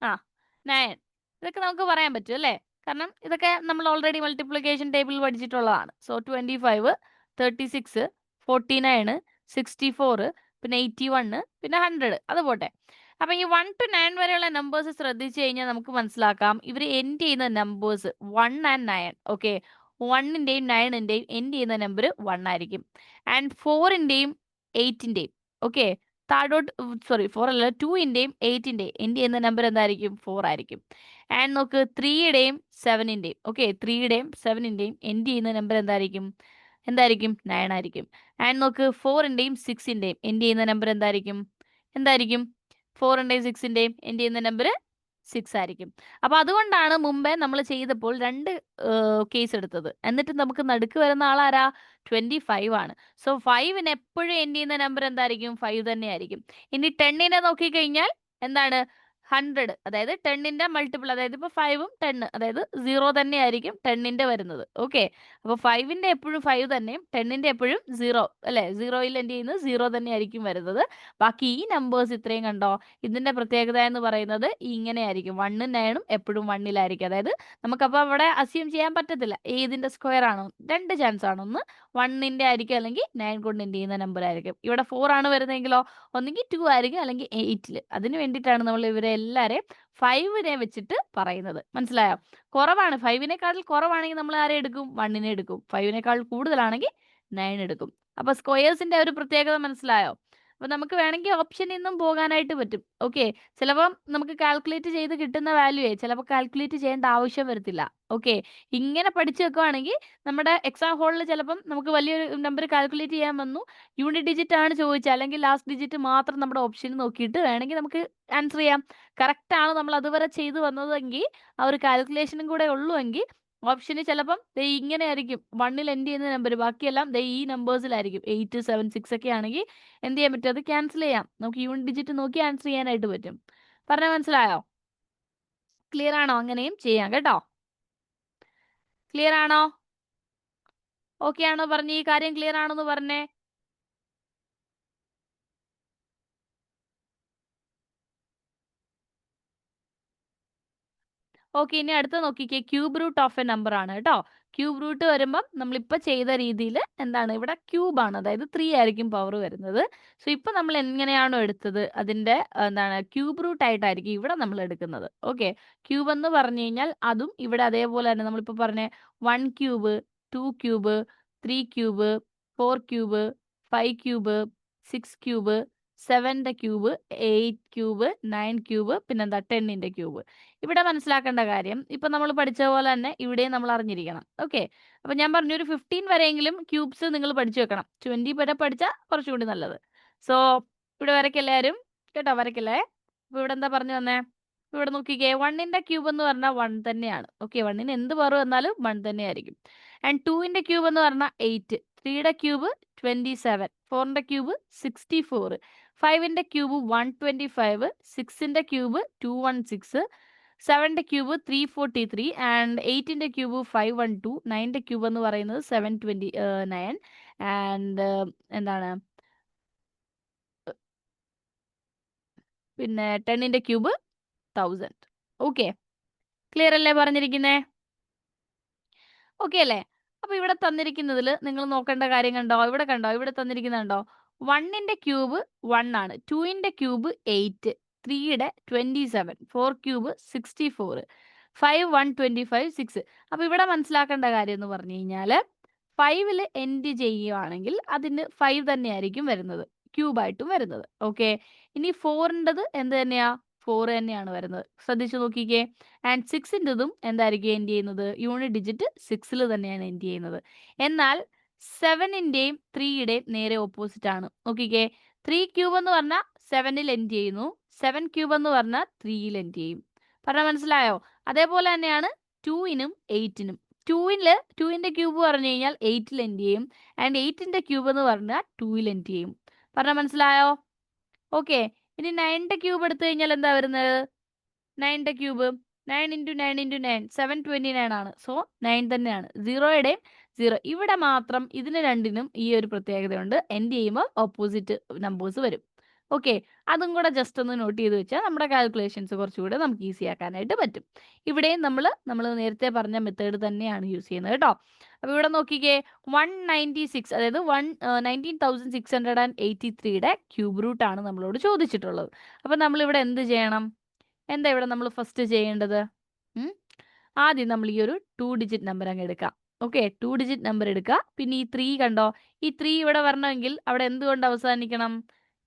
9. ഇതൊക്കെ നമുക്ക് പറയാൻ പറ്റും അല്ലേ? കാരണം ഇതൊക്കെ നമ്മൾ ഓൾറെഡി മൾട്ടിപ്ലിക്കേഷൻ ടേബിൾ പഠിച്ചിട്ടുള്ളതാണ്. സോ 25, 36, 49, 64, പിന്നെ 81, പിന്നെ 100 അത് പോട്ടെ. അപ്പൊ ഈ 1 to 9 വരെയുള്ള നമ്പേഴ്സ് ശ്രദ്ധിച്ചു കഴിഞ്ഞാൽ നമുക്ക് മനസ്സിലാക്കാം ഇവർ എൻഡ് ചെയ്യുന്ന നമ്പേഴ്സ് 1 and 9. ഓക്കെ, 1ന്റെയും 9ന്റെയും എൻഡ് ചെയ്യുന്ന നമ്പർ 1 ആയിരിക്കും. ആൻഡ് 4ന്റെയും 8ന്റെയും ഓക്കെ താഴോട്ട് സോറി 4 അല്ല 2ന്റെയും 8ന്റെയും എൻഡ് ചെയ്യുന്ന നമ്പർ എന്തായിരിക്കും? 4 ആയിരിക്കും. ആൻഡ് നോക്ക് 3യുടെയും 7ന്റെയും ഓക്കെ 3യുടെയും 7ന്റെയും എൻഡ് ചെയ്യുന്ന നമ്പർ എന്തായിരിക്കും? 9 ആയിരിക്കും. ആൻഡ് നോക്ക് 4ന്റെയും 6ന്റെയും എൻഡ് ചെയ്യുന്ന നമ്പർ എന്തായിരിക്കും? 4ന്റെയും 6ന്റെയും എൻഡ് ചെയ്യുന്ന നമ്പർ 6 ആയിരിക്കും. അപ്പൊ അതുകൊണ്ടാണ് മുമ്പേ നമ്മൾ ചെയ്തപ്പോൾ രണ്ട് കേസ് എടുത്തത്. എന്നിട്ട് നമുക്ക് നടുക്ക് വരുന്ന ആളാരാ? 25 ആണ്. സോ 5ന് എപ്പോഴും എൻഡ് ചെയ്യുന്ന നമ്പർ എന്തായിരിക്കും? 5 തന്നെ ആയിരിക്കും. ഇനി 10നെ നോക്കിക്കഴിഞ്ഞാൽ എന്താണ്? 100. അതായത് 10ന്റെ മൾട്ടിപ്പിൾ, അതായത് ഇപ്പൊ 5ഉം 10 അതായത് 0 തന്നെ ആയിരിക്കും 10ന്റെ വരുന്നത്. ഓക്കെ, അപ്പൊ 5ന്റെ എപ്പോഴും 5 തന്നെയും 10ന്റെ എപ്പോഴും 0 അല്ലെ? 0യിൽ എൻഡ് ചെയ്യുന്നത് 0 തന്നെ ആയിരിക്കും വരുന്നത്. ബാക്കി ഈ നമ്പേഴ്സ് ഇത്രയും കണ്ടോ? ഇതിന്റെ പ്രത്യേകത എന്ന് പറയുന്നത് ഇങ്ങനെയായിരിക്കും. 1ഉം 9ഉം എപ്പോഴും 1ലായിരിക്കും. അതായത് നമുക്കപ്പോൾ അവിടെ അസ്യൂം ചെയ്യാൻ പറ്റത്തില്ല ഏതിന്റെ സ്ക്വയർ ആണോ. രണ്ട് ചാൻസ് ആണ്. ഒന്ന് 1ന്റെ ആയിരിക്കും അല്ലെങ്കിൽ 9 കൊണ്ട് എൻഡ് ചെയ്യുന്ന നമ്പർ ആയിരിക്കും. ഇവിടെ 4 ആണ് വരുന്നതെങ്കിലോ ഒന്നെങ്കിൽ 2 ആയിരിക്കും അല്ലെങ്കിൽ 8ൽ. അതിന് വേണ്ടിയിട്ടാണ് നമ്മൾ ഇവരെ എല്ലാവരെയും 5നെ വെച്ചിട്ട് പറയുന്നത്. മനസ്സിലായോ? കുറവാണ് 5നേക്കാൾ കുറവാണെങ്കിൽ നമ്മൾ ആരെ എടുക്കും? 1നെ എടുക്കും. 5നേക്കാൾ കൂടുതലാണെങ്കിൽ 9 എടുക്കും. അപ്പൊ സ്ക്വയേഴ്സിന്റെ ഒരു പ്രത്യേകത മനസ്സിലായോ? അപ്പൊ നമുക്ക് വേണമെങ്കിൽ ഓപ്ഷനിൽ നിന്നും പോകാനായിട്ട് പറ്റും. ഓക്കെ, ചിലപ്പം നമുക്ക് കാൽക്കുലേറ്റ് ചെയ്ത് കിട്ടുന്ന വാല്യൂയെ ചിലപ്പോൾ കാൽക്കുലേറ്റ് ചെയ്യേണ്ട ആവശ്യം വരത്തില്ല. ഓക്കെ, ഇങ്ങനെ പഠിച്ചു വെക്കുവാണെങ്കിൽ നമ്മുടെ എക്സാം ഹോളിൽ ചിലപ്പം നമുക്ക് വലിയൊരു നമ്പർ കാൽക്കുലേറ്റ് ചെയ്യാൻ വന്നു, യൂണിറ്റ് ഡിജിറ്റ് ആണ് ചോദിച്ചത് അല്ലെങ്കിൽ ലാസ്റ്റ് ഡിജിറ്റ് മാത്രം നമ്മുടെ ഓപ്ഷൻ നോക്കിയിട്ട് വേണമെങ്കിൽ നമുക്ക് ആൻസർ ചെയ്യാം. കറക്റ്റ് ആണ് നമ്മൾ അതുവരെ ചെയ്തു വന്നതെങ്കിൽ ആ ഒരു കാൽക്കുലേഷനും കൂടെ ഉള്ളൂ എങ്കിൽ ഓപ്ഷന് ചിലപ്പം ദേ ഇങ്ങനെ ആയിരിക്കും. 1ൽ എൻഡ് ചെയ്യുന്ന നമ്പർ ബാക്കിയെല്ലാം ദേ ഈ നമ്പേഴ്സിലായിരിക്കും. 8, 7, 6 ഒക്കെ ആണെങ്കിൽ എന്ത് ചെയ്യാൻ പറ്റും? അത് ക്യാൻസൽ ചെയ്യാം. നമുക്ക് യൂണിറ്റ് ഡിജിറ്റ് നോക്കി ആൻസർ ചെയ്യാനായിട്ട് പറ്റും. പറഞ്ഞാൽ മനസ്സിലായോ? ക്ലിയർ ആണോ? അങ്ങനെയും ചെയ്യാം കേട്ടോ. ക്ലിയർ ആണോ? ഓക്കെ ആണോ? പറഞ്ഞ് ഈ കാര്യം ക്ലിയർ ആണോന്ന് പറഞ്ഞേ. ഓക്കെ, ഇനി അടുത്ത നോക്കിക്കേ, cube root of a number ആണ് കേട്ടോ. ക്യൂബ് റൂട്ട് വരുമ്പം നമ്മളിപ്പോൾ ചെയ്ത രീതിയിൽ എന്താണ് ഇവിടെ ക്യൂബ് ആണ്, അതായത് 3 ആയിരിക്കും പവർ വരുന്നത്. സോ ഇപ്പം നമ്മൾ എങ്ങനെയാണോ എടുത്തത് അതിൻ്റെ എന്താണ് ക്യൂബ് റൂട്ട് ആയിട്ടായിരിക്കും ഇവിടെ നമ്മൾ എടുക്കുന്നത്. ഓക്കെ, ക്യൂബ് എന്ന് പറഞ്ഞു കഴിഞ്ഞാൽ അതും ഇവിടെ അതേപോലെ തന്നെ നമ്മളിപ്പോൾ പറഞ്ഞ 1 cube, 2 cube, 3 cube, 4 cube, 5 cube, 6 cube, 7ന്റെ ക്യൂബ്, 8 ക്യൂബ്, 9 ക്യൂബ്, പിന്നെന്താ 10ന്റെ ക്യൂബ്. ഇവിടെ മനസ്സിലാക്കേണ്ട കാര്യം ഇപ്പം നമ്മൾ പഠിച്ച പോലെ തന്നെ ഇവിടെയും നമ്മൾ അറിഞ്ഞിരിക്കണം. ഓക്കെ, അപ്പം ഞാൻ പറഞ്ഞു ഒരു 15 വരെയെങ്കിലും ക്യൂബ്സ് നിങ്ങൾ പഠിച്ചു വെക്കണം. 20 വരെ പഠിച്ചാൽ കുറച്ചുകൂടി നല്ലത്. സോ ഇവിടെ വരയ്ക്കെല്ലാവരും കേട്ടോ, വരയ്ക്കല്ലേ. അപ്പോൾ ഇവിടെ എന്താ പറഞ്ഞു വന്നേ, ഇവിടെ നോക്കിക്കേ, 1ന്റെ ക്യൂബ് എന്ന് പറഞ്ഞാൽ 1 തന്നെയാണ്. ഓക്കെ, 1ന് എന്ത് പവർ വന്നാലും 1 തന്നെയായിരിക്കും. ആൻഡ് 2ന്റെ ക്യൂബ് എന്ന് പറഞ്ഞാൽ 8, 3യുടെ ക്യൂബ് 27, 4ന്റെ ക്യൂബ് 64, 5ന്റെ ക്യൂബ് 125, 6ന്റെ ക്യൂബ് 216, 7ന്റെ ക്യൂബ് 343 ആൻഡ് 8ന്റെ ക്യൂബ് 512, 9ന്റെ ക്യൂബ് എന്ന് പറയുന്നത് 729 ആൻഡ് എന്താണ് പിന്നെ 10ന്റെ ക്യൂബ് 1000. ഓക്കെ, ക്ലിയർ അല്ലേ പറഞ്ഞിരിക്കുന്നേ? ഓക്കെ അല്ലേ? അപ്പോൾ ഇവിടെ തന്നിരിക്കുന്നതിൽ നിങ്ങൾ നോക്കേണ്ട കാര്യം കണ്ടോ, ഇവിടെ കണ്ടോ, ഇവിടെ തന്നിരിക്കുന്നുണ്ടോ, 1ന്റെ ക്യൂബ് 1 ആണ്, 2ന്റെ ക്യൂബ് 8, 3യുടെ 27, 4 ക്യൂബ് 64, 5 125 6. അപ്പോൾ ഇവിടെ മനസ്സിലാക്കേണ്ട കാര്യം എന്ന് പറഞ്ഞു കഴിഞ്ഞാൽ 5ൽ എൻഡ് ചെയ്യുകയാണെങ്കിൽ അതിന് 5 തന്നെയായിരിക്കും വരുന്നത്, ക്യൂബായിട്ടും വരുന്നത്. ഓക്കെ, ഇനി 4ൻ്റെത് എന്ത് തന്നെയാ, 4 തന്നെയാണ് വരുന്നത്. ശ്രദ്ധിച്ചു നോക്കിക്കേ. ആൻഡ് 6ൻ്റെതും എന്തായിരിക്കും എൻഡ് ചെയ്യുന്നത്, യൂണിറ്റ് ഡിജിറ്റ് 6ൽ തന്നെയാണ് എൻഡ് ചെയ്യുന്നത്. എന്നാൽ 7ൻ്റെയും 3യുടെയും നേരെ ഓപ്പോസിറ്റ് ആണ്. നോക്കിക്കേ, 3 ക്യൂബ് എന്ന് പറഞ്ഞാൽ 7ൽ എൻഡ് ചെയ്യുന്നു, 7 ക്യൂബ് എന്ന് പറഞ്ഞാൽ 3ൽ എൻഡ് ചെയ്യും. പറഞ്ഞാൽ മനസ്സിലായോ? അതേപോലെ തന്നെയാണ് 2നും 8നും. 2ൻ്റെ ക്യൂബ് പറഞ്ഞു കഴിഞ്ഞാൽ 8ൽ എൻഡ് ചെയ്യും, ആൻഡ് 8ൻ്റെ ക്യൂബ് എന്ന് പറഞ്ഞാൽ 2ൽ എൻഡ് ചെയ്യും. പറഞ്ഞാൽ മനസ്സിലായോ? ഓക്കെ, ഇനി 9ൻ്റെ ക്യൂബ് എടുത്തു കഴിഞ്ഞാൽ എന്താ വരുന്നത്, 9ൻ്റെ ക്യൂബ് 9 × 9 × 9 729 ആണ്. സോ 9 തന്നെയാണ്, 0യുടെയും 0. ഇവിടെ മാത്രം ഇതിന് രണ്ടിനും ഈ ഒരു പ്രത്യേകതയുണ്ട്, എൻഡ് ചെയ്യുമ്പോൾ ഓപ്പോസിറ്റ് നമ്പേഴ്സ് വരും. ഓക്കെ, അതും കൂടെ ജസ്റ്റ് ഒന്ന് നോട്ട് ചെയ്ത് വെച്ചാൽ നമ്മുടെ കാൽക്കുലേഷൻസ് കുറച്ചുകൂടെ നമുക്ക് ഈസി ആക്കാനായിട്ട് പറ്റും. ഇവിടെയും നമ്മൾ നേരത്തെ പറഞ്ഞ മെത്തേഡ് തന്നെയാണ് യൂസ് ചെയ്യുന്നത് കേട്ടോ. അപ്പോൾ ഇവിടെ നോക്കിക്കേ, 196 അതായത് 19,683യുടെ ക്യൂബ് റൂട്ടാണ് നമ്മളോട് ചോദിച്ചിട്ടുള്ളത്. അപ്പോൾ നമ്മളിവിടെ എന്ത് ചെയ്യണം, എന്താ ഇവിടെ നമ്മൾ ഫസ്റ്റ് ചെയ്യേണ്ടത്, ആദ്യം നമ്മൾ ഈ ഒരു 2 ഡിജിറ്റ് നമ്പർ അങ്ങ് എടുക്കാം. ഓക്കെ, 2 ഡിജിറ്റ് നമ്പർ എടുക്കുക. പിന്നെ ഈ 3 കണ്ടോ, ഈ 3 ഇവിടെ വരണമെങ്കിൽ അവിടെ എന്തുകൊണ്ട് അവസാനിക്കണം,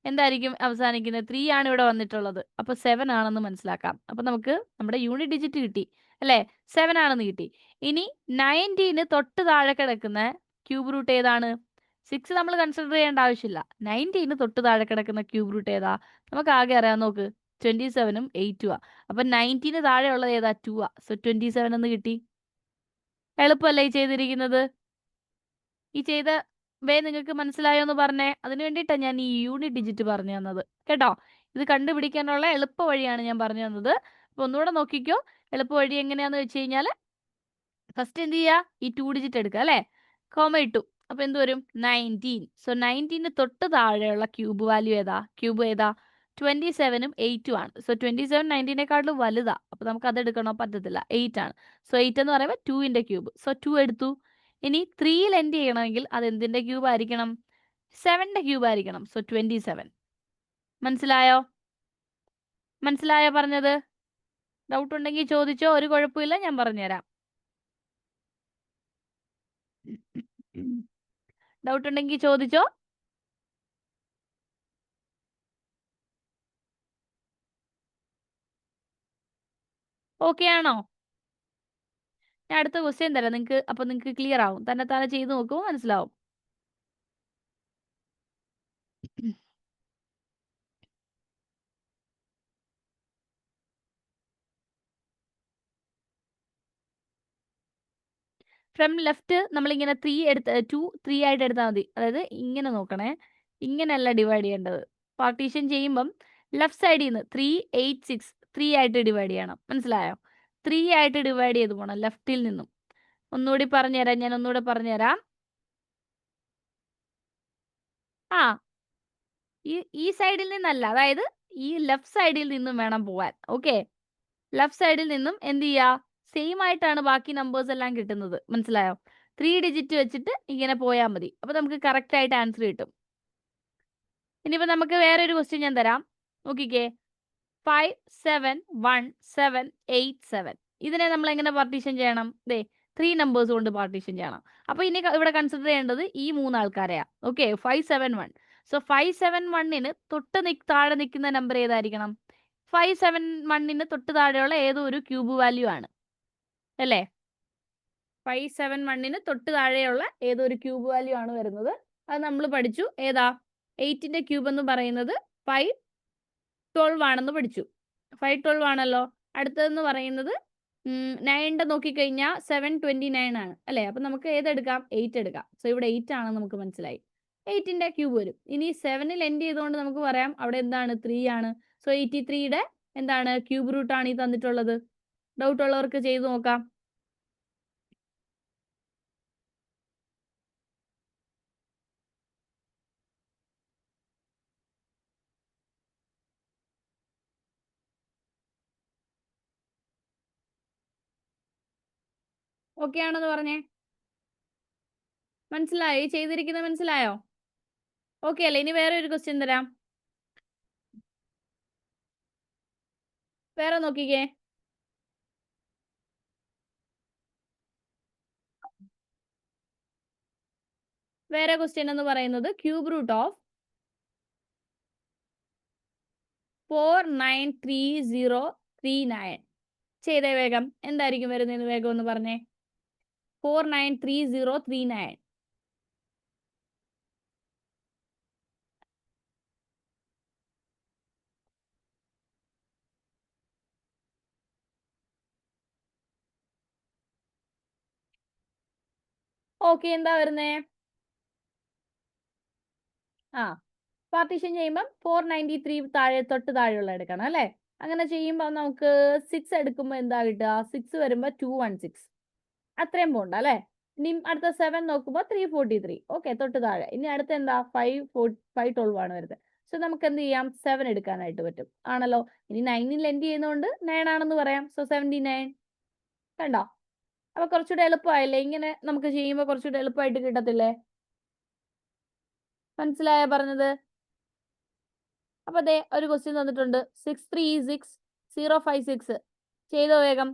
എന്തായിരിക്കും അവസാനിക്കുന്നത്, 3 ആണ് ഇവിടെ വന്നിട്ടുള്ളത്, അപ്പോൾ 7 ആണെന്ന് മനസ്സിലാക്കാം. അപ്പോൾ നമുക്ക് നമ്മുടെ യൂണിറ്റ് ഡിജിറ്റ് കിട്ടി അല്ലേ, 7 ആണെന്ന് കിട്ടി. ഇനി 19 തൊട്ട് താഴെ കിടക്കുന്ന ക്യൂബ് റൂട്ട് ഏതാണ്, 6 നമ്മൾ കൺസിഡർ ചെയ്യേണ്ട ആവശ്യമില്ല. 19 തൊട്ട് താഴെ കിടക്കുന്ന ക്യൂബ് റൂട്ട് ഏതാ, നമുക്ക് ആകെ അറിയാം, നോക്ക് 27ഉം 8ഉം ആ. അപ്പം 19 താഴെ ഉള്ളത് ഏതാ, 2 ആ. സോ 27 എന്ന് കിട്ടി. എളുപ്പമല്ലേ ഈ ചെയ്തിരിക്കുന്നത്? ഈ ചെയ്ത വേ നിങ്ങൾക്ക് മനസ്സിലായോ എന്ന് പറഞ്ഞേ. അതിന് വേണ്ടിയിട്ടാണ് ഞാൻ ഈ യൂണിറ്റ് ഡിജിറ്റ് പറഞ്ഞു തന്നത് കേട്ടോ. ഇത് കണ്ടുപിടിക്കാനുള്ള എളുപ്പ വഴിയാണ് ഞാൻ പറഞ്ഞു തന്നത്. അപ്പോൾ ഒന്നുകൂടെ നോക്കിക്കോ, എളുപ്പ വഴി എങ്ങനെയാന്ന് വെച്ച് കഴിഞ്ഞാൽ ഫസ്റ്റ് എന്ത് ചെയ്യുക, ഈ 2 ഡിജിറ്റ് എടുക്കുക അല്ലേ, കോമ ഇട്ടു. അപ്പോൾ എന്ത് വരും, 19. സോ 19 തൊട്ട് താഴെയുള്ള ക്യൂബ് വാല്യൂ ഏതാ, ക്യൂബ് ഏതാ, 27ഉം 8ഉം ആണ്. സോ 27 19നേക്കാളും വലുതാ, അപ്പോൾ നമുക്ക് അത് എടുക്കണോ, പറ്റത്തില്ല, 8 ആണ്. സോ 8 എന്ന് പറയുമ്പോൾ 2ൻ്റെ ക്യൂബ്. സോ 2 എടുത്തു. ഇനി 3ൽ എൻഡ് ചെയ്യണമെങ്കിൽ അത് എന്തിൻ്റെ ക്യൂബ് ആയിരിക്കണം, 7ൻ്റെ ക്യൂബ് ആയിരിക്കണം. സോ 27. മനസ്സിലായോ? മനസ്സിലായോ പറഞ്ഞത്? ഡൗട്ട് ഉണ്ടെങ്കിൽ ചോദിച്ചോ, ഒരു കുഴപ്പമില്ല, ഞാൻ പറഞ്ഞുതരാം. ഡൗട്ട് ഉണ്ടെങ്കിൽ ചോദിച്ചോ. ഓക്കെ ആണോ? ഞാൻ അടുത്ത ക്വസ്റ്റ്യൻ തരാം നിങ്ങൾക്ക്, അപ്പോൾ നിങ്ങൾക്ക് ക്ലിയർ ആവും, തന്നെ ചെയ്ത് നോക്കുമ്പോൾ മനസ്സിലാവും. ഫ്രം ലെഫ്റ്റ് നമ്മളിങ്ങനെ 3 ആയിട്ട് എടുത്താൽ മതി. അതായത് ഇങ്ങനെ നോക്കണേ, ഇങ്ങനെയല്ല ഡിവൈഡ് ചെയ്യേണ്ടത്. പാർട്ടീഷൻ ചെയ്യുമ്പം ലെഫ്റ്റ് സൈഡിൽ നിന്ന് 3 8 6 3 ആയിട്ട് ഡിവൈഡ് ചെയ്യണം. മനസ്സിലായോ? 3 ആയിട്ട് ഡിവൈഡ് ചെയ്ത് പോകണം ലെഫ്റ്റിൽ നിന്നും. ഒന്നുകൂടി പറഞ്ഞുതരാം, ഞാൻ ഒന്നുകൂടെ പറഞ്ഞുതരാം. ആ, ഈ സൈഡിൽ നിന്നല്ല, അതായത് ഈ ലെഫ്റ്റ് സൈഡിൽ നിന്നും വേണം പോവാൻ. ഓക്കെ, ലെഫ്റ്റ് സൈഡിൽ നിന്നും എന്ത് ചെയ്യുക, സെയിം ആയിട്ടാണ് ബാക്കി നമ്പേഴ്സ് എല്ലാം കിട്ടുന്നത്. മനസ്സിലായോ? 3 ഡിജിറ്റ് വെച്ചിട്ട് ഇങ്ങനെ പോയാൽ മതി. അപ്പോൾ നമുക്ക് കറക്റ്റ് ആയിട്ട് ആൻസർ കിട്ടും. ഇനിയിപ്പോൾ നമുക്ക് വേറെ ഒരു ക്വസ്റ്റ്യൻ ഞാൻ തരാം. നോക്കിക്കേ, 5 7 1 7 8 7. ഇതിനെ നമ്മൾ എങ്ങനെ പാർട്ടീഷൻ ചെയ്യണം? 3 നമ്പേഴ്സ് കൊണ്ട് പാർട്ടീഷൻ ചെയ്യണം. അപ്പോൾ ഇനി ഇവിടെ കൺസിഡർ ചെയ്യേണ്ടത് ഈ 3 ആൾക്കാരെയാണ്. ഓക്കെ, 5 7 1. സോ 5 7 1ന് താഴെ നിൽക്കുന്ന നമ്പർ ഏതായിരിക്കണം? 5 7 1ന് തൊട്ട് താഴെയുള്ള ഏതോ ഒരു ക്യൂബ് വാല്യൂ ആണ് അല്ലേ? 5 7 1ന് തൊട്ട് താഴെയുള്ള ഏതോ ഒരു ക്യൂബ് വാല്യൂ ആണ് വരുന്നത്. അത് നമ്മൾ പഠിച്ചു. ഏതാ? 8ന്റെ ക്യൂബ് എന്ന് പറയുന്നത് 5 12 ആണെന്ന് പഠിച്ചു. 5 12 ആണല്ലോ. അടുത്തതെന്ന് പറയുന്നത് 9ന്റെ നോക്കിക്കഴിഞ്ഞാൽ 7 29 ആണ് അല്ലേ? അപ്പം നമുക്ക് ഏതെടുക്കാം? 8 എടുക്കാം. സോ ഇവിടെ 8 ആണെന്ന് നമുക്ക് മനസ്സിലായി. 8ന്റെ ക്യൂബ് വരും. ഇനി 7ൽ എൻഡ് ചെയ്തുകൊണ്ട് നമുക്ക് പറയാം അവിടെ എന്താണ്? 3 ആണ്. സോ 83യുടെ എന്താണ്? ക്യൂബ് റൂട്ട് ആണ് ഈ തന്നിട്ടുള്ളത്. ഡൗട്ട് ഉള്ളവർക്ക് ചെയ്തു നോക്കാം. ഓക്കെ ആണെന്ന് പറഞ്ഞേ. മനസ്സിലായോ? ചെയ്തിരിക്കുന്നത് മനസ്സിലായോ? ഓക്കെ അല്ലേ? ഇനി വേറെ ഒരു ക്വസ്റ്റ്യൻ തരാം. വേറെ നോക്കിക്കേ. വേറെ ക്വസ്റ്റ്യൻ എന്ന് പറയുന്നത് ക്യൂബ് റൂട്ട് ഓഫ് 493039. ചെയ്തേ വേഗം. എന്തായിരിക്കും വരുന്നതെന്ന് വേഗം ഒന്ന് പറഞ്ഞേ. 493039. ഓക്കെ, എന്താ വരുന്നേ? പാർട്ടീഷൻ ചെയ്യുമ്പം 493 തൊട്ട് താഴെയുള്ള എടുക്കണം അല്ലേ? അങ്ങനെ ചെയ്യുമ്പോൾ നമുക്ക് 6 എടുക്കുമ്പോൾ എന്താ കിട്ടുക? 6 വരുമ്പോൾ 216. അത്രയും പോണ്ട അല്ലേ? ഇനി അടുത്ത 7 നോക്കുമ്പോൾ 343. ഓക്കെ, തൊട്ട് താഴെ. ഇനി അടുത്ത എന്താ? 512 ആണ് വരുന്നത്. സോ നമുക്ക് എന്ത് ചെയ്യാം? 7 എടുക്കാനായിട്ട് പറ്റും ആണല്ലോ. ഇനി 9ൽ എൻഡ് ചെയ്യുന്നതുകൊണ്ട് 9 ആണെന്ന് പറയാം. സോ 79. കണ്ടോ? അപ്പൊ കുറച്ചുകൂടെ എളുപ്പമായില്ലേ? ഇങ്ങനെ നമുക്ക് ചെയ്യുമ്പോൾ കുറച്ചുകൂടെ എളുപ്പമായിട്ട് കിട്ടത്തില്ലേ? മനസ്സിലായോ പറഞ്ഞത്? അപ്പൊ അതെ ഒരു ക്വസ്റ്റ്യൻ തന്നിട്ടുണ്ട്. 636056. ചെയ്തോ വേഗം.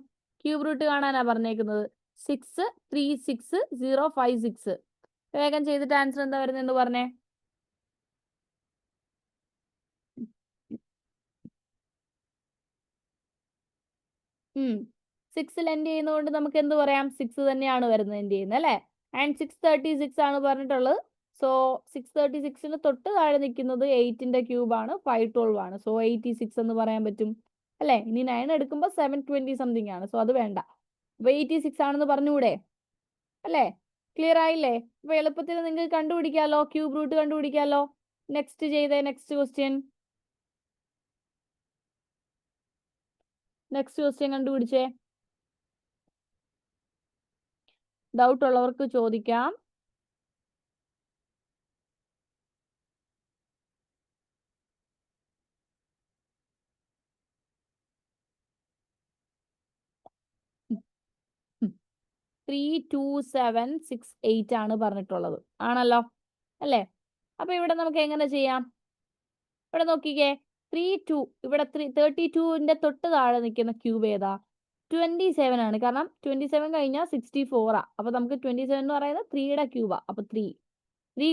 ക്യൂബ് റൂട്ട് കാണാനാ പറഞ്ഞേക്കുന്നത്. 636056. വേഗം ചെയ്തിട്ട് ആൻസർ എന്താ വരുന്നതെന്ന് പറഞ്ഞേ. സിക്സിൽ എൻഡ് ചെയ്യുന്നതുകൊണ്ട് നമുക്ക് എന്ത് പറയാം? 6 തന്നെയാണ് വരുന്നത് എൻഡ് ചെയ്യുന്നത് അല്ലേ? ആൻഡ് 636 ആണ് പറഞ്ഞിട്ടുള്ളത്. സോ 636ന് തൊട്ട് താഴെ നിൽക്കുന്നത് 8ന്റെ ക്യൂബ് ആണ്. 512 ആണ്. സോ 86 എന്ന് പറയാൻ പറ്റും അല്ലേ? ഇനി 9 എടുക്കുമ്പോൾ 720 സംതിങ് ആണ്. സോ അത് വേണ്ട. അപ്പൊ 86 ആണെന്ന് പറഞ്ഞുകൂടെ അല്ലേ? ക്ലിയർ ആയില്ലേ? അപ്പൊ എളുപ്പത്തിൽ നിങ്ങൾക്ക് കണ്ടുപിടിക്കാലോ. ക്യൂബ് റൂട്ട് കണ്ടുപിടിക്കാലോ. നെക്സ്റ്റ് ചെയ്തേ. നെക്സ്റ്റ് ക്വസ്റ്റ്യൻ കണ്ടുപിടിച്ചേ. ഡൗട്ട് ഉള്ളവർക്ക് ചോദിക്കാം. ഉം. 32768 ആണ് പറഞ്ഞിട്ടുള്ളത് ആണല്ലോ അല്ലേ? അപ്പൊ ഇവിടെ നമുക്ക് എങ്ങനെ ചെയ്യാം? ഇവിടെ നോക്കിക്കേ. 32 ഇവിടെ 32ന്റെ തൊട്ട് താഴെ നിൽക്കുന്ന ക്യൂബ് ഏതാ? 27 ആണ്. കാരണം 27 കഴിഞ്ഞാൽ 64 അപ്പൊ നമുക്ക് 27 എന്ന് പറയുന്നത് 3യുടെ ക്യൂബാ. അപ്പൊ 3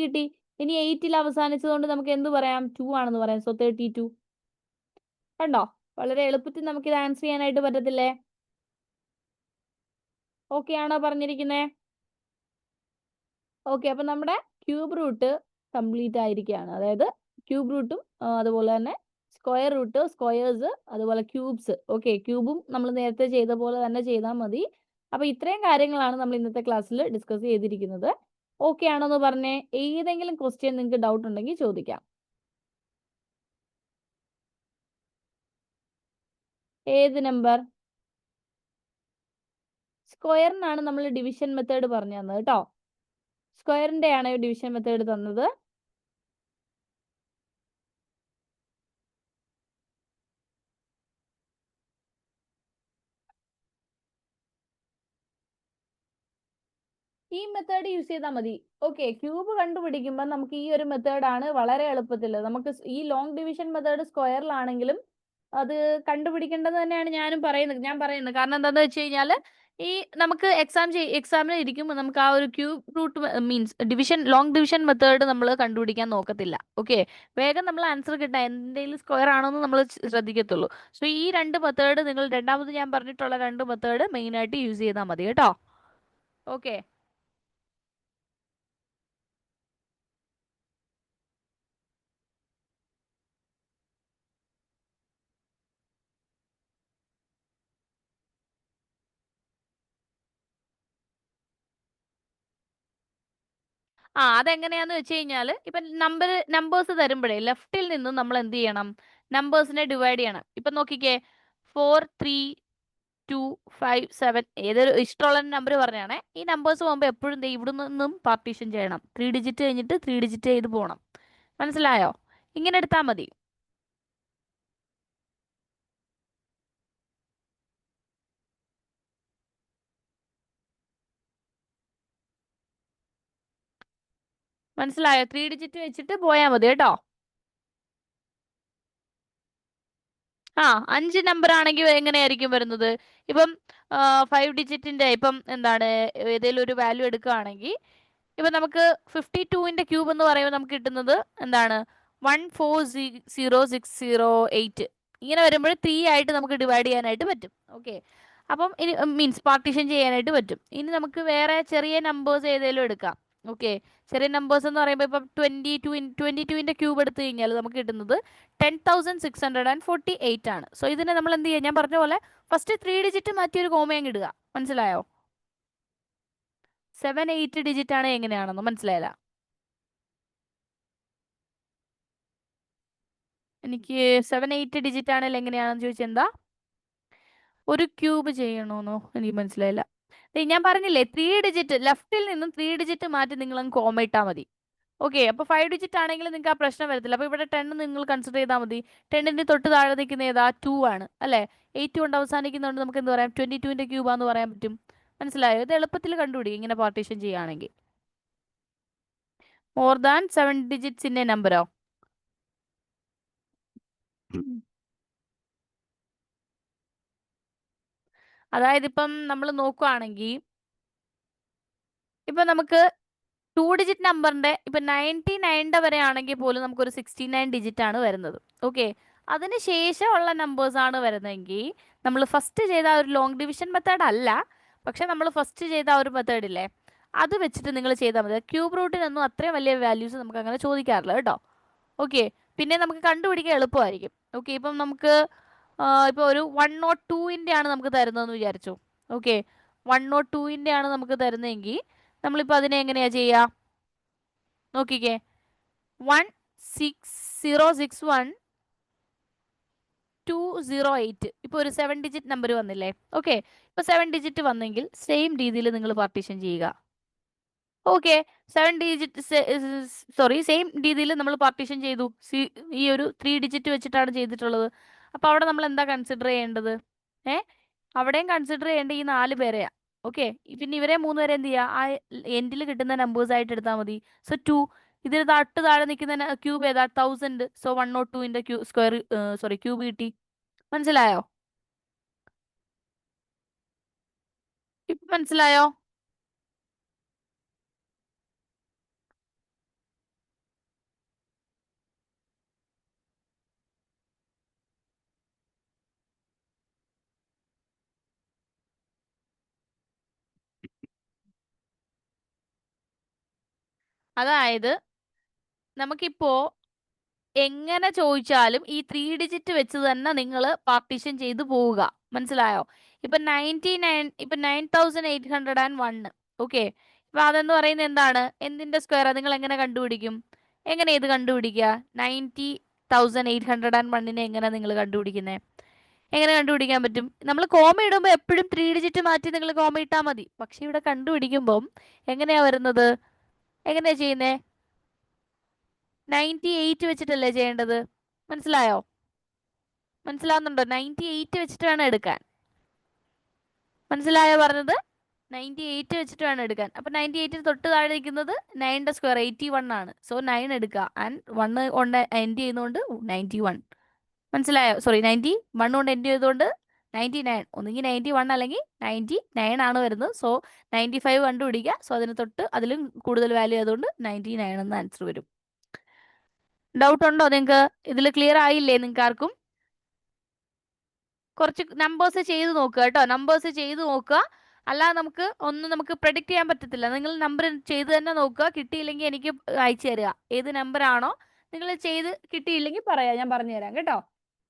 കിട്ടി. ഇനി 8ൽ അവസാനിച്ചതുകൊണ്ട് നമുക്ക് എന്ത് പറയാം? 2 ആണെന്ന് പറയാം. സോ 32. കണ്ടോ? വളരെ എളുപ്പത്തിൽ നമുക്ക് ഇത് ആൻസർ ചെയ്യാനായിട്ട് പറ്റത്തില്ലേ? ഓക്കെ ആണോ പറഞ്ഞിരിക്കുന്നേ? ഓക്കെ, അപ്പൊ നമ്മുടെ ക്യൂബ് റൂട്ട് കംപ്ലീറ്റ് ആയിരിക്കുകയാണ്. അതായത് ക്യൂബ് റൂട്ടും അതുപോലെ തന്നെ സ്ക്വയർ റൂട്ട്, സ്ക്വയേഴ്സ്, അതുപോലെ ക്യൂബ്സ്. ഓക്കെ, ക്യൂബും നമ്മൾ നേരത്തെ ചെയ്ത പോലെ തന്നെ ചെയ്താൽ മതി. അപ്പൊ ഇത്രയും കാര്യങ്ങളാണ് നമ്മൾ ഇന്നത്തെ ക്ലാസ്സിൽ ഡിസ്കസ് ചെയ്തിരിക്കുന്നത്. ഓക്കെ ആണോന്ന് പറഞ്ഞേ. ഏതെങ്കിലും ക്വസ്റ്റ്യൻ നിങ്ങൾക്ക് ഡൗട്ട് ഉണ്ടെങ്കിൽ ചോദിക്കാം. ഏത് നമ്പർ? സ്ക്വയറിനാണ് നമ്മൾ ഡിവിഷൻ മെത്തേഡ് പറഞ്ഞു തന്നത് കേട്ടോ. സ്ക്വയറിന്റെ ആണ് ഡിവിഷൻ മെത്തേഡ് തന്നത്. ഈ മെത്തേഡ് യൂസ് ചെയ്താൽ മതി. ഓക്കെ, ക്യൂബ് കണ്ടുപിടിക്കുമ്പോൾ നമുക്ക് ഈ ഒരു മെത്തേഡാണ് വളരെ എളുപ്പത്തിൽ. നമുക്ക് ഈ ലോങ് ഡിവിഷൻ മെത്തേഡ് സ്ക്വയറിലാണെങ്കിലും അത് കണ്ടുപിടിക്കേണ്ടത് തന്നെയാണ് ഞാൻ പറയുന്നത്. കാരണം എന്താണെന്ന് വെച്ച് കഴിഞ്ഞാൽ ഈ നമുക്ക് എക്സാമിന് ഇരിക്കുമ്പോൾ നമുക്ക് ആ ഒരു cube root means long division method നമ്മൾ കണ്ടുപിടിക്കാൻ നോക്കത്തില്ല. ഓക്കെ, വേഗം നമ്മൾ ആൻസർ കിട്ടാൻ എന്തെങ്കിലും സ്ക്വയർ ആണോ എന്ന് നമ്മൾ ശ്രദ്ധിക്കത്തുള്ളൂ. സോ ഈ രണ്ട് മെത്തേഡ് നിങ്ങൾ രണ്ടാമത് ഞാൻ പറഞ്ഞിട്ടുള്ള രണ്ട് മെത്തേഡ് മെയിനായിട്ട് യൂസ് ചെയ്താൽ മതി കേട്ടോ. ഓക്കെ, അതെങ്ങനെയാന്ന് വെച്ച് കഴിഞ്ഞാൽ ഇപ്പൊ നമ്പേഴ്സ് തരുമ്പോഴേ ലെഫ്റ്റിൽ നിന്ന് നമ്മൾ എന്ത് ചെയ്യണം, നമ്പേഴ്സിനെ ഡിവൈഡ് ചെയ്യണം. ഇപ്പൊ നോക്കിക്കേ, 4 3 2 5 7 ഏതൊരു ഇഷ്ടമുള്ള നമ്പർ പറഞ്ഞാണേ. ഈ നമ്പേഴ്സ് പോകുമ്പോൾ എപ്പോഴും ഇവിടെ നിന്നും പാർട്ടീഷൻ ചെയ്യണം. 3 ഡിജിറ്റ് കഴിഞ്ഞിട്ട് 3 ഡിജിറ്റ് ചെയ്ത് പോകണം. മനസ്സിലായോ? ഇങ്ങനെ എടുത്താൽ മതി. മനസ്സിലായോ? 3 ഡിജിറ്റ് വെച്ചിട്ട് പോയാൽ മതി കേട്ടോ. 5 നമ്പർ ആണെങ്കിൽ എങ്ങനെയായിരിക്കും വരുന്നത്? ഇപ്പം 5 ഡിജിറ്റിന്റെ ഇപ്പം എന്താണ് ഏതെങ്കിലും ഒരു വാല്യൂ എടുക്കുകയാണെങ്കിൽ ഇപ്പൊ നമുക്ക് 52ന്റെ ക്യൂബ് എന്ന് പറയുമ്പോൾ നമുക്ക് കിട്ടുന്നത് എന്താണ് 1400608. ഇങ്ങനെ വരുമ്പോൾ 3 ആയിട്ട് നമുക്ക് ഡിവൈഡ് ചെയ്യാനായിട്ട് പറ്റും. ഓക്കെ, അപ്പം ഇനി മീൻസ് പാർട്ടീഷൻ ചെയ്യാനായിട്ട് പറ്റും. ഇനി നമുക്ക് വേറെ ചെറിയ നമ്പേഴ്സ് ഏതെങ്കിലും എടുക്കാം. ഓക്കെ, ചെറിയ നമ്പേഴ്സ് എന്ന് പറയുമ്പോൾ ഇപ്പം 22ന്റെ ക്യൂബ് എടുത്തു കഴിഞ്ഞാൽ നമുക്ക് കിട്ടുന്നത് 10,648 ആണ്. സോ ഇതിനെ നമ്മൾ എന്ത് ചെയ്യുക, ഞാൻ പറഞ്ഞ പോലെ ഫസ്റ്റ് 3 ഡിജിറ്റ് മാറ്റി ഒരു കോമയും ഇടുക. മനസ്സിലായോ? 7 8 ഡിജിറ്റ് ആണ് എങ്ങനെയാണെന്ന് മനസ്സിലായില്ല എനിക്ക്. 7 8 ഡിജിറ്റ് ആണെങ്കിൽ എങ്ങനെയാണെന്ന് ചോദിച്ചാൽ എന്താ ഒരു ക്യൂബ് ചെയ്യണമെന്നോ എനിക്ക് മനസ്സിലായില്ല. ഞാൻ പറഞ്ഞില്ലേ 3 ഡിജിറ്റ് ലെഫ്റ്റിൽ നിന്നും 3 ഡിജിറ്റ് മാറ്റി നിങ്ങൾ അങ്ങ് കോമ ഇട്ടാൽ മതി. ഓക്കെ, അപ്പൊ 5 ഡിജിറ്റ് ആണെങ്കിൽ നിങ്ങൾക്ക് ആ പ്രശ്നം വരത്തില്ല. അപ്പൊ ഇവിടെ 10 നിങ്ങൾ കൺസിഡർ ചെയ്താൽ മതി. 10ന്റെ തൊട്ട് താഴെ നിൽക്കുന്ന ഏതാ 2 ആണ് അല്ലെ. 8 കൊണ്ട് അവസാനിക്കുന്നതുകൊണ്ട് നമുക്ക് എന്ത് പറയാം, 22ന്റെ ക്യൂബാന്ന് പറയാൻ പറ്റും. മനസ്സിലായോ? ഇത് എളുപ്പത്തിൽ കണ്ടുപിടിക്കും ഇങ്ങനെ പാർട്ടീഷൻ ചെയ്യുകയാണെങ്കിൽ. More than 7 digits in A നമ്പറോ? അതായത് ഇപ്പം നമ്മൾ നോക്കുകയാണെങ്കിൽ ഇപ്പൊ നമുക്ക് 2 ഡിജിറ്റ് നമ്പറിന്റെ ഇപ്പൊ 99ന്റെ വരെ ആണെങ്കിൽ പോലും നമുക്കൊരു 69 ഡിജിറ്റ് ആണ് വരുന്നത്. ഓക്കെ, അതിന് ശേഷമുള്ള നമ്പേഴ്സ് ആണ് വരുന്നതെങ്കിൽ നമ്മൾ ഫസ്റ്റ് ചെയ്ത ഒരു ലോങ് ഡിവിഷൻ മെത്തേഡ് അല്ല, പക്ഷെ നമ്മൾ ഫസ്റ്റ് ചെയ്ത ഒരു മെത്തേഡ് ഇല്ലേ, അത് വെച്ചിട്ട് നിങ്ങൾ ചെയ്താൽ മതി. ക്യൂബ് റൂട്ടിനൊന്നും അത്രയും വലിയ വാല്യൂസ് നമുക്ക് അങ്ങനെ ചോദിക്കാറില്ല കേട്ടോ. ഓക്കെ, പിന്നെ നമുക്ക് കണ്ടുപിടിക്കാൻ എളുപ്പമായിരിക്കും. ഓക്കെ, ഇപ്പം നമുക്ക് ഇപ്പോൾ ഒരു 102ന്റെ ആണ് നമുക്ക് തരുന്നതെന്ന് വിചാരിച്ചു. ഓക്കെ, 102ന്റെ ആണ് നമുക്ക് തരുന്നതെങ്കിൽ നമ്മളിപ്പോൾ അതിനെ എങ്ങനെയാ ചെയ്യുക നോക്കിക്കേ. 16061,208 ഇപ്പോൾ ഒരു 7 ഡിജിറ്റ് നമ്പർ വന്നില്ലേ. ഓക്കെ, ഇപ്പോൾ 7 ഡിജിറ്റ് വന്നെങ്കിൽ സെയിം രീതിയിൽ നിങ്ങൾ പാർട്ടീഷൻ ചെയ്യുക. ഓക്കെ, 7 ഡിജിറ്റ് സെയിം രീതിയിൽ നമ്മൾ പാർട്ടീഷൻ ചെയ്തു. ഈ ഒരു 3 ഡിജിറ്റ് വെച്ചിട്ടാണ് ചെയ്തിട്ടുള്ളത്. അപ്പോൾ അവിടെ നമ്മൾ എന്താ കൺസിഡർ ചെയ്യേണ്ടത്? അവിടെയും കൺസിഡർ ചെയ്യേണ്ട ഈ 4 പേരെയാ. ഓക്കെ, പിന്നെ ഇവരെ 3 പേരെ എന്ത് ചെയ്യുക, ആ എൻഡിൽ കിട്ടുന്ന നമ്പേഴ്സ് ആയിട്ട് എടുത്താൽ മതി. സോ 2 ഇതിന് താഴെ നിൽക്കുന്ന ക്യൂബ് ഏതാ 1000. സോ 102ന്റെ ക്യൂബ് കിട്ടി. മനസ്സിലായോ? ഇപ്പൊ മനസ്സിലായോ? അതായത് നമുക്കിപ്പോ എങ്ങനെ ചോദിച്ചാലും ഈ 3 ഡിജിറ്റ് വെച്ച് തന്നെ നിങ്ങൾ പാർട്ടീഷൻ ചെയ്ത് പോവുക. മനസ്സിലായോ? ഇപ്പൊ 9801. ഓക്കെ, ഇപ്പൊ അതെന്ന് പറയുന്നത് എന്താണ്, എന്തിന്റെ സ്ക്വയർ? നിങ്ങൾ എങ്ങനെ കണ്ടുപിടിക്കും? എങ്ങനെ ഇത് കണ്ടുപിടിക്കുക? 90,801നെ എങ്ങനെ നിങ്ങൾ കണ്ടുപിടിക്കുന്നത്? എങ്ങനെ കണ്ടുപിടിക്കാൻ പറ്റും? നമ്മൾ കോമ ഇടുമ്പോൾ എപ്പോഴും 3 ഡിജിറ്റ് മാറ്റി നിങ്ങൾ കോമ ഇട്ടാൽ മതി. പക്ഷെ ഇവിടെ കണ്ടുപിടിക്കുമ്പം എങ്ങനെയാ വരുന്നത്? എങ്ങനെയാ ചെയ്യുന്നേ? 98 വെച്ചിട്ടല്ലേ ചെയ്യേണ്ടത്? മനസ്സിലായോ? മനസ്സിലാവുന്നുണ്ടോ? 98 വെച്ചിട്ട് വേണം എടുക്കാൻ. മനസ്സിലായോ പറഞ്ഞത്? 98 വെച്ചിട്ട് വേണം എടുക്കാൻ. അപ്പൊ 98 തൊട്ട് താഴെ നിൽക്കുന്നത് 9ന്റെ സ്ക്വയർ 81 ആണ്. സോ 9 എടുക്കുക ആൻഡ് 1 കൊണ്ട് എൻഡ് ചെയ്യുന്നതുകൊണ്ട് 91. മനസ്സിലായോ? സോറി 91 കൊണ്ട് എൻഡ് ചെയ്തുകൊണ്ട് 99. ഒന്നുകിൽ 91 അല്ലെങ്കിൽ 99 ആണ് വരുന്നത്. സോ 95 കണ്ടുപിടിക്കുക. സോ അതിന് തൊട്ട് അതിലും കൂടുതൽ വാല്യൂ ആയതുകൊണ്ട് 99 എന്ന ആൻസർ വരും. ഡൗട്ട് ഉണ്ടോ നിങ്ങൾക്ക്? ഇതിൽ ക്ലിയർ ആയില്ലേ നിങ്ങൾക്ക് ആർക്കും? കുറച്ച് നമ്പേഴ്സ് ചെയ്ത് നോക്കുക കേട്ടോ. നമ്പേഴ്സ് ചെയ്ത് നോക്കുക. അല്ലാതെ നമുക്ക് പ്രഡിക്റ്റ് ചെയ്യാൻ പറ്റത്തില്ല. നിങ്ങൾ നമ്പർ ചെയ്ത് തന്നെ നോക്കുക. കിട്ടിയില്ലെങ്കിൽ എനിക്ക് അയച്ചു തരിക. ഏത് നമ്പർ ആണോ നിങ്ങൾ ചെയ്ത് കിട്ടിയില്ലെങ്കിൽ പറയാം, ഞാൻ പറഞ്ഞുതരാം കേട്ടോ.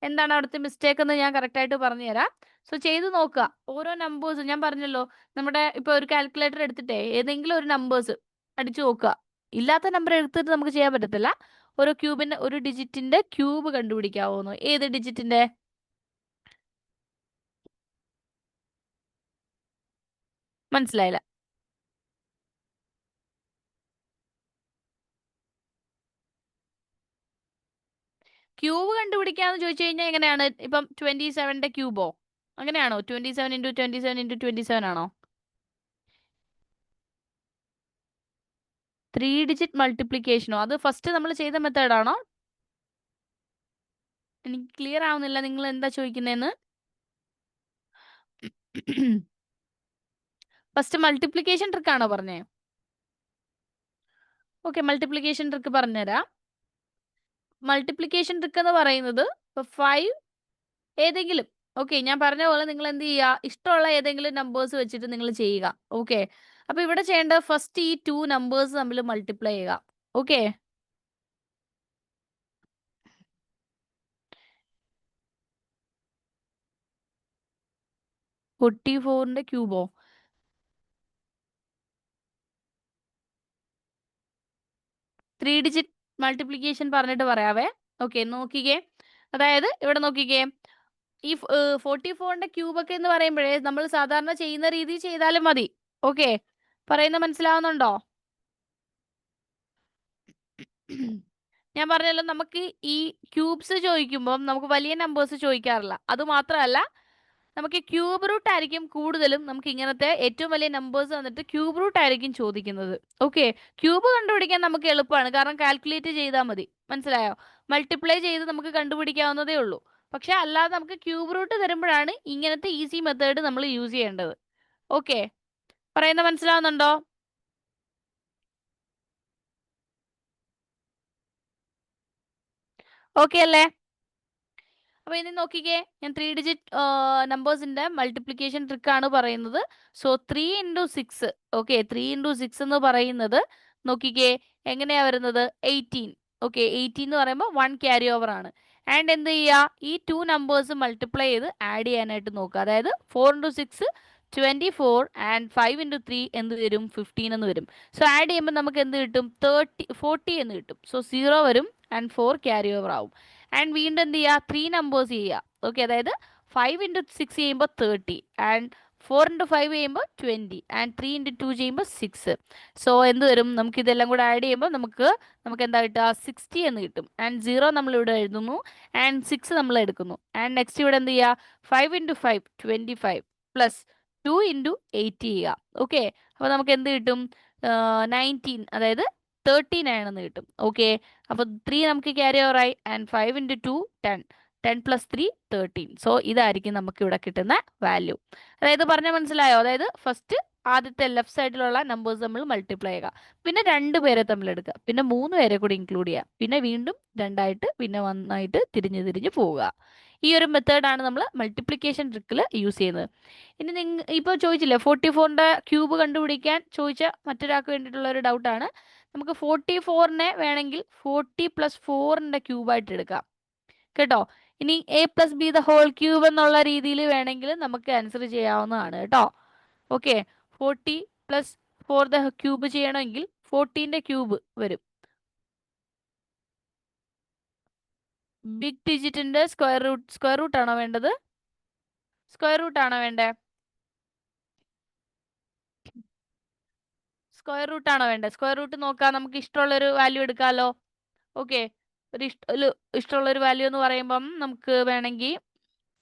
എന്താണ് അവിടുത്തെ മിസ്റ്റേക്ക് എന്ന് ഞാൻ കറക്റ്റ് ആയിട്ട് പറഞ്ഞുതരാം. സോ ചെയ്ത് നോക്കുക. ഓരോ നമ്പേഴ്സ് ഞാൻ പറഞ്ഞല്ലോ, നമ്മുടെ ഇപ്പോൾ ഒരു കാൽക്കുലേറ്റർ എടുത്തിട്ടേ ഏതെങ്കിലും ഒരു നമ്പേഴ്സ് അടിച്ചു നോക്കുക. ഇല്ലാത്ത നമ്പർ എടുത്തിട്ട് നമുക്ക് ചെയ്യാൻ പറ്റത്തില്ല. ഒരു ഡിജിറ്റിന്റെ ക്യൂബ് കണ്ടുപിടിക്കാവുന്നു. ഏത് ഡിജിറ്റിന്റെ? മനസ്സിലായില്ല. ക്യൂബ് കണ്ടുപിടിക്കാന്ന് ചോദിച്ചു കഴിഞ്ഞാൽ എങ്ങനെയാണ്? ഇപ്പം 27ന്റെ ക്യൂബോ അങ്ങനെയാണോ? 27 × 27 × 27 ആണോ? 3 ഡിജിറ്റ് മൾട്ടിപ്ലിക്കേഷനോ? അത് ഫസ്റ്റ് നമ്മൾ ചെയ്ത മെത്തേഡാണോ? എനിക്ക് ക്ലിയർ ആവുന്നില്ല നിങ്ങൾ എന്താ ചോദിക്കുന്നതെന്ന്. ഫസ്റ്റ് മൾട്ടിപ്ലിക്കേഷൻ ട്രിക്ക് ആണോ പറഞ്ഞേ? ഓക്കെ, മൾട്ടിപ്ലിക്കേഷൻ ട്രിക്ക് പറഞ്ഞുതരാം. മൾട്ടിപ്ലിക്കേഷൻ ട്രിക്ക് എന്ന് പറയുന്നത് ഇപ്പൊ 5 ഏതെങ്കിലും, ഓക്കെ, ഞാൻ പറഞ്ഞ പോലെ നിങ്ങൾ എന്ത് ചെയ്യുക, ഇഷ്ടമുള്ള ഏതെങ്കിലും നമ്പേഴ്സ് വെച്ചിട്ട് നിങ്ങൾ ചെയ്യുക. ഓക്കെ, അപ്പൊ ഇവിടെ ചെയ്യേണ്ടത് ഫസ്റ്റ് ഈ 2 നമ്പേഴ്സ് തമ്മിൽ മൾട്ടിപ്ലൈ ചെയ്യുക. ഓക്കെ, ന്റെ ക്യൂബോ? ത്രീ ഡിജിറ്റ് മൾട്ടിപ്ലിക്കേഷൻ പറഞ്ഞിട്ട് പറയാവേ. ഓക്കെ, നോക്കിക്കേ. അതായത് ഇവിടെ നോക്കിക്കേ, ഈ 44ന്റെ ക്യൂബൊക്കെ എന്ന് പറയുമ്പോഴേ നമ്മൾ സാധാരണ ചെയ്യുന്ന രീതി ചെയ്താലും മതി. ഓക്കെ, പറയുന്നത് മനസ്സിലാവുന്നുണ്ടോ? ഞാൻ പറഞ്ഞല്ലോ, നമുക്ക് ഈ ക്യൂബ്സ് ചോദിക്കുമ്പോൾ നമുക്ക് വലിയ നമ്പേഴ്സ് ചോദിക്കാറില്ല. അത് മാത്രമല്ല, നമുക്ക് ക്യൂബ് റൂട്ട് ആയിരിക്കും കൂടുതലും. നമുക്ക് ഇങ്ങനത്തെ ഏറ്റവും വലിയ നമ്പേഴ്സ് വന്നിട്ട് ക്യൂബ് റൂട്ട് ആയിരിക്കും ചോദിക്കുന്നത്. ഓക്കെ, ക്യൂബ് കണ്ടുപിടിക്കാൻ നമുക്ക് എളുപ്പമാണ്, കാരണം കാൽക്കുലേറ്റ് ചെയ്താൽ മതി. മനസ്സിലായോ? മൾട്ടിപ്ലൈ ചെയ്ത് നമുക്ക് കണ്ടുപിടിക്കാവുന്നതേ ഉള്ളൂ. പക്ഷെ അല്ലാതെ നമുക്ക് ക്യൂബ് റൂട്ട് തരുമ്പോഴാണ് ഇങ്ങനത്തെ ഈസി മെത്തേഡ് നമ്മൾ യൂസ് ചെയ്യേണ്ടത്. ഓക്കെ, പറയുന്ന മനസ്സിലാവുന്നുണ്ടോ? ഓക്കെ അല്ലേ? അപ്പൊ ഇനി നോക്കിക്കേ, ഞാൻ 3 ഡിജിറ്റ് നമ്പേഴ്സിന്റെ മൾട്ടിപ്ലിക്കേഷൻ ട്രിക്ക് ആണ് പറയുന്നത്. സോ 3 × 6. ഓക്കെ, 3 × 6 എന്ന് പറയുന്നത് നോക്കിക്കേ എങ്ങനെയാ വരുന്നത്? 18. ഓക്കെ, 18 എന്ന് പറയുമ്പോൾ 1 ക്യാരി ഓവർ ആണ്. ആൻഡ് എന്ത് ചെയ്യുക, ഈ 2 നമ്പേഴ്സ് മൾട്ടിപ്ലൈ ചെയ്ത് ആഡ് ചെയ്യാനായിട്ട് നോക്കുക. അതായത് 4 × 6 24 ആൻഡ് 5 × 3 എന്ത് വരും? 15 എന്ന് വരും. സോ ആഡ് ചെയ്യുമ്പോൾ നമുക്ക് എന്ത് കിട്ടും? 40 എന്ന് കിട്ടും. സോ 0 വരും ആൻഡ് 4 ക്യാരി ഓവർ ആവും. ആൻഡ് വീണ്ടും എന്ത് ചെയ്യുക? 3 നമ്പേഴ്സ് ചെയ്യുക. ഓക്കെ, അതായത് 5 × 6 ചെയ്യുമ്പോൾ 30 ആൻഡ് 4 × 5 ചെയ്യുമ്പോൾ 20 ആൻഡ് 3 × 2 ചെയ്യുമ്പോൾ 6. സോ എന്ത് വരും? നമുക്ക് ഇതെല്ലാം കൂടെ ആഡ് ചെയ്യുമ്പോൾ നമുക്ക് എന്താ കിട്ടുക? 60 എന്ന് കിട്ടും. ആൻഡ് 0 നമ്മൾ ഇവിടെ എഴുതുന്നു ആൻഡ് 6 നമ്മൾ എടുക്കുന്നു. ആൻഡ് നെക്സ്റ്റ് ഇവിടെ എന്ത് ചെയ്യുക? 5 × 5 25 പ്ലസ് 2 × 8 ചെയ്യുക. ഓക്കെ, അപ്പോൾ നമുക്ക് എന്ത് കിട്ടും? 19, അതായത് 39 എന്ന് കിട്ടും. ഓക്കെ, അപ്പോൾ 3 നമുക്ക് ക്യാരി ഓവർ ആയി ആൻഡ് 5 × 2 10 10 + 3 13. സോ ഇതായിരിക്കും നമുക്ക് ഇവിടെ കിട്ടുന്ന വാല്യൂ. അതായത് പറഞ്ഞാൽ മനസ്സിലായോ? അതായത് ഫസ്റ്റ് ആദ്യത്തെ ലെഫ്റ്റ് സൈഡിലുള്ള നമ്പേഴ്സ് നമ്മൾ മൾട്ടിപ്ലൈ ചെയ്യുക, പിന്നെ 2 പേരെ തമ്മിൽ എടുക്കുക, പിന്നെ 3 പേരെ കൂടി ഇൻക്ലൂഡ് ചെയ്യുക, പിന്നെ വീണ്ടും 2 ആയിട്ട് പിന്നെ 1 ആയിട്ട് തിരിഞ്ഞ് പോവുക. ഈ ഒരു മെത്തേഡാണ് നമ്മൾ മൾട്ടിപ്ലിക്കേഷൻ ട്രിക്കിൽ യൂസ് ചെയ്യുന്നത്. ഇനി ഇപ്പോൾ ചോദിച്ചില്ലേ 44ന്റെ ക്യൂബ് കണ്ടുപിടിക്കാൻ ചോദിച്ച മറ്റൊരാൾക്ക് വേണ്ടിയിട്ടുള്ള ഒരു ഡൗട്ടാണ്. നമുക്ക് 44നെ വേണമെങ്കിൽ 40 + 4ന്റെ ക്യൂബായിട്ട് എടുക്കാം കേട്ടോ. ഇനി a+b² എന്നുള്ള രീതിയിൽ വേണമെങ്കിൽ നമുക്ക് ആൻസർ ചെയ്യാവുന്നതാണ് കേട്ടോ. ഓക്കെ, 40 + 4 ചെയ്യണമെങ്കിൽ 40ന്റെ ക്യൂബ് വരും. ബിഗ് ഡിജിറ്റിന്റെ സ്ക്വയർ റൂട്ട് ആണോ വേണ്ടത്? സ്ക്വയർ റൂട്ട് ആണോ വേണ്ടേ? സ്ക്വയർ റൂട്ട് ആണോ വേണ്ടത്? സ്ക്വയർ റൂട്ട് നോക്കാം, നമുക്ക് ഇഷ്ടമുള്ളൊരു വാല്യൂ എടുക്കാമല്ലോ. ഓക്കെ, ഇഷ്ടമുള്ള ഒരു വാല്യൂ എന്ന് പറയുമ്പം നമുക്ക് വേണമെങ്കിൽ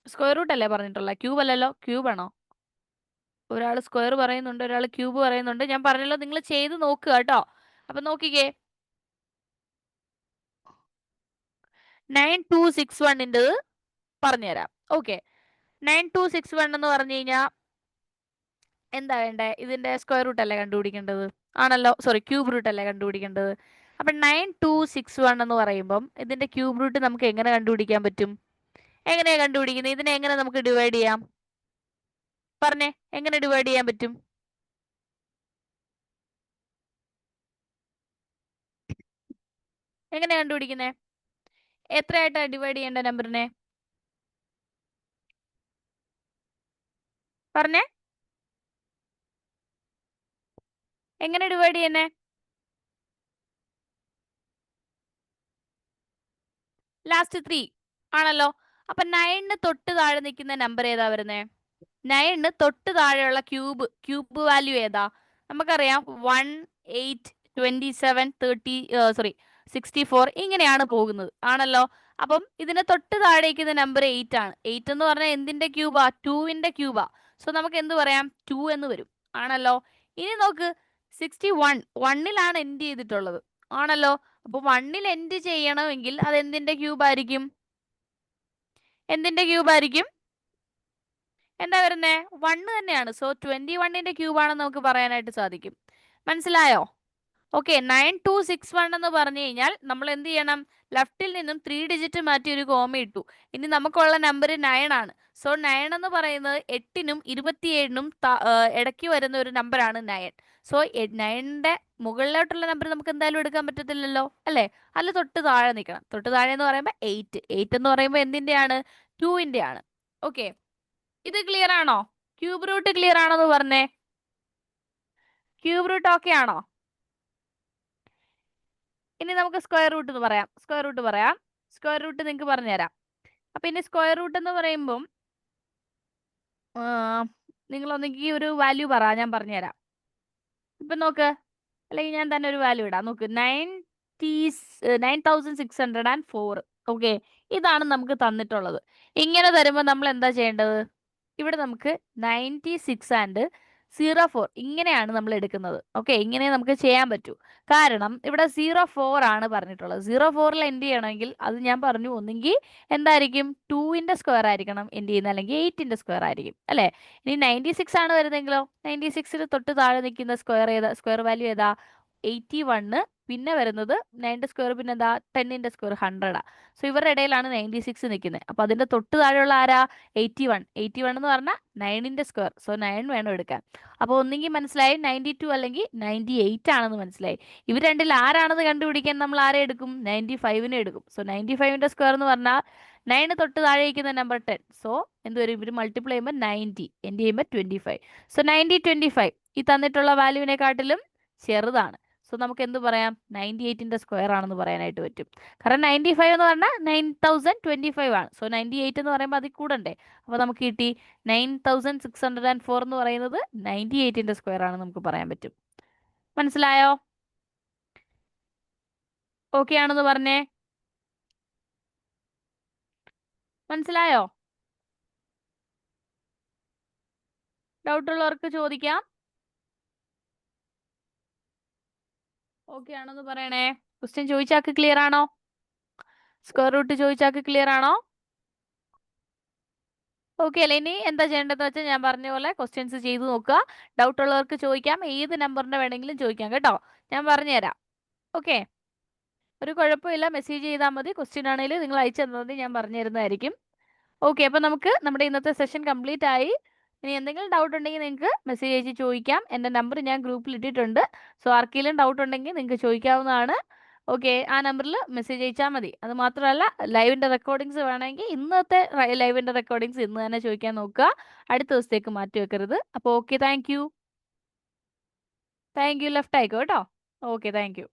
സ്ക്വയർ റൂട്ട് അല്ലേ പറഞ്ഞിട്ടുള്ള, ക്യൂബ് അല്ലല്ലോ? ക്യൂബ് ആണോ? ഒരാൾ സ്ക്വയർ പറയുന്നുണ്ട്, ഒരാൾ ക്യൂബ് പറയുന്നുണ്ട്. ഞാൻ പറഞ്ഞല്ലോ നിങ്ങൾ ചെയ്ത് നോക്കുക കേട്ടോ. അപ്പൊ നോക്കിക്കേ, 9261 പറഞ്ഞുതരാം. ഓക്കെ, 9261 എന്ന് പറഞ്ഞു കഴിഞ്ഞാൽ എന്താ വേണ്ടേ? ഇതിന്റെ സ്ക്വയർ റൂട്ട് അല്ലേ കണ്ടുപിടിക്കേണ്ടത്? ആണല്ലോ, സോറി, ക്യൂബ് റൂട്ട് അല്ലേ കണ്ടുപിടിക്കേണ്ടത്? അപ്പൊ 9261 എന്ന് പറയുമ്പം ഇതിന്റെ ക്യൂബ് റൂട്ട് നമുക്ക് എങ്ങനെ കണ്ടുപിടിക്കാൻ പറ്റും? എങ്ങനെയാ കണ്ടുപിടിക്കുന്നത്? ഇതിനെ എങ്ങനെ നമുക്ക് ഡിവൈഡ് ചെയ്യാം? പറഞ്ഞേ, എങ്ങനെ ഡിവൈഡ് ചെയ്യാൻ പറ്റും? എങ്ങനെയാ കണ്ടുപിടിക്കുന്നേ? എത്രയായിട്ടാ ഡിവൈഡ് ചെയ്യേണ്ട നമ്പറിനെ? പറഞ്ഞേ, എങ്ങനെ ഡിവൈഡ് ചെയ്യുന്നേ? ലാസ്റ്റ് 3 ആണല്ലോ. അപ്പൊ 9ന് തൊട്ട് താഴെ നിൽക്കുന്ന നമ്പർ ഏതാ വരുന്നേ? 9ന് തൊട്ട് താഴെയുള്ള ക്യൂബ് വാല്യൂ ഏതാ? നമുക്കറിയാം 1, 8, 27, 30, സോറി 64 ഇങ്ങനെയാണ് പോകുന്നത്, ആണല്ലോ. അപ്പം ഇതിന് തൊട്ട് താഴേക്കുന്ന നമ്പർ 8 ആണ്. 8 എന്ന് പറഞ്ഞാൽ എന്തിന്റെ ക്യൂബാ? 2ന്റെ ക്യൂബാ. സോ നമുക്ക് എന്ത് പറയാം? 2 എന്ന് വരും, ആണല്ലോ. ഇനി നോക്ക്, 61 1ലാണ് എൻഡ് ചെയ്തിട്ടുള്ളത്, ആണല്ലോ. അപ്പൊ 1ൽ എൻഡ് ചെയ്യണമെങ്കിൽ അത് എന്തിന്റെ ക്യൂബ് ആയിരിക്കും? എന്തിന്റെ ക്യൂബ് ആയിരിക്കും? എന്താ വരുന്നേ? 1 തന്നെയാണ്. സോ 21ന്റെ ക്യൂബ് ആണെന്ന് നമുക്ക് പറയാനായിട്ട് സാധിക്കും. മനസ്സിലായോ? ഓക്കെ, 9261 എന്ന് പറഞ്ഞു കഴിഞ്ഞാൽ നമ്മൾ എന്ത് ചെയ്യണം? ലെഫ്റ്റിൽ നിന്നും 3 ഡിജിറ്റ് മാറ്റി ഒരു കോമ ഇട്ടു. ഇനി നമുക്കുള്ള നമ്പർ 9 ആണ്. സോ 9 എന്ന് പറയുന്നത് 8നും 27നും ഇടയ്ക്ക് വരുന്ന ഒരു നമ്പറാണ് 9. സോ 9ന്റെ മുകളിലോട്ടുള്ള നമ്പർ നമുക്ക് എന്തായാലും എടുക്കാൻ പറ്റത്തില്ലല്ലോ, അല്ലേ? അല്ല, തൊട്ട് താഴെ നിൽക്കണം. തൊട്ട് താഴെ എന്ന് പറയുമ്പോൾ 8 എന്ന് പറയുമ്പോൾ എന്തിന്റെയാണ്? 2ന്റെ ആണ്. ഓക്കെ, ഇത് ക്ലിയർ ആണോ? ക്യൂബ് റൂട്ട് ക്ലിയർ ആണോ എന്ന് പറഞ്ഞേ. ക്യൂബ് റൂട്ട് ഓക്കെ ആണോ? ഇനി നമുക്ക് സ്ക്വയർ റൂട്ട് എന്ന് പറയാം. സ്ക്വയർ റൂട്ട് നിങ്ങൾക്ക് പറഞ്ഞുതരാം. അപ്പൊ ഇനി സ്ക്വയർ റൂട്ട് എന്ന് പറയുമ്പം നിങ്ങൾ ഒന്നെങ്കിൽ ഒരു വാല്യൂ പറ, ഞാൻ പറഞ്ഞുതരാം. ഇപ്പൊ നോക്ക്, അല്ലെങ്കിൽ ഞാൻ തന്നെ ഒരു വാല്യൂ ഇടാം. നോക്ക്, 9604. ഓക്കെ, ഇതാണ് നമുക്ക് തന്നിട്ടുള്ളത്. ഇങ്ങനെ തരുമ്പോൾ നമ്മൾ എന്താ ചെയ്യേണ്ടത്? ഇവിടെ നമുക്ക് 96 ആൻഡ് 04 ഇങ്ങനെയാണ് നമ്മൾ എടുക്കുന്നത്. ഓക്കെ, ഇങ്ങനെ നമുക്ക് ചെയ്യാൻ പറ്റൂ. കാരണം ഇവിടെ 04 ആണ് പറഞ്ഞിട്ടുള്ളത്. 04ൽ എൻഡ് ചെയ്യണമെങ്കിൽ അത് ഞാൻ പറഞ്ഞു, ഒന്നെങ്കിൽ എന്തായിരിക്കും? 2ന്റെ സ്ക്വയർ ആയിരിക്കണം എൻഡ് ചെയ്യുന്നത്, അല്ലെങ്കിൽ 8ന്റെ സ്ക്വയർ ആയിരിക്കും, അല്ലേ? ഇനി 96 ആണ് വരുന്നതെങ്കിലോ, 96ന് തൊട്ട് താഴെ നിൽക്കുന്ന സ്ക്വയർ വാല്യൂ ഏതാ? 81. പിന്നെ വരുന്നത് 9ന്റെ സ്ക്വയർ, പിന്നെ എന്താ? 10ന്റെ സ്ക്വയർ 100 ആ. സോ ഇവരുടെ ഇടയിലാണ് 96 നിൽക്കുന്നത്. അപ്പൊ അതിന്റെ തൊട്ട് താഴെയുള്ള ആരാ? 81 എന്ന് പറഞ്ഞാൽ 9ന്റെ സ്ക്വയർ. സോ 9 വേണം എടുക്കാൻ. അപ്പോൾ ഒന്നെങ്കിൽ മനസ്സിലായി 92 അല്ലെങ്കിൽ 98 ആണെന്ന് മനസ്സിലായി. ഇവർ രണ്ടിൽ ആരാണെന്ന് കണ്ടുപിടിക്കാൻ നമ്മൾ ആരെ എടുക്കും? 95നെ എടുക്കും. സോ 95ന്റെ സ്ക്വയർ എന്ന് പറഞ്ഞാൽ 9 തൊട്ട് താഴെ ഇരിക്കുന്ന നമ്പർ 10. സോ എന്ത് വരും? ഇവർ മൾട്ടിപ്ലൈ ചെയ്യുമ്പോൾ 90, എൻഡ് ചെയ്യുമ്പോൾ 25. സോ 90, 25 ഈ തന്നിട്ടുള്ള വാല്യൂവിനെക്കാട്ടിലും ചെറുതാണ്. സോ നമുക്ക് എന്ത് പറയാം? 98ന്റെ സ്ക്വയർ ആണെന്ന് പറയാനായിട്ട് പറ്റും. കാരണം 95 എന്ന് പറഞ്ഞാൽ 9025 ആണ്. സോ 98 എന്ന് പറയുമ്പോൾ അതിൽ കൂടണ്ടേ? അപ്പോൾ നമുക്ക് കിട്ടി 9604 എന്ന് പറയുന്നത് 98ന്റെ സ്ക്വയർ ആണെന്ന് നമുക്ക് പറയാൻ പറ്റും. മനസ്സിലായോ? ഓക്കെ ആണെന്ന് പറഞ്ഞേ. മനസ്സിലായോ? ഡൗട്ട് ഉള്ളവർക്ക് ചോദിക്കാം. ഓക്കെ ആണെന്ന് പറയണേ. ക്വസ്റ്റ്യൻ ചോദിച്ചാക്ക് ക്ലിയർ ആണോ? സ്ക്വയർ റൂട്ട് ചോദിച്ചാക്ക് ക്ലിയർ ആണോ? ഓക്കെ അല്ലേ? ഇനി എന്താ ചെയ്യേണ്ടതെന്ന് വെച്ചാൽ ഞാൻ പറഞ്ഞ പോലെ ക്വസ്റ്റ്യൻസ് ചെയ്ത് നോക്കുക. ഡൗട്ട് ഉള്ളവർക്ക് ചോദിക്കാം. ഏത് നമ്പറിന്റെ വേണമെങ്കിലും ചോദിക്കാം കേട്ടോ. ഞാൻ പറഞ്ഞുതരാം. ഓക്കെ, ഒരു കുഴപ്പമില്ല. മെസ്സേജ് ചെയ്താൽ മതി. ക്വസ്റ്റ്യൻ ആണെങ്കിലും നിങ്ങൾ അയച്ചു തന്നത് ഞാൻ പറഞ്ഞു തരുന്നതായിരിക്കും. ഓക്കെ, അപ്പം നമുക്ക് നമ്മുടെ ഇന്നത്തെ സെഷൻ കംപ്ലീറ്റ് ആയി. ഇനി എന്തെങ്കിലും ഡൗട്ട് ഉണ്ടെങ്കിൽ നിങ്ങൾക്ക് മെസ്സേജ് അയച്ച് ചോദിക്കാം. എൻ്റെ നമ്പർ ഞാൻ ഗ്രൂപ്പിൽ ഇട്ടിട്ടുണ്ട്. സോ ആർക്കെങ്കിലും ഡൗട്ട് ഉണ്ടെങ്കിൽ നിങ്ങൾക്ക് ചോദിക്കാവുന്നതാണ്. ഓക്കെ, ആ നമ്പറിൽ മെസ്സേജ് അയച്ചാൽ മതി. അത് മാത്രമല്ല, ലൈവിൻ്റെ റെക്കോർഡിങ്സ് വേണമെങ്കിൽ ഇന്നത്തെ ലൈവിൻ്റെ റെക്കോർഡിങ്സ് ഇന്ന് തന്നെ ചോദിക്കാൻ നോക്കുക. അടുത്ത ദിവസത്തേക്ക് മാറ്റി വെക്കരുത്. അപ്പോൾ ഓക്കെ, താങ്ക് യു. ലെഫ്റ്റ് ആയിക്കോ കേട്ടോ. Okay, thank you.